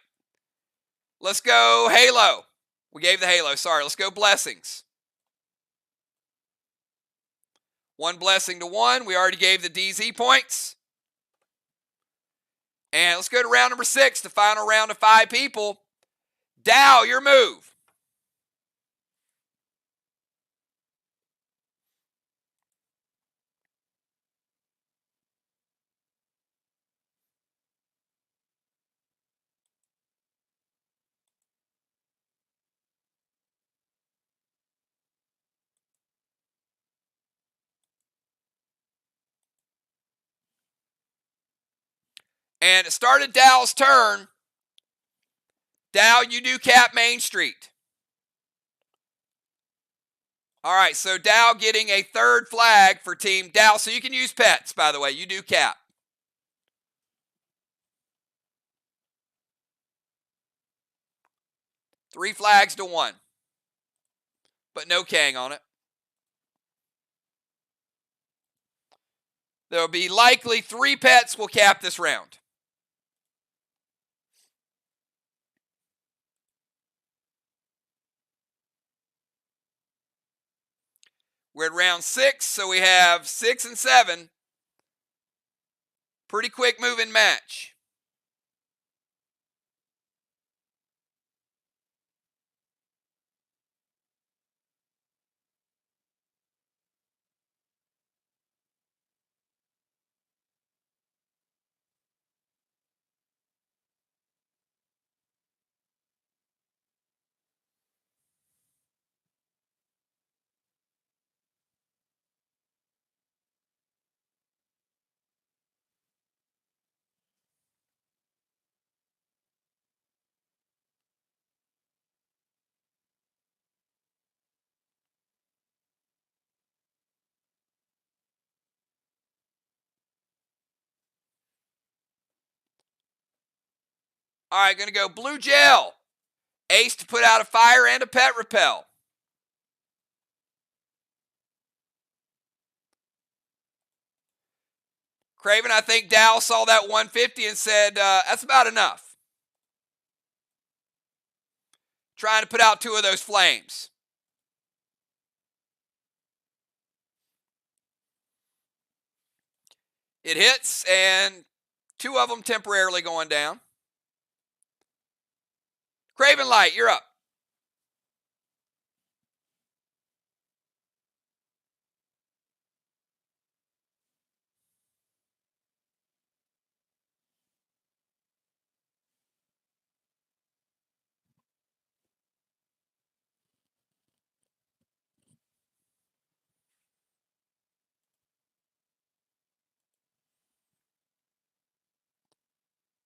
Let's go Halo. We gave the Halo. Sorry. Let's go Blessings. 1 blessing to 1. We already gave the DZ points. And let's go to round number 6, the final round of 5 people. Dow, your move. And it started Dow's turn. Dow, you do cap Main Street. All right, so Dow getting a 3rd flag for Team Dow. So you can use pets, by the way. You do cap. Three flags to 1. But no Kang on it. There will be likely 3 pets will cap this round. We're at round 6, so we have 6 and 7. Pretty quick moving match. All right, going to go Blue Gel. Ace to put out a fire and a pet repel. Craven, I think Dow saw that 150 and said, that's about enough. Trying to put out 2 of those flames. It hits, and 2 of them temporarily going down. Craven Light, you're up.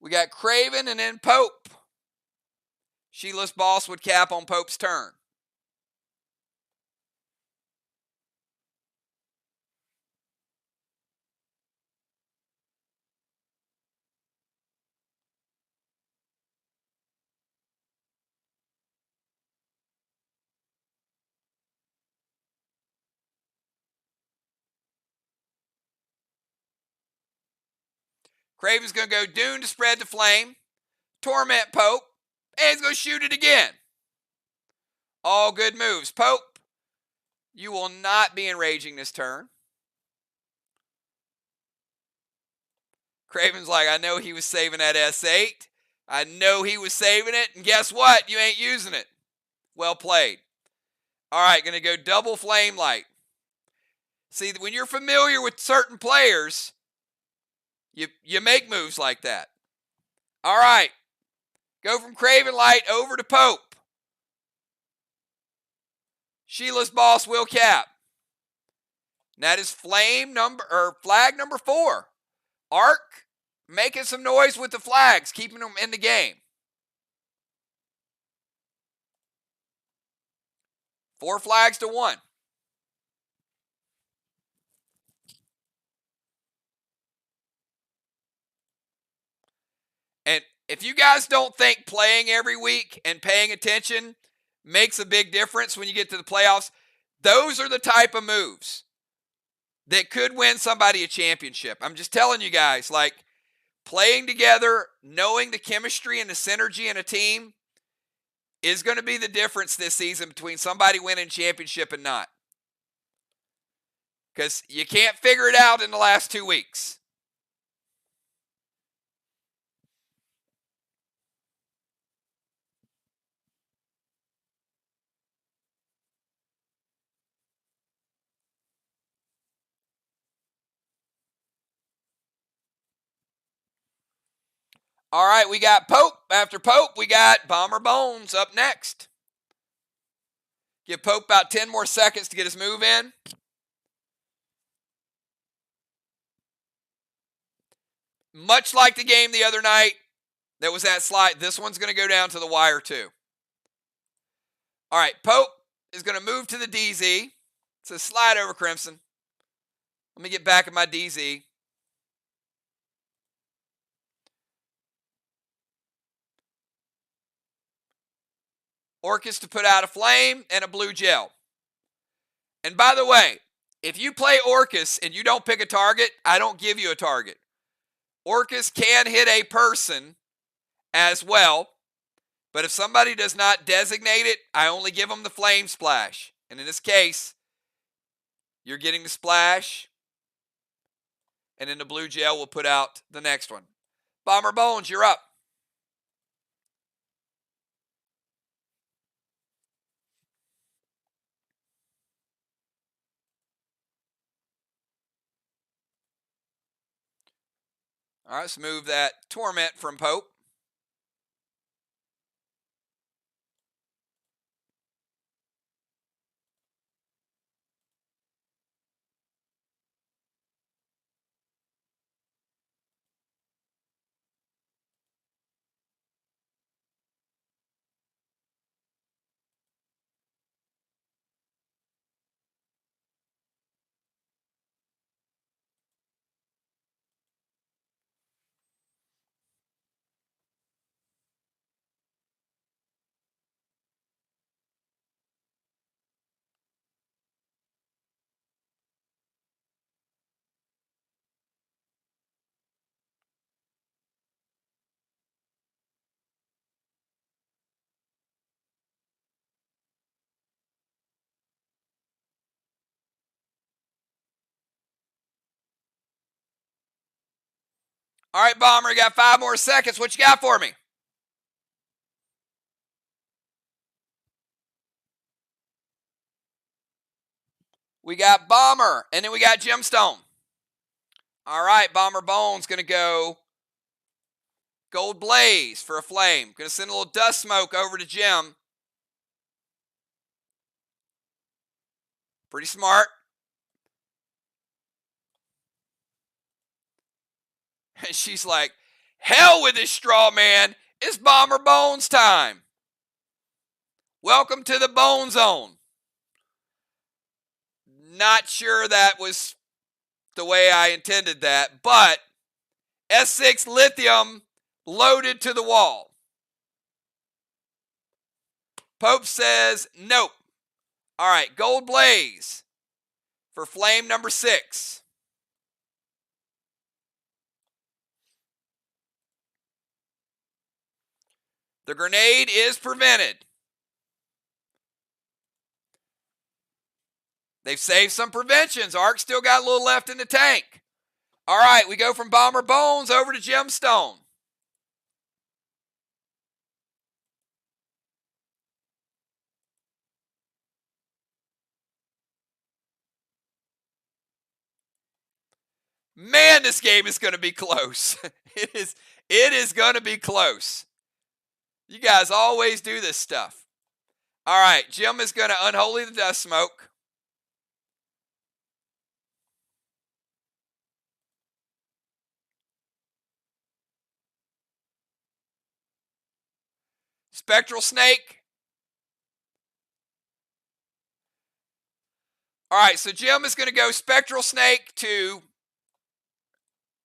We got Craven and then Pope. Sheila's boss would cap on Pope's turn. Craven's going to go Dune to spread the flame, torment Pope, and he's going to shoot it again. All good moves. Pope, you will not be enraging this turn. Craven's like, I know he was saving that S8. I know he was saving it, and guess what? You ain't using it. Well played. All right, going to go double flame light. See, when you're familiar with certain players, you make moves like that. All right. Go from Craven Light over to Pope. Sheila's boss will cap. And that is flag number 4. Arc making some noise with the flags, keeping them in the game. 4 flags to 1. And if you guys don't think playing every week and paying attention makes a big difference when you get to the playoffs, those are the type of moves that could win somebody a championship. I'm just telling you guys, like, playing together, knowing the chemistry and the synergy in a team is going to be the difference this season between somebody winning championship and not. Because you can't figure it out in the last 2 weeks. All right, we got Pope. After Pope, we got Bomber Bones up next. Give Pope about 10 more seconds to get his move in. Much like the game the other night that was at SLY, this one's going to go down to the wire too. All right, Pope is going to move to the DZ. So slide over, Crimson. Let me get back in my DZ. Orcus to put out a flame and a blue gel. And by the way, if you play Orcus and you don't pick a target, I don't give you a target. Orcus can hit a person as well, but if somebody does not designate it, I only give them the flame splash. And in this case, you're getting the splash, and then the blue gel will put out the next one. Bomber Bones, you're up. All right, let's move that Torment from Pope. All right, Bomber, you got 5 more seconds. What you got for me? We got Bomber, and then we got Gemstone. All right, Bomber Bones going to go Gold Blaze for a flame. Going to send a little dust smoke over to Gem. Pretty smart. And she's like, hell with this straw man. It's Bomber Bones time. Welcome to the Bone Zone. Not sure that was the way I intended that, but S6 lithium loaded to the wall. Pope says nope. All right, Gold Blaze for flame number 6. The grenade is prevented. They've saved some preventions. Arc still got a little left in the tank. All right, we go from Bomber Bones over to Gemstone. Man, this game is going to be close. It is going to be close. You guys always do this stuff. All right, Jim is going to unholy the dust smoke. Spectral Snake. All right, so Jim is going to go Spectral Snake to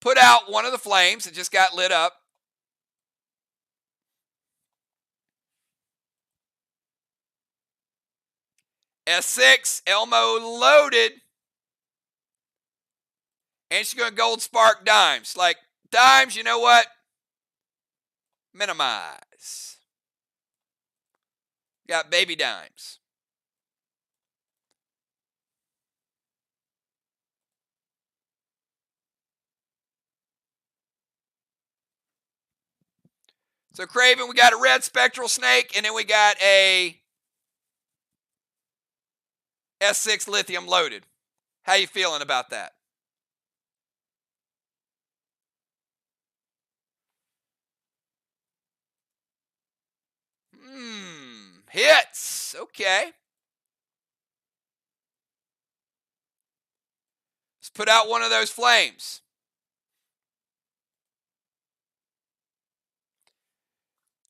put out one of the flames. It just got lit up. S6, Elmo loaded. And she's going to Gold Spark Dimes. Like, Dimes, you know what? Minimize. Got baby Dimes. So Craven, we got a red Spectral Snake, and then we got a S6 lithium loaded. How you feeling about that? Hits. Okay. Let's put out one of those flames.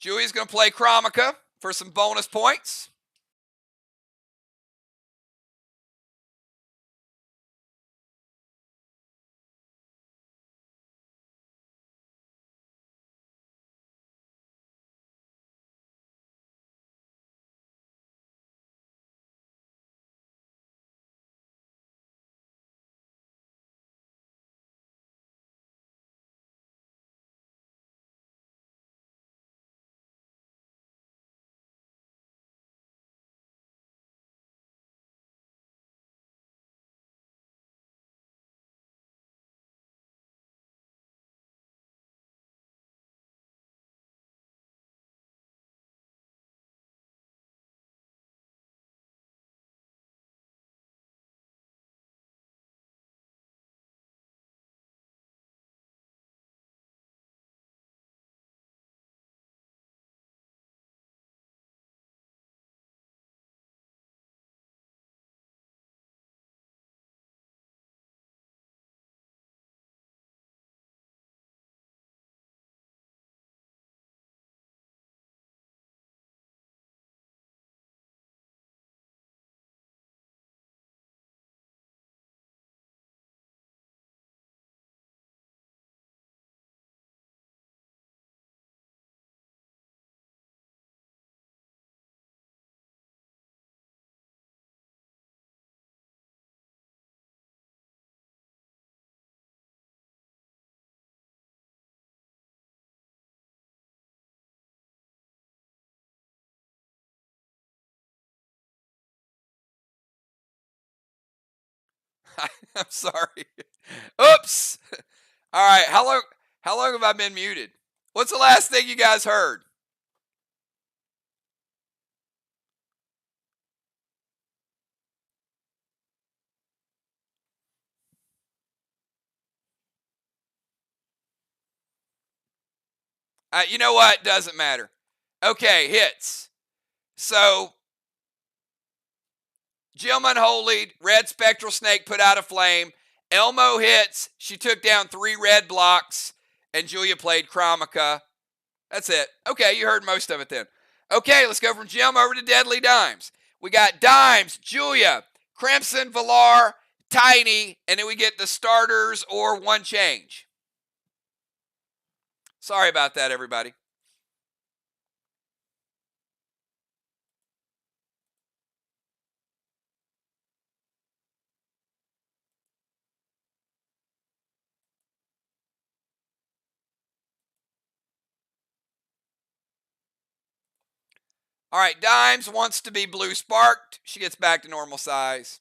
Julie's going to play Chromica for some bonus points. I'm sorry. Oops. All right. How long have I been muted? What's the last thing you guys heard? You know what? Doesn't matter. Okay, hits. So, Jim unholied, red Spectral Snake put out a flame. Elmo hits. She took down 3 red blocks, and Julia played Chromica. That's it. Okay, you heard most of it then. Okay, let's go from Jim over to Deadly Dimes. We got Dimes, Julia, Crimson, Valar, Tiny, and then we get the starters or one change. Sorry about that, everybody. All right, Dimes wants to be blue sparked. She gets back to normal size.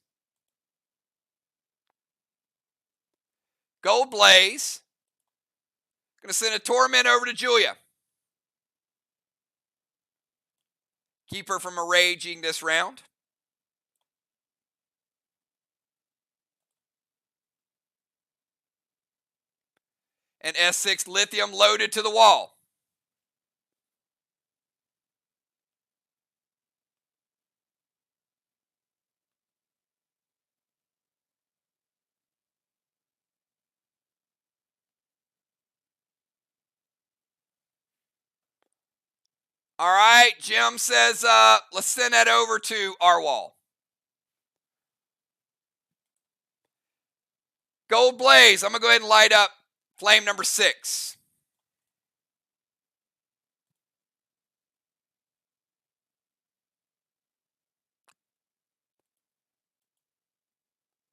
Gold Blaze. Going to send a Torment over to Julia. Keep her from raging this round. And S6 Lithium loaded to the wall. All right, Jim says, let's send that over to our wall. Gold Blaze, I'm going to go ahead and light up flame number 6.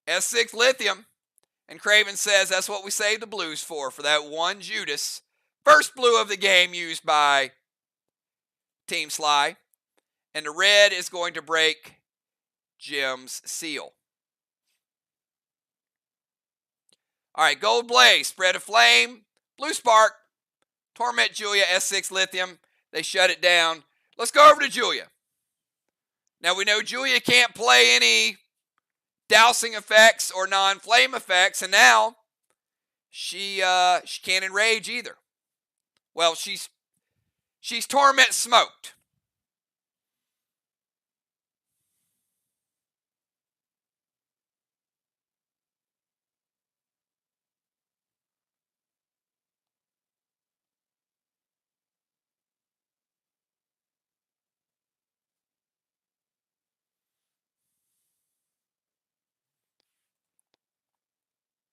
S6 Lithium. And Craven says that's what we saved the blues for that one Judas. First blue of the game used by Team SLY. And the red is going to break Jim's seal. All right, Gold Blaze, Spread of Flame, Blue Spark, Torment Julia, S6 Lithium. They shut it down. Let's go over to Julia. Now we know Julia can't play any dousing effects or non-flame effects, and now she can't enrage either. Well, she's Torment smoked.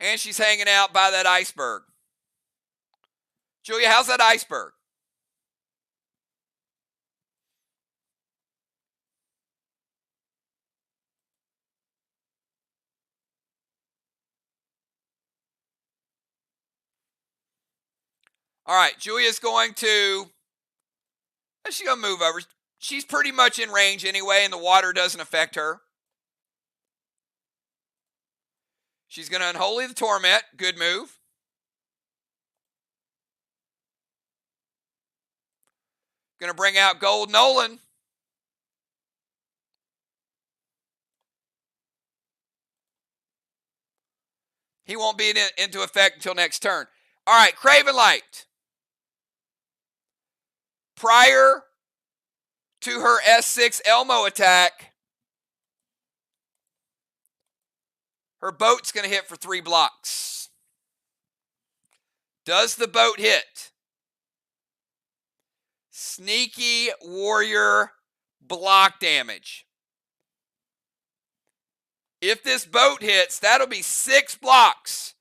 And she's hanging out by that iceberg. Julia, how's that iceberg? All right, Julia's going to move over. She's pretty much in range anyway, and the water doesn't affect her. She's going to Unholy the Torment. Good move. Going to bring out Gold Nolan. He won't be into effect until next turn. All right, Craven Light. Prior to her S6 Elmo attack, her boat's going to hit for 3 blocks. Does the boat hit? Sneaky Warrior block damage. If this boat hits, that'll be 6 blocks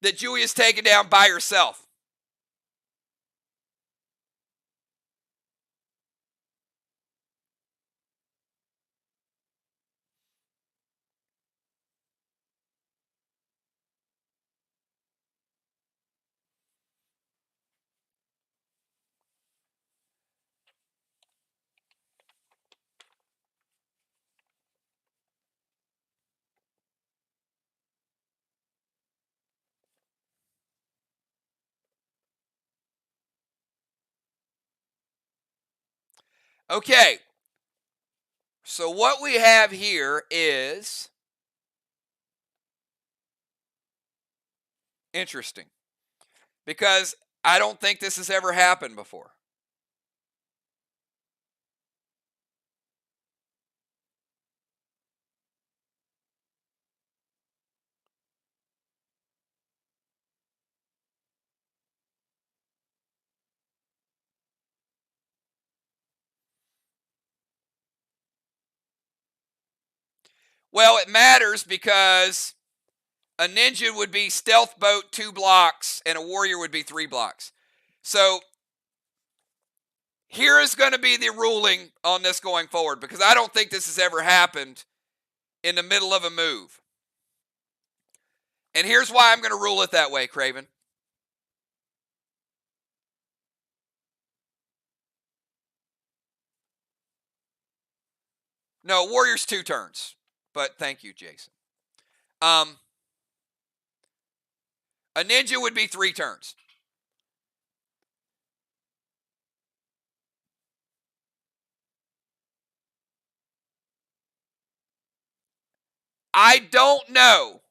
that Julia's taken down by herself. Okay, so what we have here is interesting because I don't think this has ever happened before. Well, it matters because a ninja would be stealth boat 2 blocks and a warrior would be 3 blocks. So here is going to be the ruling on this going forward, because I don't think this has ever happened in the middle of a move. And here's why I'm going to rule it that way, Craven. No, warrior's 2 turns. But thank you, Jason. A ninja would be 3 turns. I don't know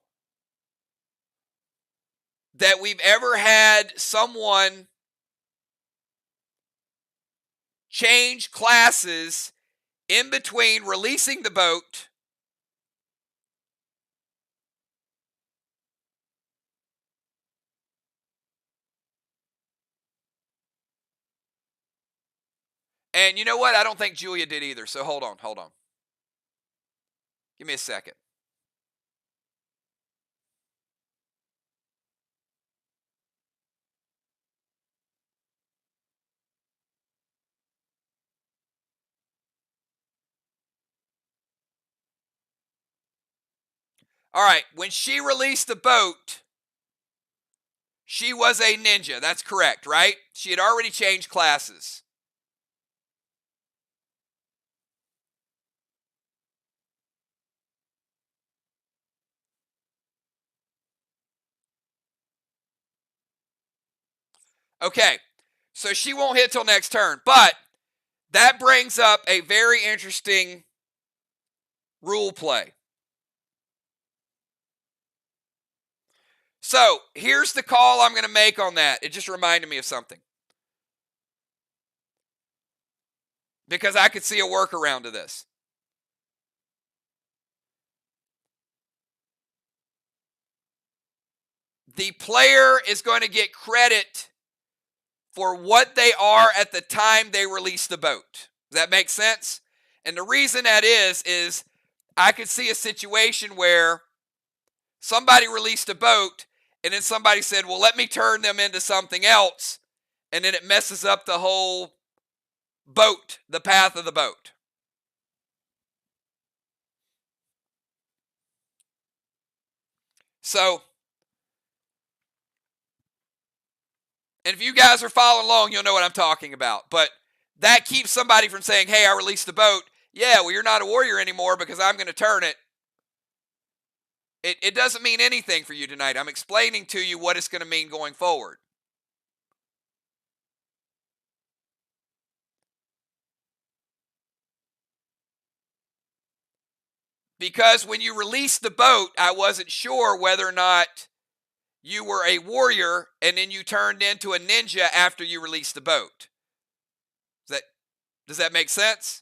that we've ever had someone change classes in between releasing the boat and you know what? I don't think Julia did either. So hold on. Give me a second. All right, when she released the boat, she was a ninja. That's correct, right? She had already changed classes. Okay, so she won't hit till next turn, but that brings up a very interesting rule play. So here's the call I'm going to make on that. It just reminded me of something, because I could see a workaround to this. The player is going to get credit for what they are at the time they release the boat. Does that make sense? And the reason that is I could see a situation where somebody released a boat and then somebody said, well, let me turn them into something else. And then it messes up the whole boat, the path of the boat. So, and if you guys are following along, you'll know what I'm talking about. But that keeps somebody from saying, hey, I released the boat. Yeah, well, you're not a warrior anymore because I'm going to turn it. It doesn't mean anything for you tonight. I'm explaining to you what it's going to mean going forward. Because when you released the boat, I wasn't sure whether or not you were a warrior and then you turned into a ninja after you released the boat. Does that make sense?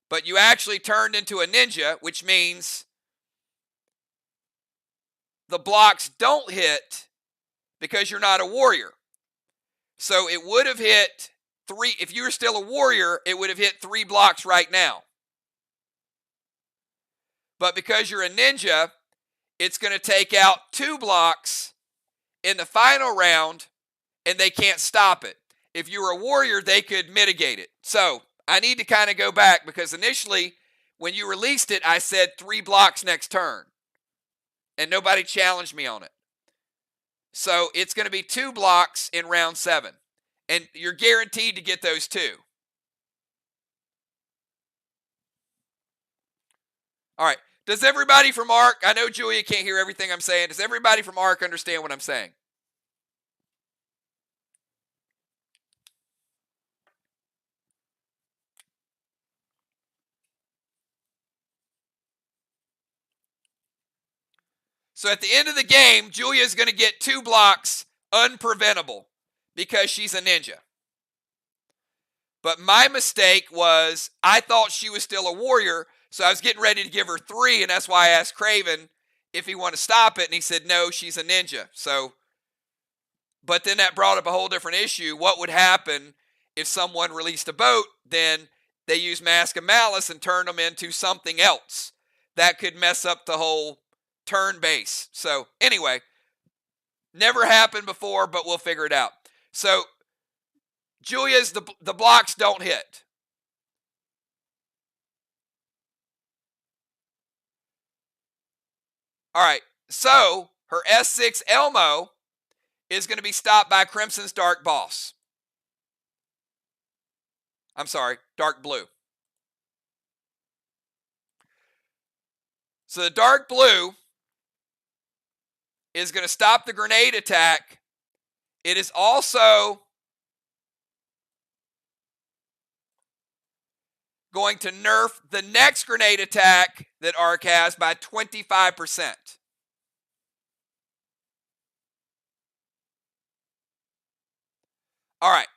But you actually turned into a ninja, which means the blocks don't hit because you're not a warrior. So it would have hit 3, if you were still a warrior, it would have hit 3 blocks right now. But because you're a ninja, it's going to take out 2 blocks in the final round, and they can't stop it. If you were a warrior, they could mitigate it. So I need to kind of go back, because initially, when you released it, I said 3 blocks next turn. And nobody challenged me on it. So it's going to be 2 blocks in round 7. And you're guaranteed to get those 2. All right. Does everybody from ARC, I know Julia can't hear everything I'm saying. Does everybody from ARC understand what I'm saying? So at the end of the game, Julia is going to get 2 blocks unpreventable because she's a ninja. But my mistake was I thought she was still a warrior, so I was getting ready to give her 3, and that's why I asked Craven if he wanted to stop it, and he said, no, she's a ninja. So, but then that brought up a whole different issue. What would happen if someone released a boat? Then they use Mask of Malice and turn them into something else that could mess up the whole turn base. So anyway, never happened before, but we'll figure it out. So Julia's, the blocks don't hit. All right, so her S6 Elmo is going to be stopped by Crimson's Dark Boss. I'm sorry, Dark Blue. So the Dark Blue is going to stop the grenade attack. It is also going to nerf the next grenade attack that Arc has by 25%. All right.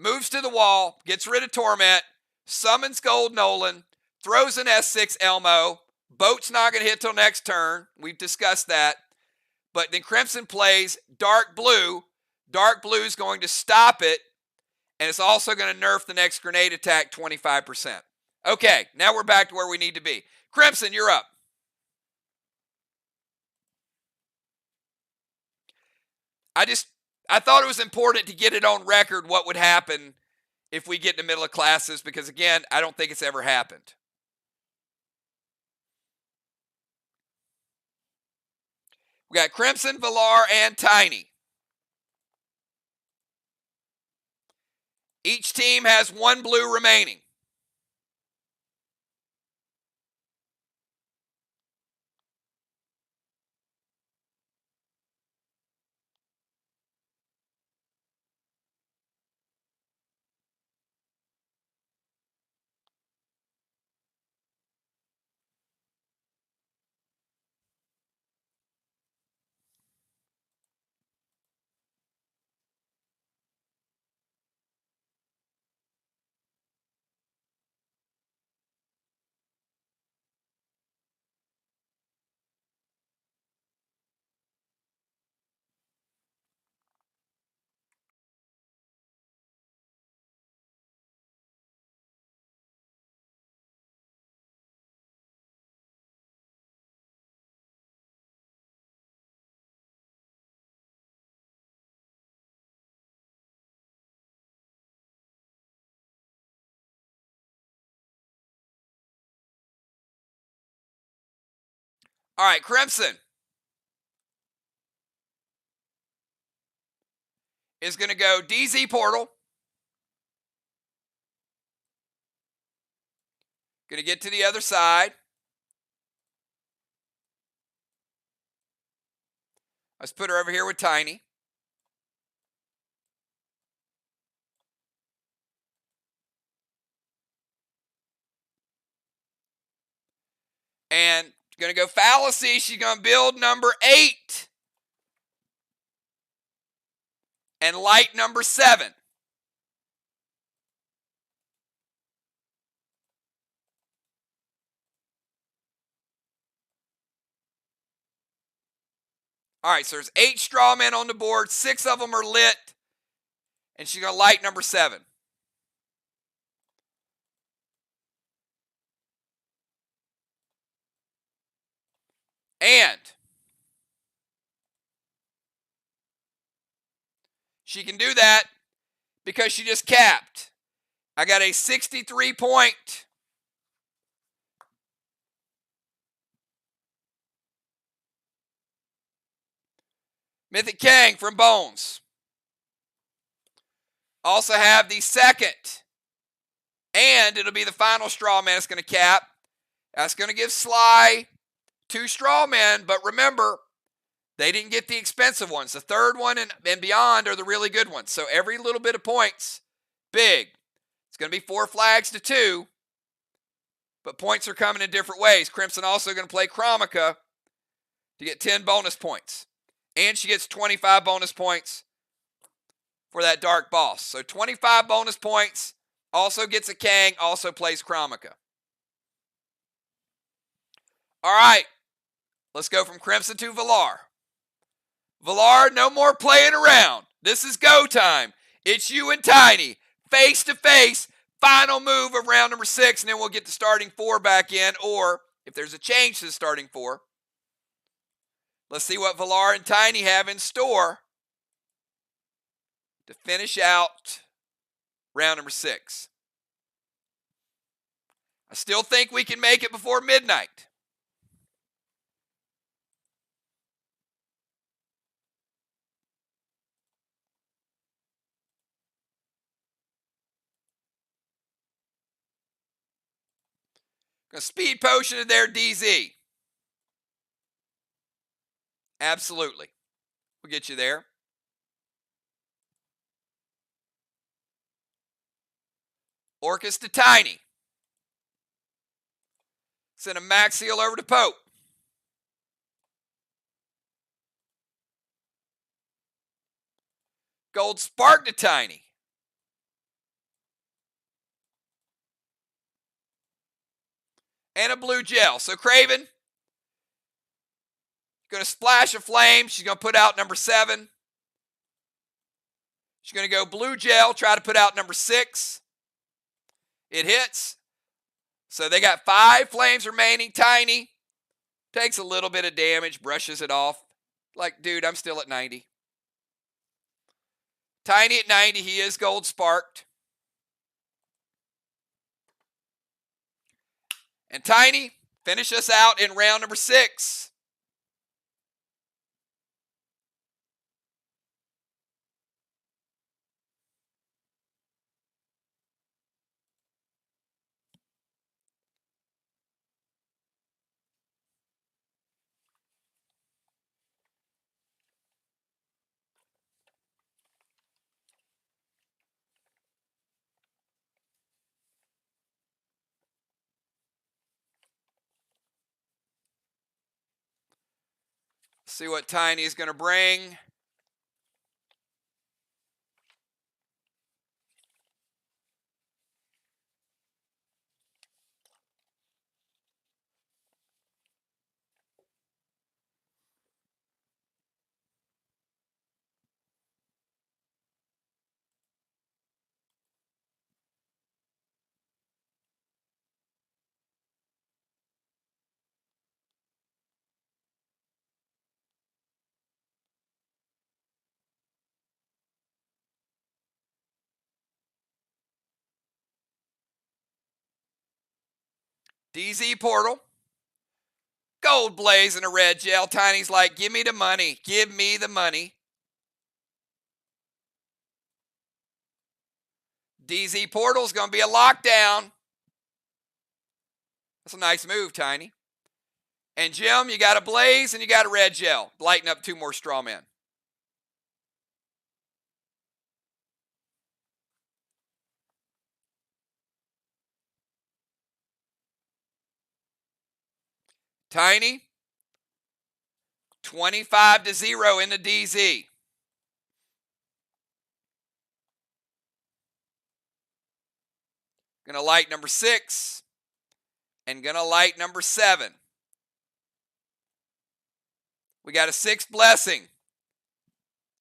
Moves to the wall, gets rid of Torment, summons Gold Nolan, throws an S6 Elmo. Boat's not going to hit till next turn. We've discussed that. But then Crimson plays Dark Blue. Dark Blue is going to stop it, and it's also going to nerf the next grenade attack 25%. Okay, now we're back to where we need to be. Crimson, you're up. I thought it was important to get it on record what would happen if we get in the middle of classes, because again, I don't think it's ever happened. We got Crimson, Valar, and Tiny. Each team has one blue remaining. All right, Crimson is going to go DZ Portal. Going to get to the other side. Let's put her over here with Tiny. And going to go Fallacy. She's going to build number 8. And light number 7. All right, so there's 8 straw men on the board. 6 of them are lit. And she's going to light number 7. And she can do that because she just capped. I got a 63-point Mythic Kang from Bones. Also have the second. And it'll be the final straw man it's going to cap. That's going to give SLY 2 straw men. But remember, they didn't get the expensive ones. The third one and beyond are the really good ones. So every little bit of points, big. It's going to be 4 flags to 2. But points are coming in different ways. Crimson also going to play Chromica to get 10 bonus points. And she gets 25 bonus points for that Dark Boss. So 25 bonus points. Also gets a Kang. Also plays Chromica. All right. Let's go from Crimson to Valar. Valar, no more playing around. This is go time. It's you and Tiny. Face to face. final move of round number 6, and then we'll get the starting 4 back in, or if there's a change to the starting 4. Let's see what Valar and Tiny have in store to finish out round number 6. I still think we can make it before midnight. Gonna speed potion to their DZ. Absolutely. We'll get you there. Orcus to Tiny. Send a Max Heal over to Pope. Gold Spark to Tiny. And a blue gel. So Craven, going to splash a flame. She's going to put out number 7. She's going to go blue gel, try to put out number 6. It hits. So they got 5 flames remaining. Tiny takes a little bit of damage, brushes it off. Like, dude, I'm still at 90. Tiny at 90. He is gold sparked. And Tiny, finish us out in round number 6. See what Tiny is going to bring. DZ portal. Gold blaze and a red gel. Tiny's like, give me the money. Give me the money. DZ portal's going to be a lockdown. That's a nice move, Tiny. And Jim, you got a blaze and you got a red gel. Lighten up 2 more straw men. Tiny, 25-0 in the DZ. Gonna light number 6 and gonna light number 7. We got a 6th blessing.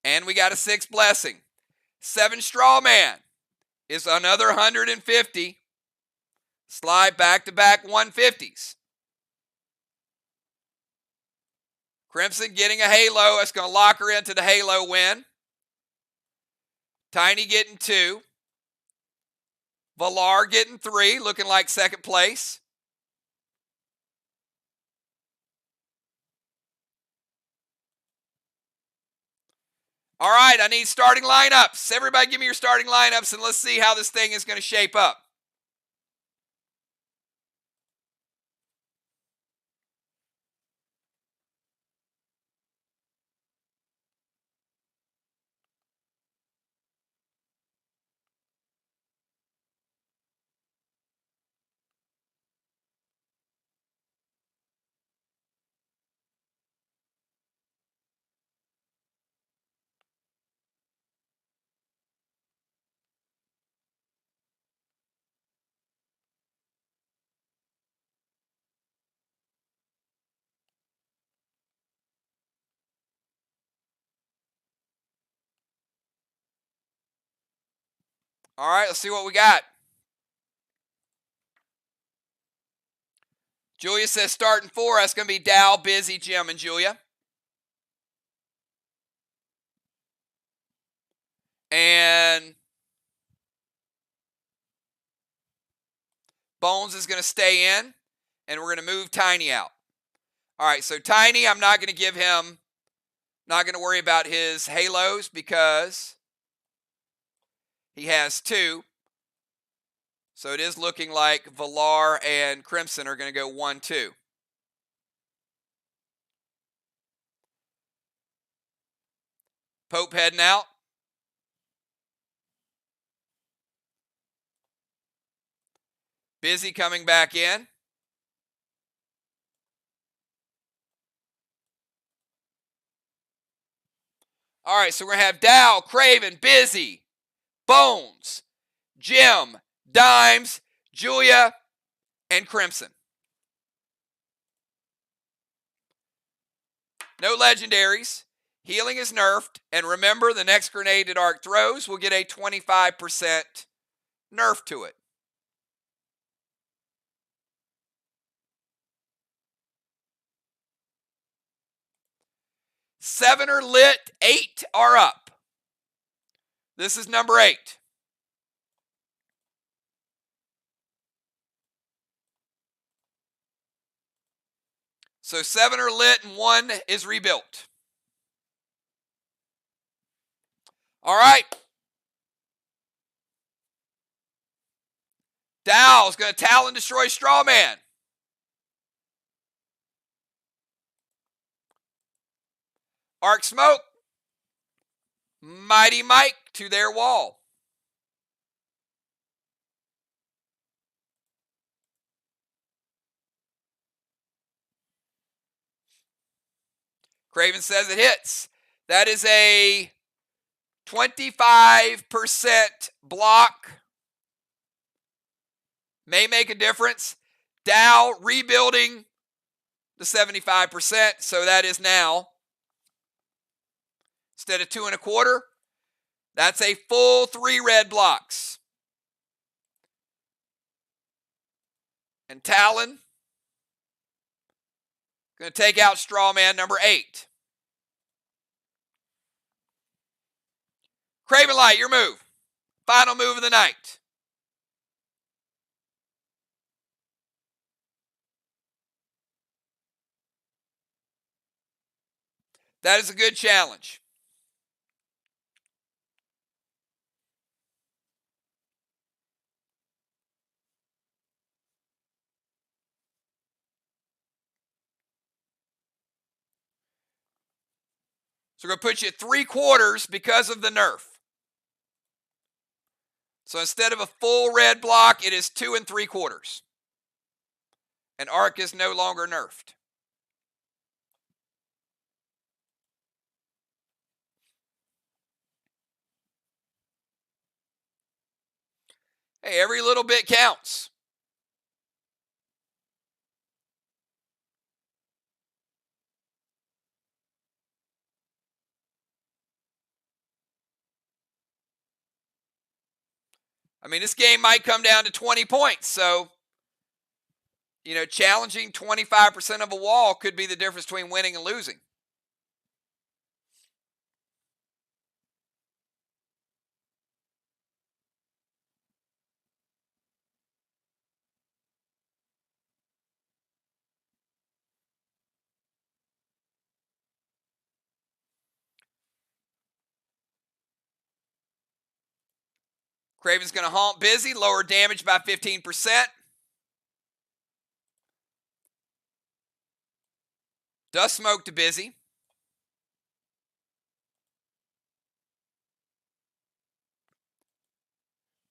And we got a 6th blessing. 7 straw man is another 150. Slide back-to-back 150s. Crimson getting a halo. That's going to lock her into the halo win. Tiny getting 2. Valar getting 3, looking like 2nd place. All right, I need starting lineups. Everybody give me your starting lineups and let's see how this thing is going to shape up. All right, let's see what we got. Julia says starting 4. That's going to be Dow, Busy, Jim, and Julia. And Bones is going to stay in. And we're going to move Tiny out. All right, so Tiny, I'm not going to give him, not going to worry about his halos because he has 2. So it is looking like Valar and Crimson are going to go 1-2. Pope heading out. Busy coming back in. All right, so we're going to have Dow, Craven, Busy, Bones, Jim, Dimes, Julia, and Crimson. No legendaries. Healing is nerfed. And remember, the next grenade that Arc throws will get a 25% nerf to it. 7 are lit, 8 are up. This is number 8. So 7 are lit and 1 is rebuilt. All right. Dow's going to Talon destroy Strawman. Arc Smoke. Mighty Mike to their wall. Craven says it hits. That is a 25% block. May make a difference. Dow rebuilding the 75%. So that is now, instead of 2 1/4, that's a full 3 red blocks. And Talon going to take out Strawman number 8. Craven Light, your move. Final move of the night. That is a good challenge. So we're going to put you at 3/4 because of the nerf. So instead of a full red block, it is 2 3/4. And Arc is no longer nerfed. Hey, every little bit counts. I mean, this game might come down to 20 points. So, you know, challenging 25% of a wall could be the difference between winning and losing. Craven's going to haunt Busy, lower damage by 15%. Dust Smoke to Busy.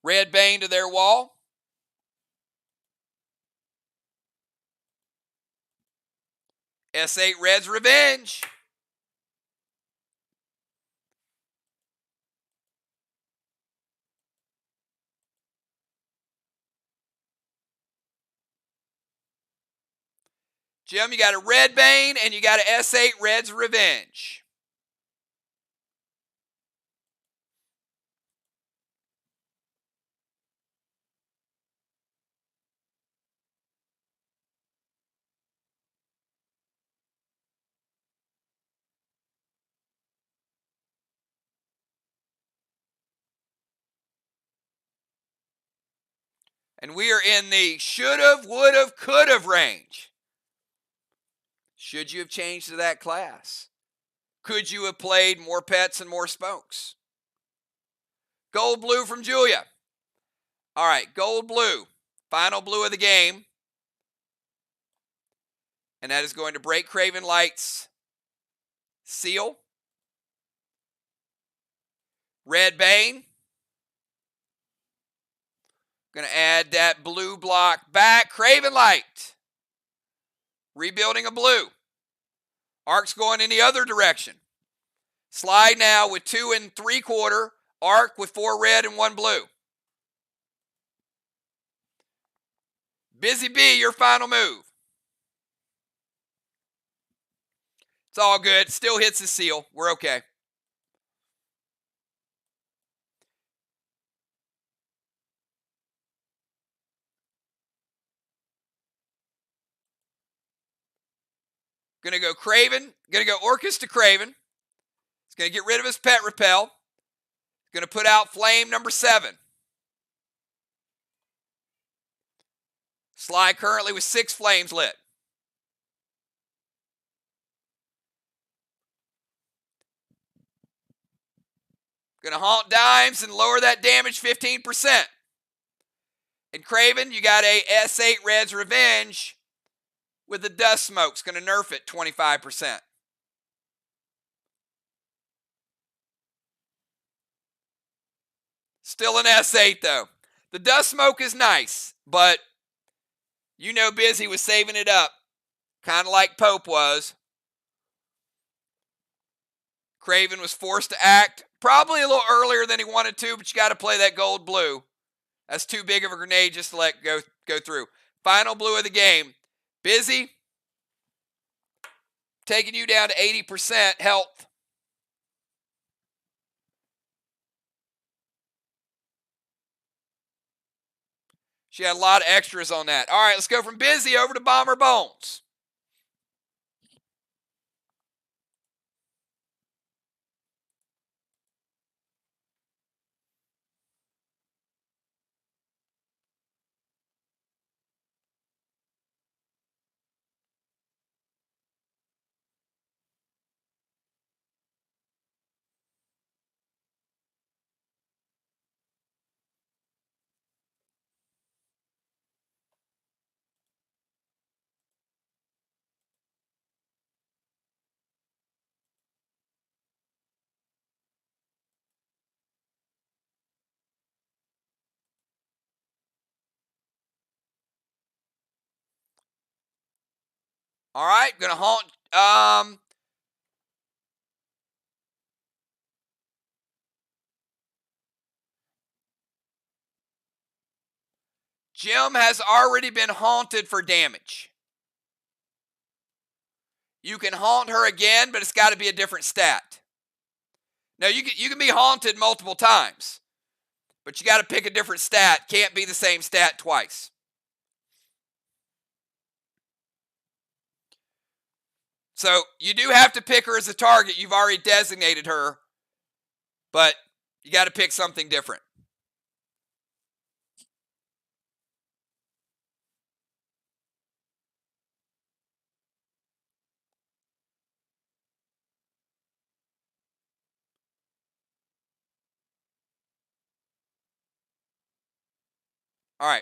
Red Bane to their wall. S8 Red's Revenge. Jim, you got a Red Bane and you got a S8 Red's Revenge. And we are in the should've, would've, could've range. Should you have changed to that class? Could you have played more pets and more smokes? Gold blue from Julia. All right, gold blue. Final blue of the game. And that is going to break Craven Light's seal. Red Bane. Going to add that blue block back. Craven Light. Rebuilding a blue. Arc's going in the other direction. SLY now with 2 3/4. Arc with 4 red and 1 blue. Busy Bee, your final move. It's all good. Still hits the seal. We're okay. Going to go Craven. Going to go Orcus to Craven. He's going to get rid of his pet repel. Going to put out flame number 7. SLY currently with 6 flames lit. Going to haunt dimes and lower that damage 15%. And Craven, you got a S8 Red's Revenge with the dust smoke. It's going to nerf it 25%. Still an S8 though. The dust smoke is nice, but you know Busy was saving it up. Kind of like Pope was. Craven was forced to act probably a little earlier than he wanted to, but you got to play that gold blue. That's too big of a grenade just to let go through. Final blue of the game. Busy. Taking you down to 80% health. She had a lot of extras on that. All right, let's go from Busy over to Bomber Bones. All right, going to haunt. Jim has already been haunted for damage. You can haunt her again, but it's got to be a different stat. Now, you can be haunted multiple times, but you got to pick a different stat. Can't be the same stat twice. So you do have to pick her as a target. You've already designated her, but you got to pick something different. All right,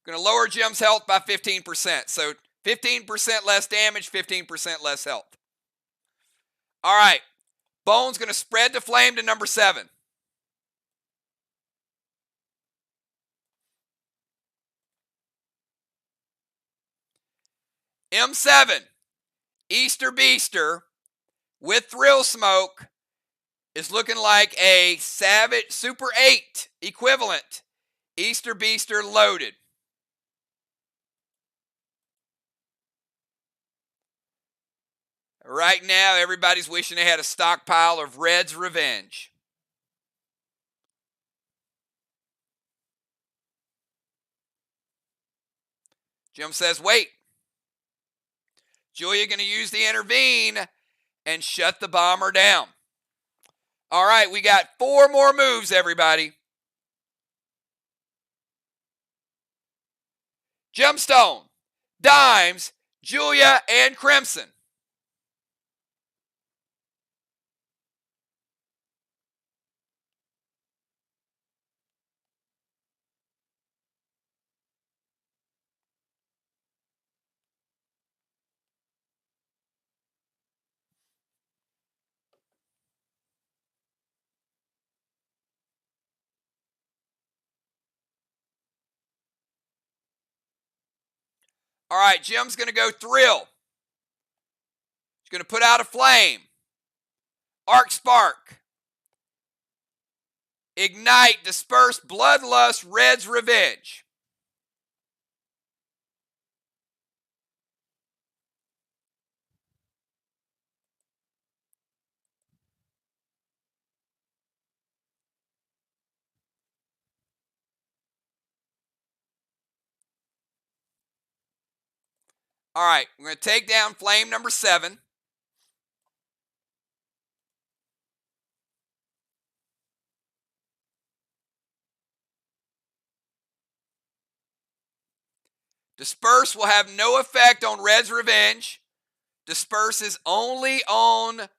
going to lower Jim's health by 15%. So 15% less damage, 15% less health. All right, Bone's going to spread the flame to number 7. M7, Easter Beaster with Thrill Smoke is looking like a Savage Super 8 equivalent. Easter Beaster loaded. Right now, everybody's wishing they had a stockpile of Red's Revenge. Jim says, wait. Julia going to use the intervene and shut the bomber down. All right, we got 4 more moves, everybody. Gemstone, Dimes, Julia, and Crimson. All right, Jim's going to go Thrill. He's going to put out a flame. Arc Spark. Ignite, Disperse, Bloodlust, Red's Revenge. All right, we're going to take down flame number 7. Disperse will have no effect on Red's Revenge. Disperse is only on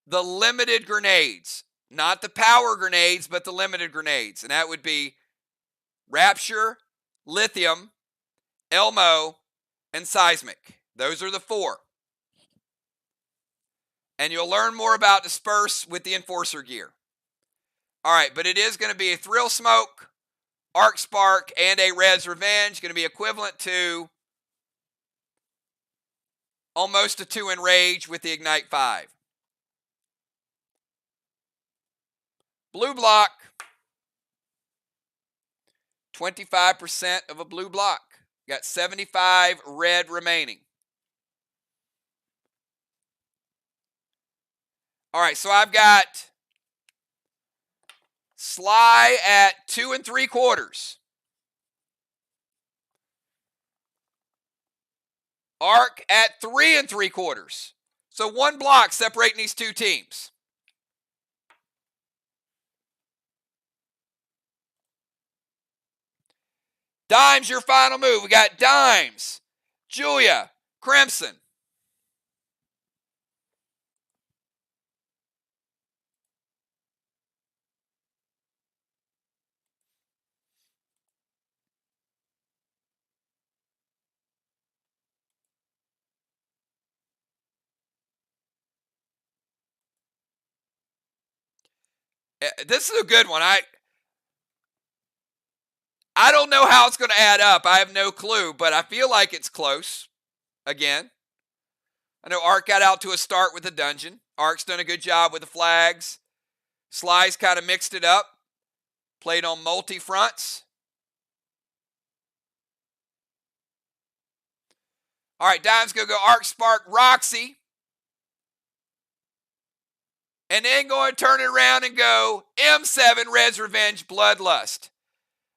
the limited grenades. Not the power grenades, but the limited grenades. And that would be Rapture, Lithium, Elmo, and Seismic. Those are the 4. And you'll learn more about Disperse with the Enforcer gear. All right, but it is going to be a Thrill Smoke, Arc Spark, and a Red's Revenge. Going to be equivalent to almost a 2 Enrage with the Ignite 5. Blue block. 25% of a blue block. Got 75 red remaining. All right, so I've got SLY at 2 3/4. Arc at 3 3/4. So 1 block separating these 2 teams. Dimes, your final move. We got Dimes, Julia, Crimson. This is a good one. I don't know how it's going to add up. I have no clue, but I feel like it's close. Again, I know Arc got out to a start with the dungeon. Arc's done a good job with the flags. SLY's kind of mixed it up. Played on multi-fronts. All right, Dime's going to go Arc Spark, Roxy. And then going to turn it around and go M7, Red's Revenge, Bloodlust.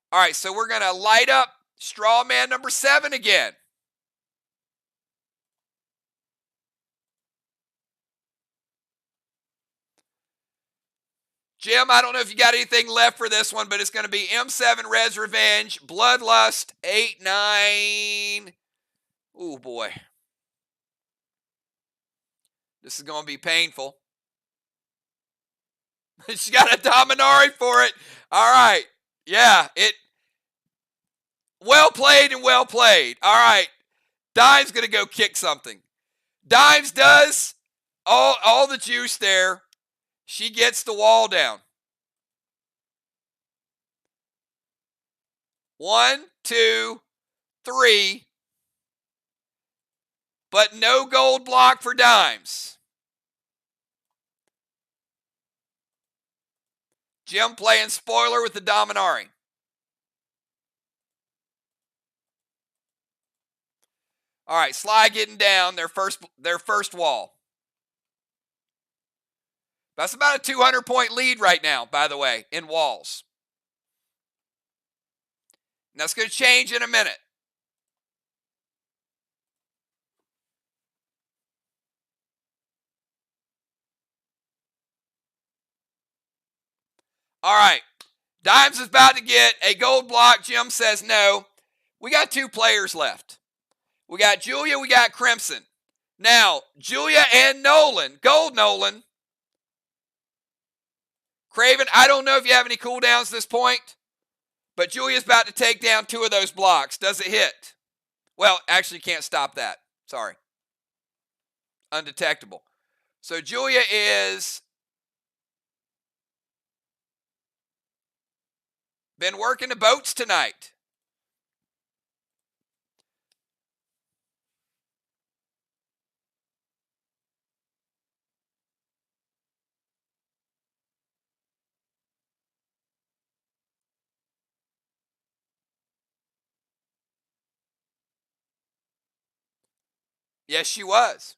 All right, so we're going to light up Straw Man number 7 again. Jim, I don't know if you got anything left for this one, but it's going to be M7, Red's Revenge, Bloodlust, 8, 9. Ooh, boy. This is going to be painful. She got a Dominari for it. All right. Yeah, well played and well played. All right. Dime's going to go kick something. Dimes does all the juice there. She gets the wall down. 1, 2, 3. But no gold block for Dimes. Jim playing spoiler with the Dominari. All right, SLY getting down their first wall. That's about a 200-point lead right now, by the way, in walls. And that's going to change in a minute. All right, Dimes is about to get a gold block. Jim says no. We got 2 players left. We got Julia, we got Crimson. Now, Julia and Nolan, Gold Nolan. Craven, I don't know if you have any cooldowns at this point, but Julia's about to take down 2 of those blocks. Does it hit? Well, actually, you can't stop that. Sorry. Undetectable. So Julia is been working the boats tonight. Yes, she was.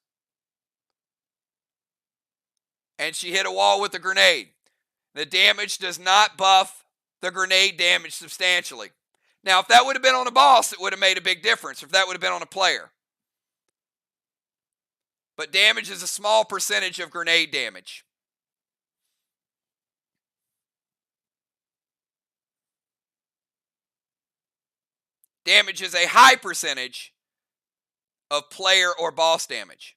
And she hit a wall with a grenade. The damage does not buff the grenade damage substantially. Now, if that would have been on a boss, it would have made a big difference. If that would have been on a player. But damage is a small percentage of grenade damage. Damage is a high percentage of player or boss damage.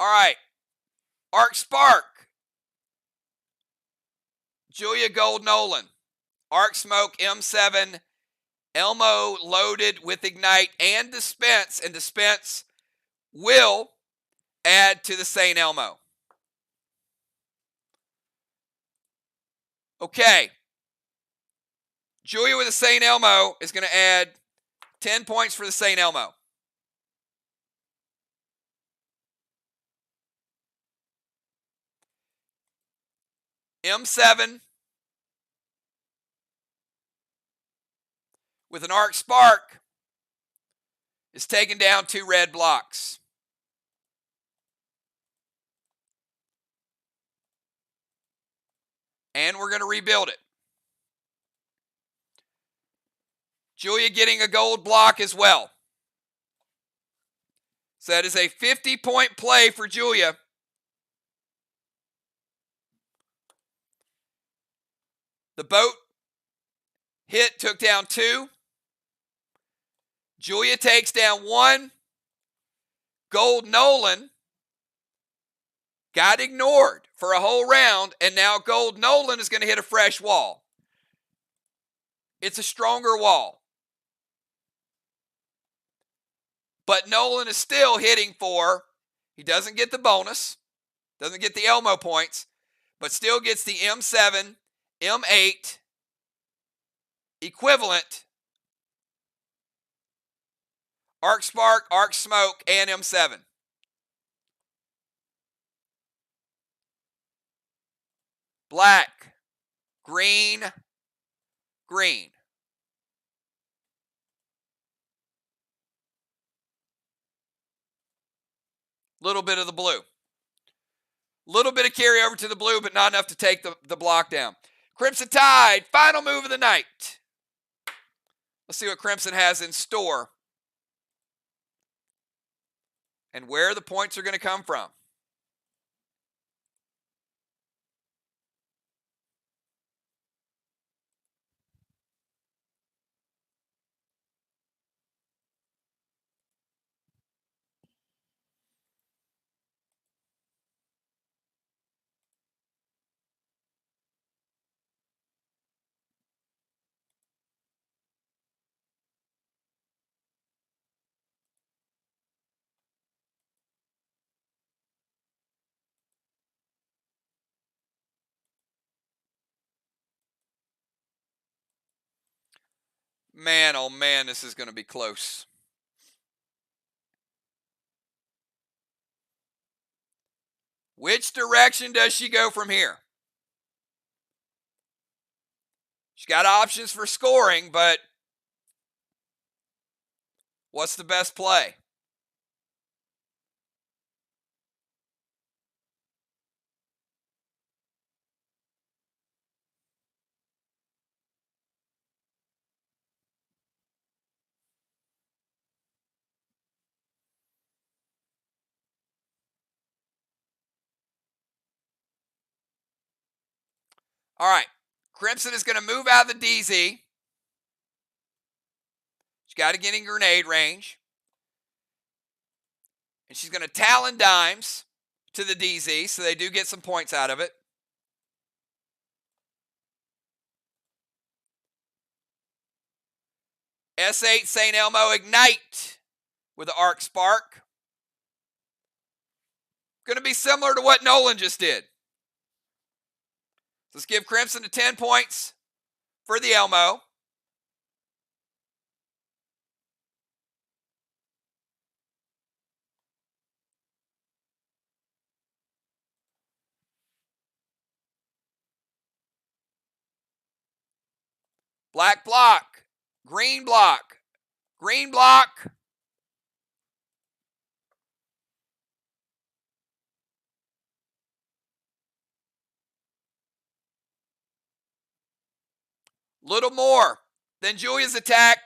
All right. Arc Spark. Julia Gold Nolan. Arc Smoke M7. Elmo loaded with Ignite and Dispense. And Dispense will add to the St. Elmo. Okay. Julia with the St. Elmo is going to add 10 points for the St. Elmo. M7 with an Arc Spark is taking down 2 red blocks. And we're going to rebuild it. Julia getting a gold block as well. So that is a 50-point play for Julia. The boat hit, took down 2. Julia takes down 1. Gold Nolan got ignored for a whole round, and now Gold Nolan is going to hit a fresh wall. It's a stronger wall. But Nolan is still hitting for, he doesn't get the bonus, doesn't get the Elmo points, but still gets the M7, M8 equivalent Arc Spark, Arc Smoke, and M7. Black, green, green. Little bit of the blue. Little bit of carry over to the blue, but not enough to take the block down. Crimson Tide, final move of the night. Let's see what Crimson has in store and where the points are going to come from. Man, oh man, this is going to be close. Which direction does she go from here? She's got options for scoring, but what's the best play? All right. Crimson is going to move out of the DZ. She's got to get in grenade range. And she's going to Talon Dimes to the DZ, so they do get some points out of it. S8 St. Elmo Ignite with the Arc Spark. Going to be similar to what Nolan just did. Let's give Crimson to 10 points for the Elmo. Black block, green block, green block. Little more than Julia's attack.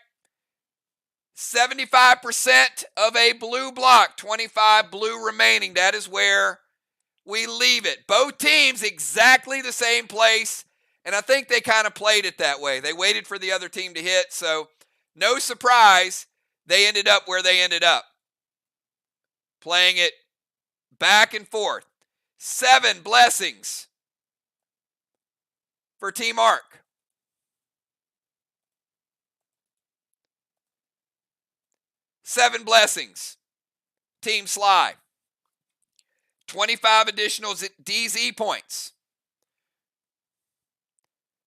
75% of a blue block, 25 blue remaining. That is where we leave it. Both teams exactly the same place. And I think they kind of played it that way. They waited for the other team to hit. So no surprise, they ended up where they ended up. Playing it back and forth. 7 blessings for Team Arc. 7 blessings, Team SLY. 25 additional DZ points.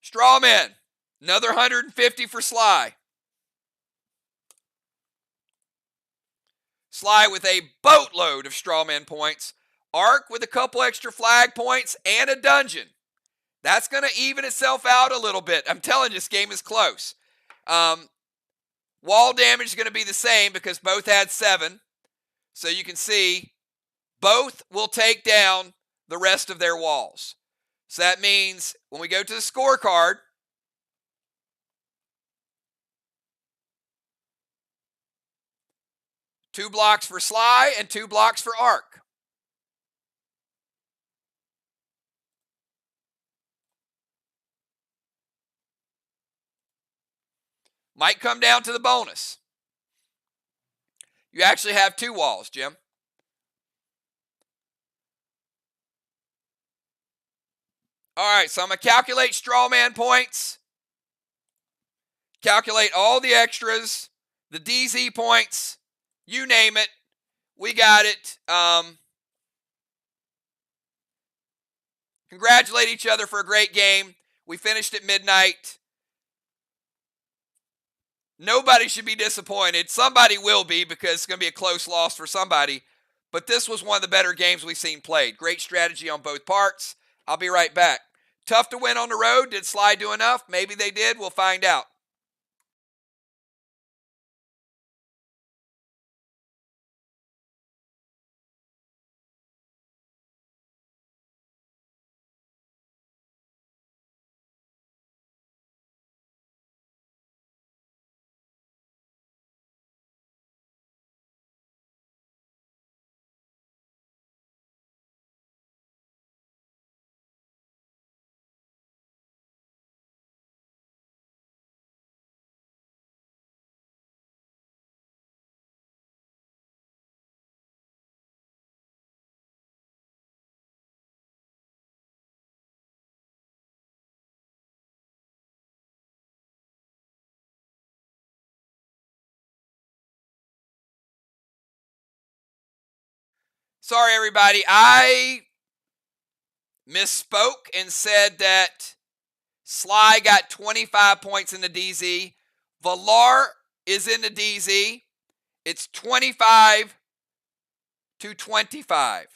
Strawmen, another 150 for SLY. SLY with a boatload of Strawman points. Arc with a couple extra flag points and a dungeon. That's going to even itself out a little bit. I'm telling you, this game is close. Wall damage is going to be the same because both had 7. So you can see both will take down the rest of their walls. So that means when we go to the scorecard, two blocks for SLY and 2 blocks for Arc. Might come down to the bonus. You actually have 2 walls, Jim. All right, so I'm going to calculate strawman points. Calculate all the extras, the DZ points, you name it. We got it. Congratulate each other for a great game. We finished at midnight. Nobody should be disappointed. Somebody will be because it's going to be a close loss for somebody. But this was one of the better games we've seen played. Great strategy on both parts. I'll be right back. Tough to win on the road. Did SLY do enough? Maybe they did. We'll find out. Sorry, everybody. I misspoke and said that SLY got 25 points in the DZ. Valar is in the DZ. It's 25 to 25.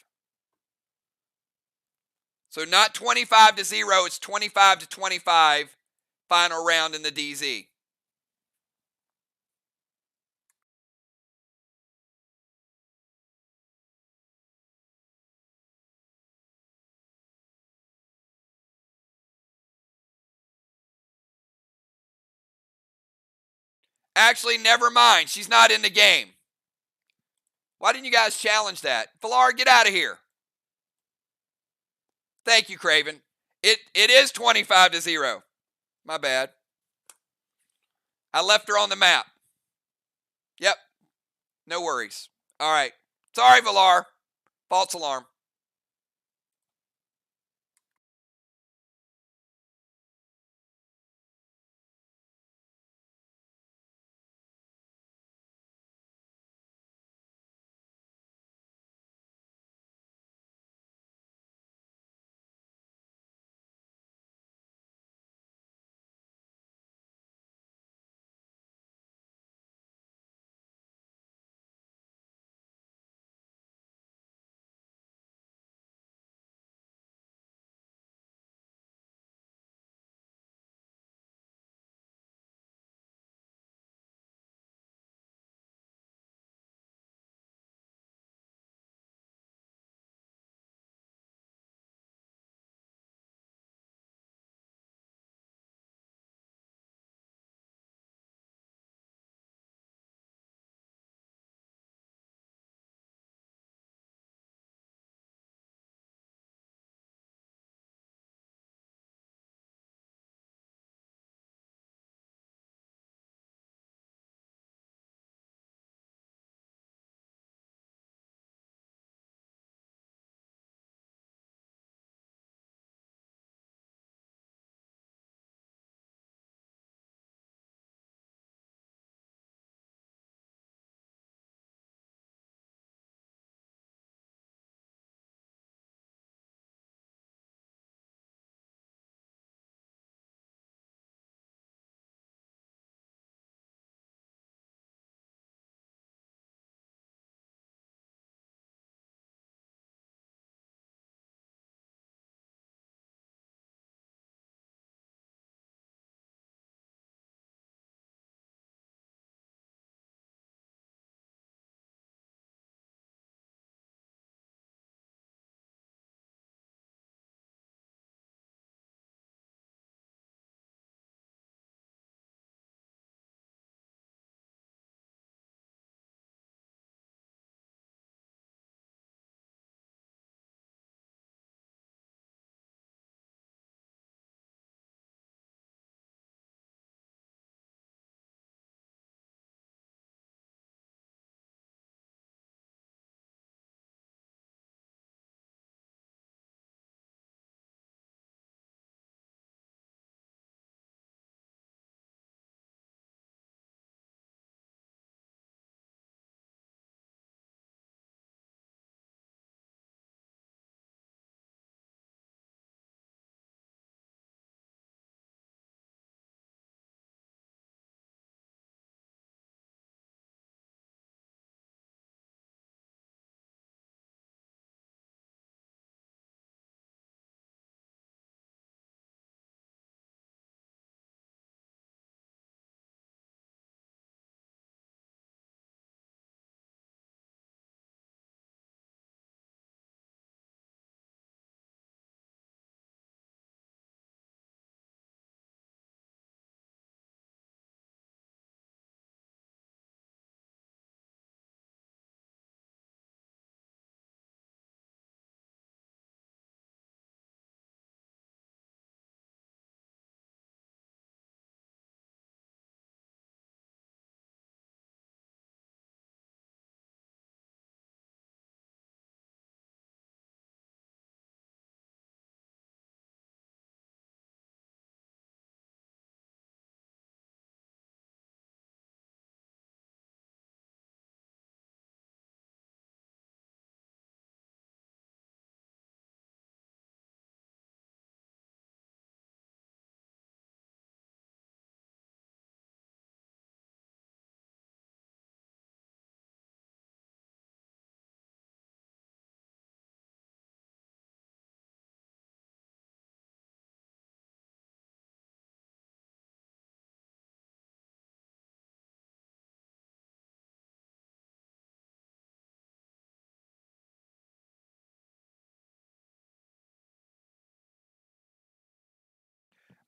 So not 25 to 0. It's 25 to 25. Final round in the DZ. Actually, never mind. She's not in the game. Why didn't you guys challenge that? Valar, get out of here. Thank you, Craven. It is 25-0. My bad. I left her on the map. Yep. No worries. All right. Sorry, Valar. False alarm.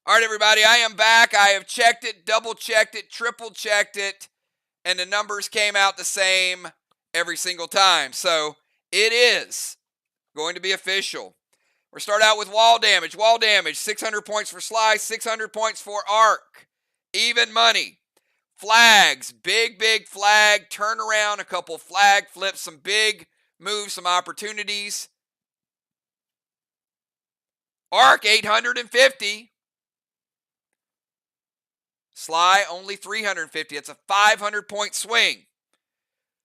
All right, everybody, I am back. I have checked it, double checked it, triple checked it, and the numbers came out the same every single time. So it is going to be official. We'll start out with wall damage. Wall damage, 600 points for SLY, 600 points for ARC. Even money. Flags, big flag, turn around, a couple flag flips, some big moves, some opportunities. ARC, 850. SLY, only 350. It's a 500-point swing.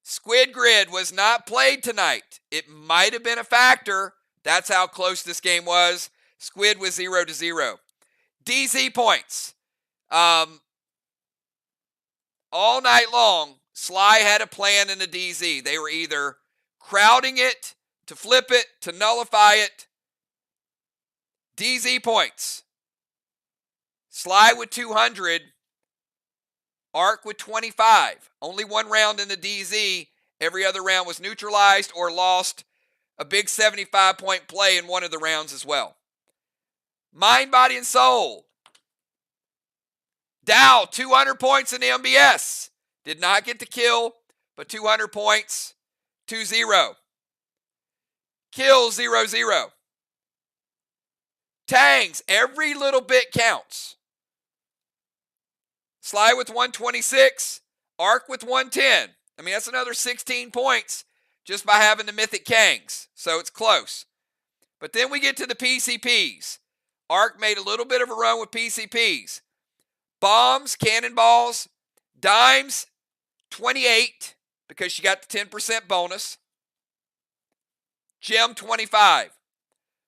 Squid Grid was not played tonight. It might have been a factor. That's how close this game was. Squid was 0-0. DZ points. All night long, SLY had a plan in the DZ. They were either crowding it, to flip it, to nullify it. DZ points. SLY with 200. ARC with 25. Only one round in the DZ. Every other round was neutralized or lost. A big 75-point play in one of the rounds as well. Mind, Body, and Soul. Dow, 200 points in the MBS. Did not get the kill, but 200 points. 2-0. Kill, 0-0. Tangs, every little bit counts. SLY with 126. ARC with 110. I mean, that's another 16 points just by having the Mythic Kangs. So it's close. But then we get to the PCPs. ARC made a little bit of a run with PCPs. Bombs, cannonballs, dimes, 28 because she got the 10% bonus. Gem, 25.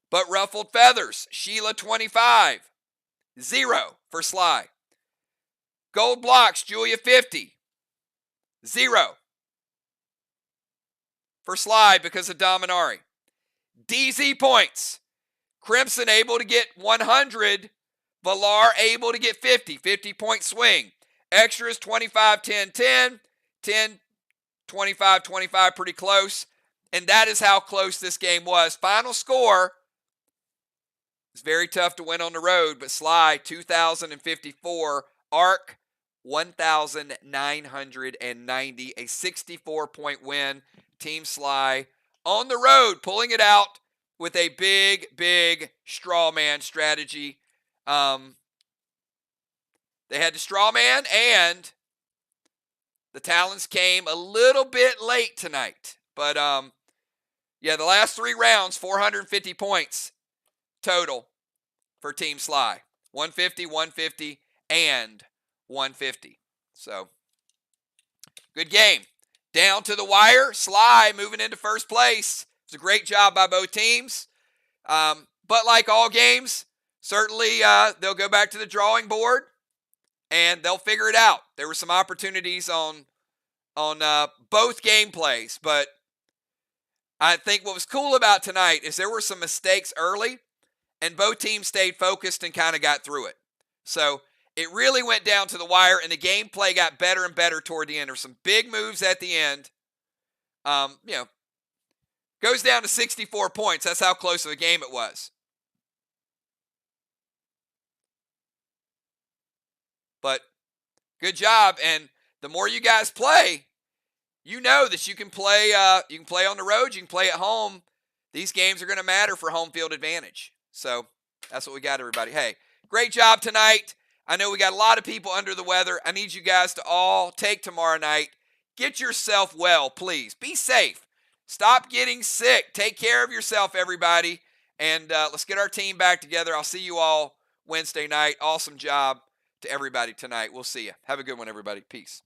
But ruffled feathers, Sheila, 25. 0 for SLY. Gold blocks, Julia, 50. 0 for SLY because of Dominari. DZ points. Crimson able to get 100. Valar able to get 50. 50-point swing. Extras, 25, 10, 10. 10, 25, 25, pretty close. And that is how close this game was. Final score, it's very tough to win on the road, but SLY, 2,054. ARC, 1,990. A 64-point win. Team SLY on the road, pulling it out with a big straw man strategy. They had the straw man, and the Talons came a little bit late tonight. But, yeah, the last 3 rounds, 450 points total for Team SLY. 150, 150, and 150. So, good game. Down to the wire. SLY moving into first place. It's a great job by both teams. But like all games, certainly they'll go back to the drawing board and they'll figure it out. There were some opportunities on both gameplays, but I think what was cool about tonight is there were some mistakes early and both teams stayed focused and kind of got through it. So it really went down to the wire, and the gameplay got better and better toward the end. There's some big moves at the end. Goes down to 64 points. That's how close of a game it was. But good job, and the more you guys play, you know that you can play. You can play on the road. You can play at home. These games are going to matter for home field advantage. So that's what we got, everybody. Hey, great job tonight. I know we got a lot of people under the weather. I need you guys to all take tomorrow night. Get yourself well, please. Be safe. Stop getting sick. Take care of yourself, everybody. And let's get our team back together. I'll see you all Wednesday night. Awesome job to everybody tonight. We'll see you. Have a good one, everybody. Peace.